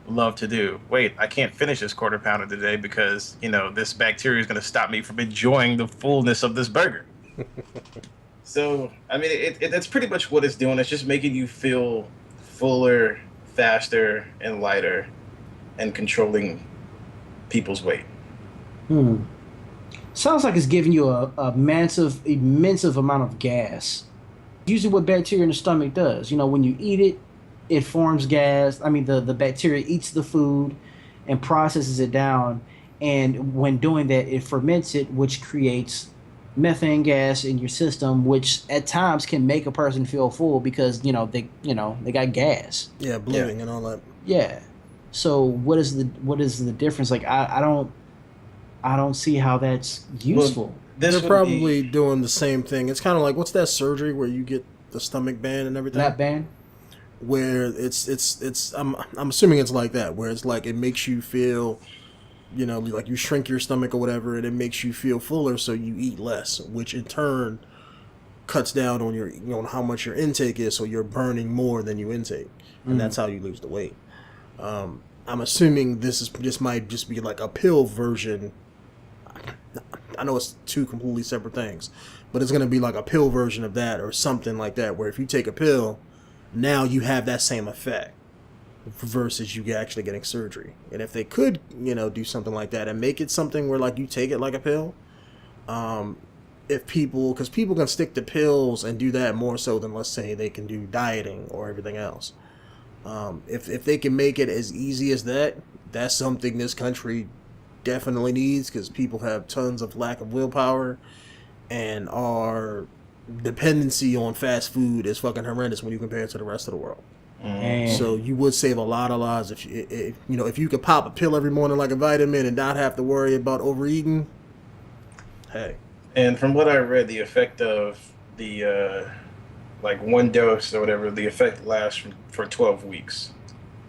love to do. Wait, I can't finish this quarter pounder today because, this bacteria is going to stop me from enjoying the fullness of this burger. So, I mean, that's pretty much what it's doing. It's just making you feel fuller, faster, and lighter, and controlling people's weight. Hmm. Sounds like it's giving you a massive, immense amount of gas. Usually, what bacteria in the stomach does, when you eat it, it forms gas. I mean, the bacteria eats the food and processes it down, and when doing that, it ferments it, which creates methane gas in your system, which at times can make a person feel full because they got gas. Yeah, Yeah. bloating and all that. Yeah. So what is the difference? Like I don't see how that's Well, useful. They're this would probably be doing the same thing. It's kind of like what's that surgery where you get the stomach band and everything? Lap band. Where it's I'm assuming it's like that, where it's like it makes you feel, like you shrink your stomach or whatever, and it makes you feel fuller, so you eat less, which in turn cuts down on your on how much your intake is, so you're burning more than you intake, and that's how you lose the weight. I'm assuming this might just be like a pill version. I know it's two completely separate things, but it's going to be like a pill version of that or something like that, where if you take a pill, now you have that same effect versus you actually getting surgery. And if they could, do something like that and make it something where like you take it like a pill, if because people can stick to pills and do that more so than, let's say, they can do dieting or everything else. If they can make it as easy as that, that's something this country definitely needs, because people have tons of lack of willpower, and our dependency on fast food is fucking horrendous when you compare it to the rest of the world. And So you would save a lot of lives if you could pop a pill every morning like a vitamin and not have to worry about overeating. Hey, and from what I read, the effect of the like one dose or whatever, the effect lasts for 12 weeks.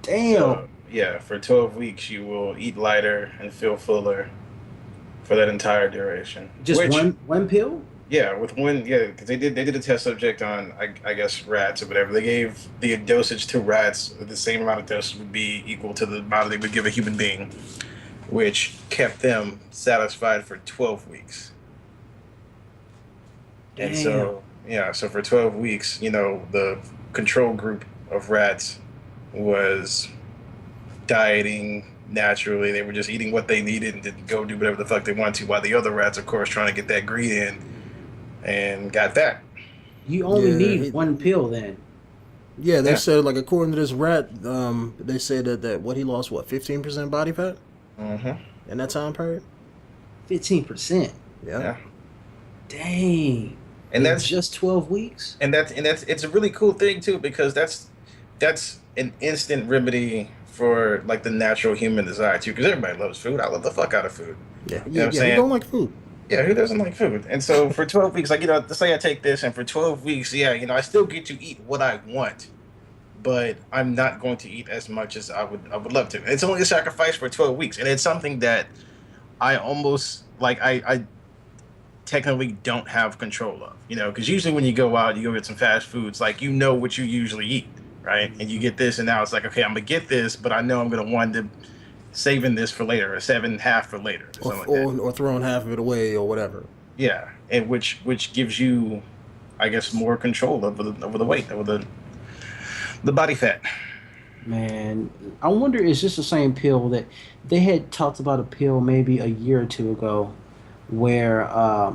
damn, So yeah, for 12 weeks you will eat lighter and feel fuller for that entire duration. just Which one pill? yeah, with one yeah, because they did a test subject on I guess rats or whatever. They gave the dosage to rats, the same amount of dosage would be equal to the amount they would give a human being, which kept them satisfied for 12 weeks. And Damn. so yeah, so for 12 weeks, the control group of rats was dieting naturally. They were just eating what they needed and didn't go do whatever the fuck they wanted to, while the other rats, of course, trying to get that greed in and got that. You only Yeah, need one pill then. yeah, they Yeah. said, like, according to this rat, they said that what he lost, 15% body fat Mm-hmm. in that time period. 15%. Yeah. Yeah. Dang. And In that's just 12 weeks? and that's it's a really cool thing too, because that's an instant remedy for like the natural human desire too, because everybody loves food. I love the fuck out of food. Yeah, You know what yeah, I'm yeah. He saying? don't like food. Yeah, who doesn't like food? And so for 12 weeks, like, let's say I take this, and for 12 weeks, yeah, I still get to eat what I want, but I'm not going to eat as much as I would love to. It's only a sacrifice for 12 weeks, and it's something that I almost like I technically don't have control of, because usually when you go out, you go get some fast foods, like, what you usually eat, right? And you get this, and now it's like, okay, I'm gonna get this, but I know I'm gonna want to saving this for later, or saving half for later, or Or, something like that. or throwing half of it away or whatever. Yeah, and which gives you, I guess, more control over the weight, over the body fat. Man, I wonder is this the same pill that they had talked about a pill maybe a year or two ago where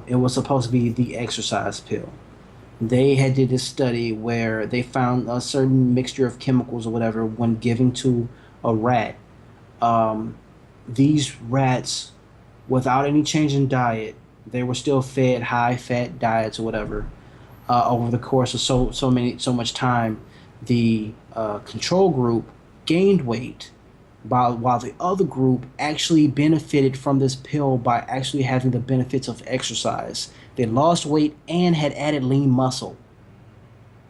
it was supposed to be the exercise pill. They had did this study where they found a certain mixture of chemicals or whatever when giving to a rat. Um, these rats, without any change in diet, they were still fed high fat diets or whatever. Over the course of so much time, the control group gained weight, while the other group actually benefited from this pill by actually having the benefits of exercise. They lost weight and had added lean muscle.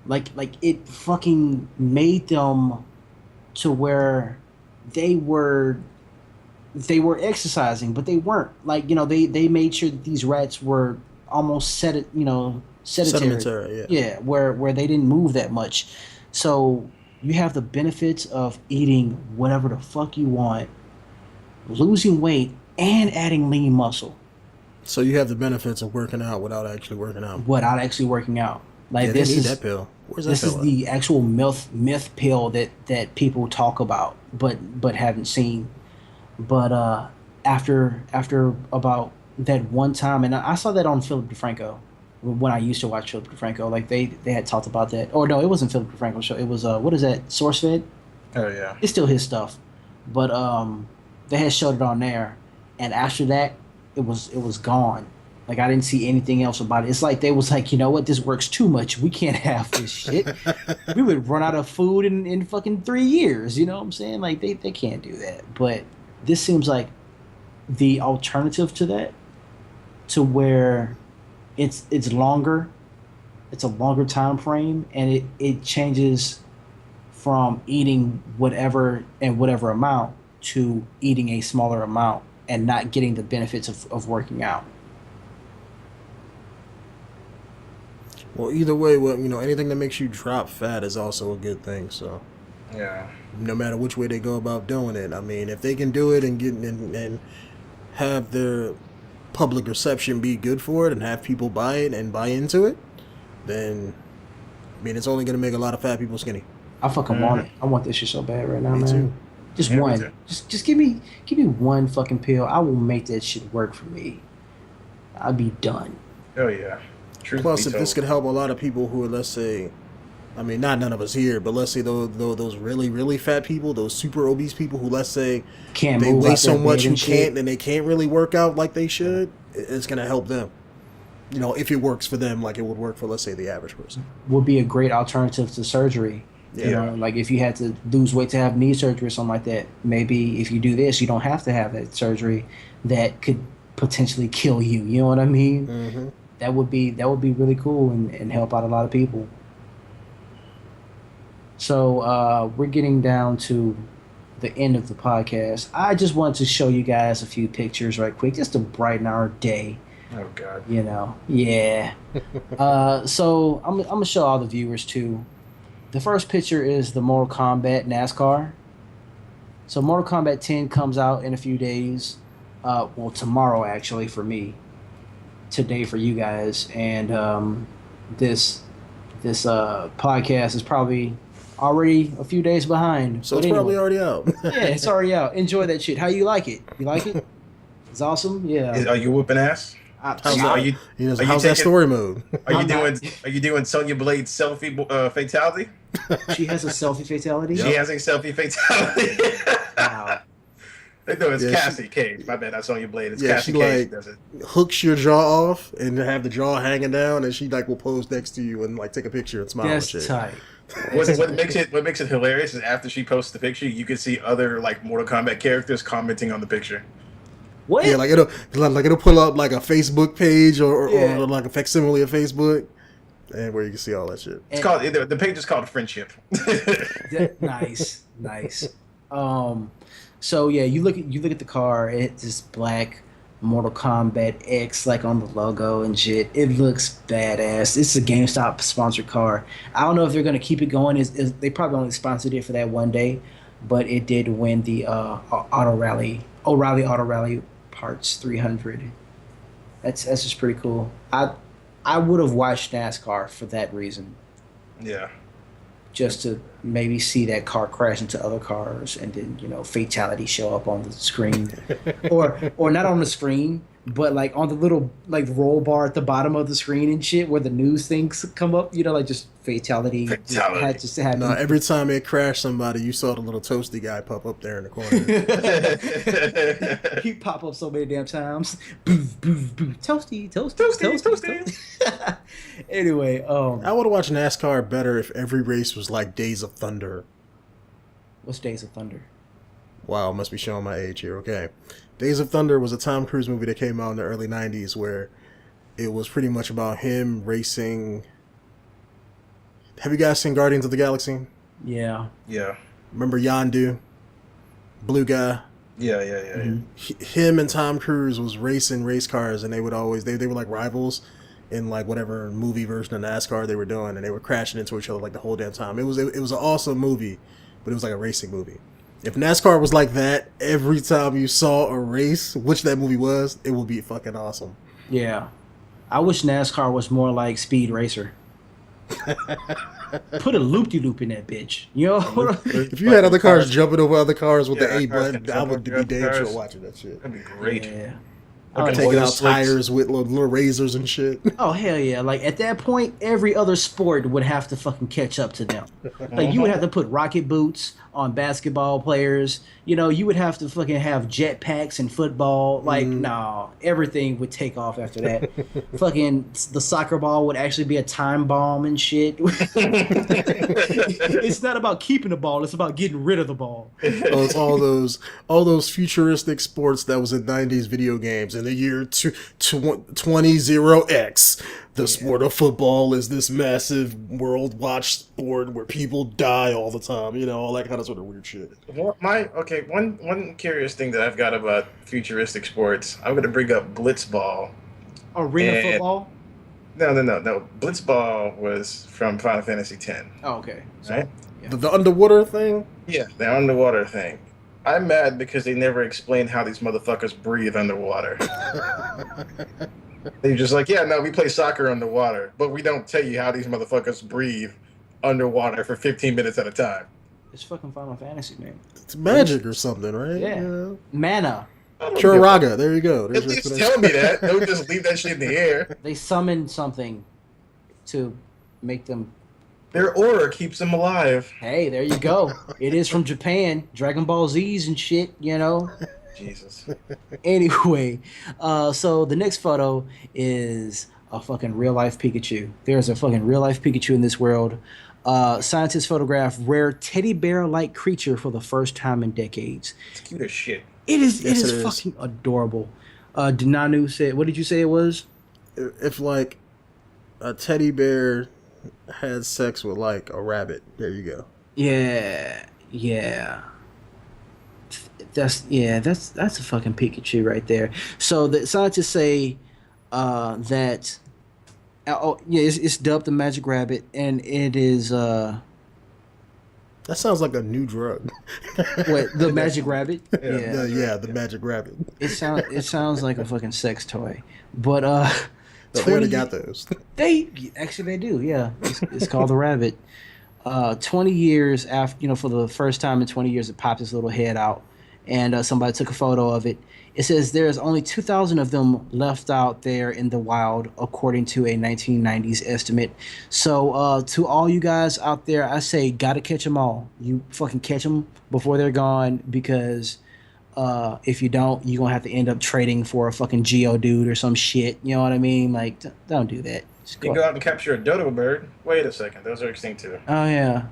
Like it fucking made them to where they were they were exercising, but they weren't. Like, they made sure that these rats were almost sedentary. Sedimentary, yeah. Yeah, where they didn't move that much. So you have the benefits of eating whatever the fuck you want, losing weight, and adding lean muscle So you have the benefits of working out without actually working out. without actually working out. Like Yeah, they this need is that pill. Where's that this is pill at? the actual myth pill that people talk about but haven't seen. But after about that one time, and I saw that on Philip DeFranco when I used to watch Philip DeFranco. Like they had talked about that. Or no, it wasn't Philip DeFranco show. It was what is that? SourceFed. Oh yeah. It's still his stuff, but they had showed it on there, and after that, it was gone. Like I didn't see anything else about it. It's like they was like, you know what, this works too much. We can't have this shit. We would run out of food in fucking 3 years. You know what I'm saying? Like they can't do that. But this seems like the alternative to that, to where it's longer, it's a longer time frame, and it changes from eating whatever and whatever amount to eating a smaller amount and not getting the benefits of working out. Well, either way, anything that makes you drop fat is also a good thing. So, Yeah. no matter which way they go about doing it, I mean, if they can do it and and have their public reception be good for it and have people buy it and buy into it, then I mean, it's only going to make a lot of fat people skinny. I fucking want it. I want this shit so bad right now, Me man. too. Just Yeah, me one. too. Just give me one fucking pill. I will make that shit work for me. I'll be done. Oh yeah. Truth Plus, be if this told. could help a lot of people who are, let's say, I mean, not none of us here, but let's say those really, really fat people, those super obese people who, let's say, Can't they move weigh out so their much bed and and shit. they can't really work out like they should, it's going to help them. If it works for them like it would work for, let's say, the average person. Would be a great alternative to surgery. You Yeah. know, like if you had to lose weight to have knee surgery or something like that, maybe if you do this, you don't have to have that surgery that could potentially kill you. You know what I mean? Mm-hmm. That would be really cool and help out a lot of people. So we're getting down to the end of the podcast. I just wanted to show you guys a few pictures right quick, just to brighten our day. Oh god. You know, yeah. So I'm gonna show all the viewers too. The first picture is the Mortal Kombat NASCAR. So Mortal Kombat 10 comes out in a few days. Well, tomorrow actually for me. Today for you guys, and this podcast is probably already a few days behind. So But it's anyway, probably already out. yeah, it's already out. Enjoy that shit. How you like it? You like it? It's awesome. Yeah. Are you whooping ass? How's Are that? you How's you that taking- story mode? are you I'm not- doing Sonya Blade's selfie fatality? She has a selfie fatality. She has a selfie fatality. Wow. No, it's Yeah, Cassie Cage. My bad, not Sonya Blade. It's Yeah, Cassie she, Cage like- that does it. Hooks your jaw off and have the jaw hanging down, and she will pose next to you and take a picture and smile That's and shit. tight. What makes it hilarious is after she posts the picture, you can see other Mortal Kombat characters commenting on the picture. What? Yeah, it'll pull up a Facebook page or Yeah. a facsimile of Facebook, and where you can see all that shit. It's called the page is called Friendship. Nice. So yeah, you look at the car. It's this black Mortal Kombat X on the logo and shit. It looks badass. It's a GameStop sponsored car. I don't know if they're gonna keep it going. They probably only sponsored it for that one day, but it did win the O'Reilly Auto Rally Parts 300. That's just pretty cool. I would have watched NASCAR for that reason. Yeah. Just to maybe see that car crash into other cars and then fatality show up on the screen, or not on the screen, but on the little roll bar at the bottom of the screen and shit where the news things come up. Just fatality. Fatality. Had to happen. No, every time it crashed somebody, you saw the little toasty guy pop up there in the corner. He pop up so many damn times. Boof, boof, boof. Toasty. Anyway, I would have watched NASCAR better if every race was like Days of Thunder. what's Days of Thunder? Wow, must be showing my age here. Okay. Days of Thunder was a Tom Cruise movie that came out in the early 90s where it was pretty much about him racing. Have you guys seen Guardians of the Galaxy? Yeah. Yeah. Remember Yondu? Blue guy? Yeah. Him and Tom Cruise was racing race cars, and they would always they were like rivals in whatever movie version of NASCAR they were doing, and they were crashing into each other the whole damn time. It was an awesome movie, but it was like a racing movie. If NASCAR was like that every time you saw a race, which that movie was, it would be fucking awesome. Yeah. I wish NASCAR was more like Speed Racer. Put a loop-de-loop in that bitch. You know? If you had other cars jumping over other cars with the A cars button, can I jump would be over damn cars. sure watching that shit. That'd be great. Yeah. Like Taking oil out slicks. tires with little razors and shit. Oh hell yeah! Like at that point, every other sport would have to fucking catch up to them. Like you would have to put rocket boots on basketball players. You know, you would have to fucking have jetpacks in football. Like, no, everything would take off after that. Fucking the soccer ball would actually be a time bomb and shit. It's not about keeping the ball; it's about getting rid of the ball. Oh, it's all those futuristic sports that was in 90s video games. In the year 20X, the sport of football is this massive world watch sport where people die all the time. You know, all that kind of sort of weird shit. Well, one curious thing that I've got about futuristic sports, I'm going to bring up blitzball. Arena football? No. Blitzball was from Final Fantasy X. Oh, okay. Right? Yeah. The underwater thing? Yeah, the underwater thing. I'm mad because they never explained how these motherfuckers breathe underwater. They're just like, yeah, no, we play soccer underwater, but we don't tell you how these motherfuckers breathe underwater for 15 minutes at a time. It's fucking Final Fantasy, man. It's magic or something, right? Yeah. Mana. Churaga, there you go. At least tell me that. Don't just leave that shit in the air. They summon something to make them. Their aura keeps them alive. Hey, there you go. It is from Japan. Dragon Ball Z's and shit, you know? Jesus. Anyway, so the next photo is a fucking real-life Pikachu. There's a fucking real-life Pikachu in this world. Scientists photograph rare teddy bear-like creature for the first time in decades. It's cute as shit. It is fucking adorable. Denonu said, what did you say it was? If, like, a teddy bear had sex with, like, a rabbit, there you go. Yeah. That's a fucking Pikachu right there. So the scientists say that it's dubbed the Magic Rabbit, and it is that sounds like a new drug. what, the Magic Rabbit? Yeah, the Magic Rabbit. It sounds like a fucking sex toy, but They already got those. They do. Yeah, it's called the Rabbit. 20 years after, for the first time in 20 years, it popped its little head out. And somebody took a photo of it. It says there's only 2,000 of them left out there in the wild, according to a 1990s estimate. So to all you guys out there, I say gotta catch them all. You fucking catch them before they're gone, because if you don't, you're gonna have to end up trading for a fucking Geodude or some shit. You know what I mean? Like, don't do that. You go out and capture a dodo bird. Wait a second, those are extinct too. Oh yeah.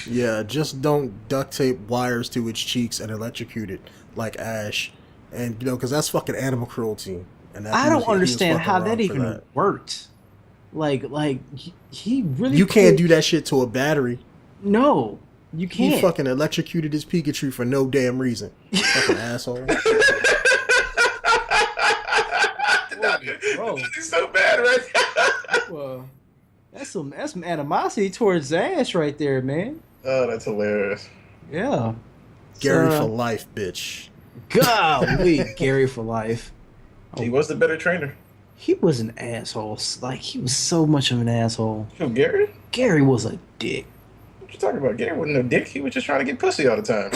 Yeah, just don't duct tape wires to its cheeks and electrocute it like Ash, and because that's fucking animal cruelty. And I don't understand how that even worked. Like he really. You can't do that shit to a battery. No, you can't. He fucking electrocuted his Pikachu for no damn reason. Fucking asshole. Bro, it's so bad right now. Well, that's some animosity towards Ash right there, man. Oh, that's hilarious. Yeah. Gary for life, bitch. Golly, Gary for life. He was the better trainer. He was an asshole. Like, he was so much of an asshole. Who, Gary? Gary was a dick. What you talking about? Gary wasn't no dick. He was just trying to get pussy all the time.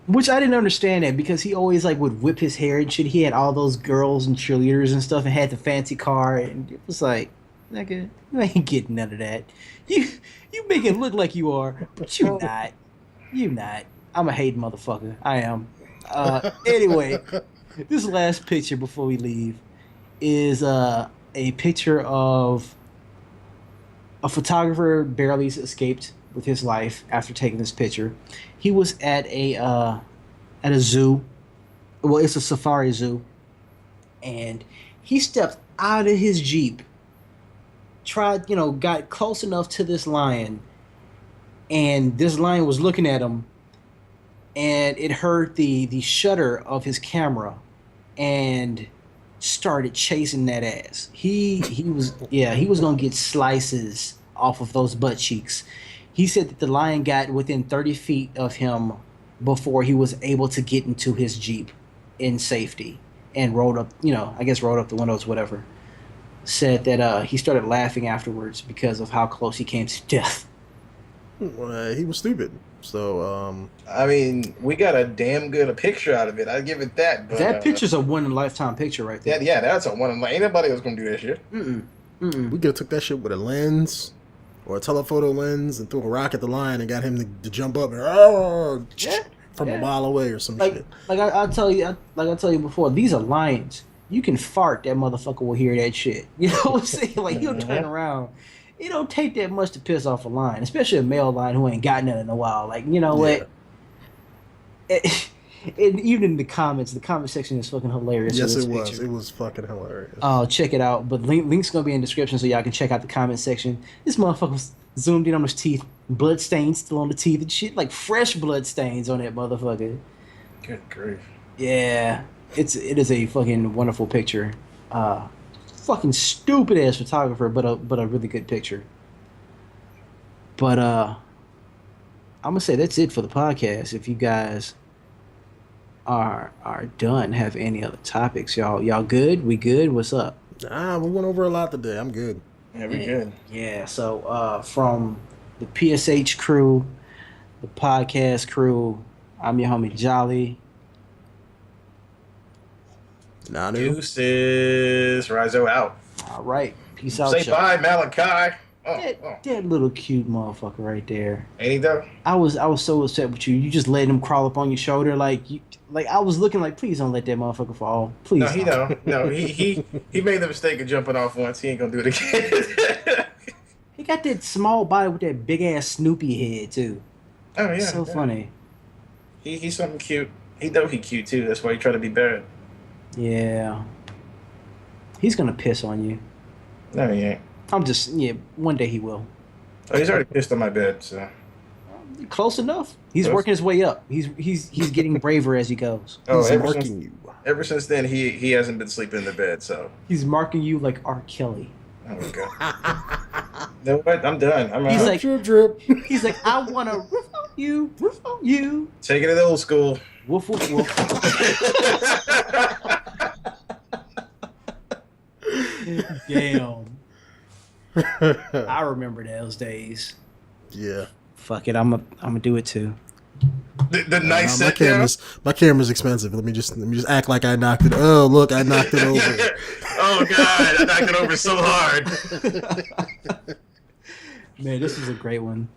Which I didn't understand that, because he always would whip his hair and shit. He had all those girls and cheerleaders and stuff, and had the fancy car, and it was like, nigga, you ain't getting none of that. You make it look like you are, but you not. You not. I'm a hating motherfucker. I am. Anyway, this last picture before we leave is a picture of a photographer barely escaped with his life after taking this picture. He was at a zoo. Well, it's a safari zoo, and he stepped out of his Jeep, got close enough to this lion, and this lion was looking at him, and it heard the shutter of his camera and started chasing that ass. He was gonna get slices off of those butt cheeks. He said that the lion got within 30 feet of him before he was able to get into his Jeep in safety and rolled up the windows, whatever. said that he started laughing afterwards because of how close he came to death. He was stupid. So, I mean, we got a damn good picture out of it. I give it that. But, that picture's a one in a lifetime picture right there. Yeah, that's a one. Ain't nobody else gonna do that shit. we could have took that shit with a lens or a telephoto lens and threw a rock at the lion and got him to jump up and from a mile away or some shit. Like I tell you before, these are lions. You can fart, that motherfucker will hear that shit. You know what I'm saying? Like he'll turn around. It don't take that much to piss off a lion, especially a male lion who ain't got none in a while. Like, you know what? And even in the comment section is fucking hilarious. Yes, it was. It was fucking hilarious. Oh, check it out. But link's gonna be in the description so y'all can check out the comment section. This motherfucker was zoomed in on his teeth, blood stains still on the teeth and shit, like fresh blood stains on that motherfucker. Good grief. Yeah, it is a fucking wonderful picture. Fucking stupid ass photographer, but a really good picture. But I'm gonna say that's it for the podcast. If you guys are done, have any other topics, y'all good? We good? What's up? We went over a lot today. I'm good. Yeah, we good. Yeah. So from the PSH crew, the podcast crew, I'm your homie Jolly. Nanu. Deuces. Ryzoe out. All right. Peace out. Say bye, Malachi. That little cute motherfucker right there. Ain't he though? I was so upset with you. You just let him crawl up on your shoulder like I was looking like, please don't let that motherfucker fall. Please. No, he don't. No, he made the mistake of jumping off once. He ain't gonna do it again. He got that small body with that big ass Snoopy head too. Oh yeah. So funny. He's something cute. He know he cute too. That's why he try to be bad. Yeah. He's gonna piss on you. No, he ain't. One day he will. Oh, he's already pissed on my bed, so. Close enough. He's working his way up. He's getting braver as he goes. Oh, Ever since then, he hasn't been sleeping in the bed, so. He's marking you like R. Kelly. Oh my god. You know what? I'm done. I'm He's out. like drip. He's like, I wanna roof on you. Take it to the old school. Woof woof woof. Damn. I remember those days. Yeah. Fuck it, I'm gonna do it too. The nice set my camera's expensive. Let me just act like I knocked it. Oh, look, I knocked it over. Oh god, I knocked it over so hard. Man, this is a great one.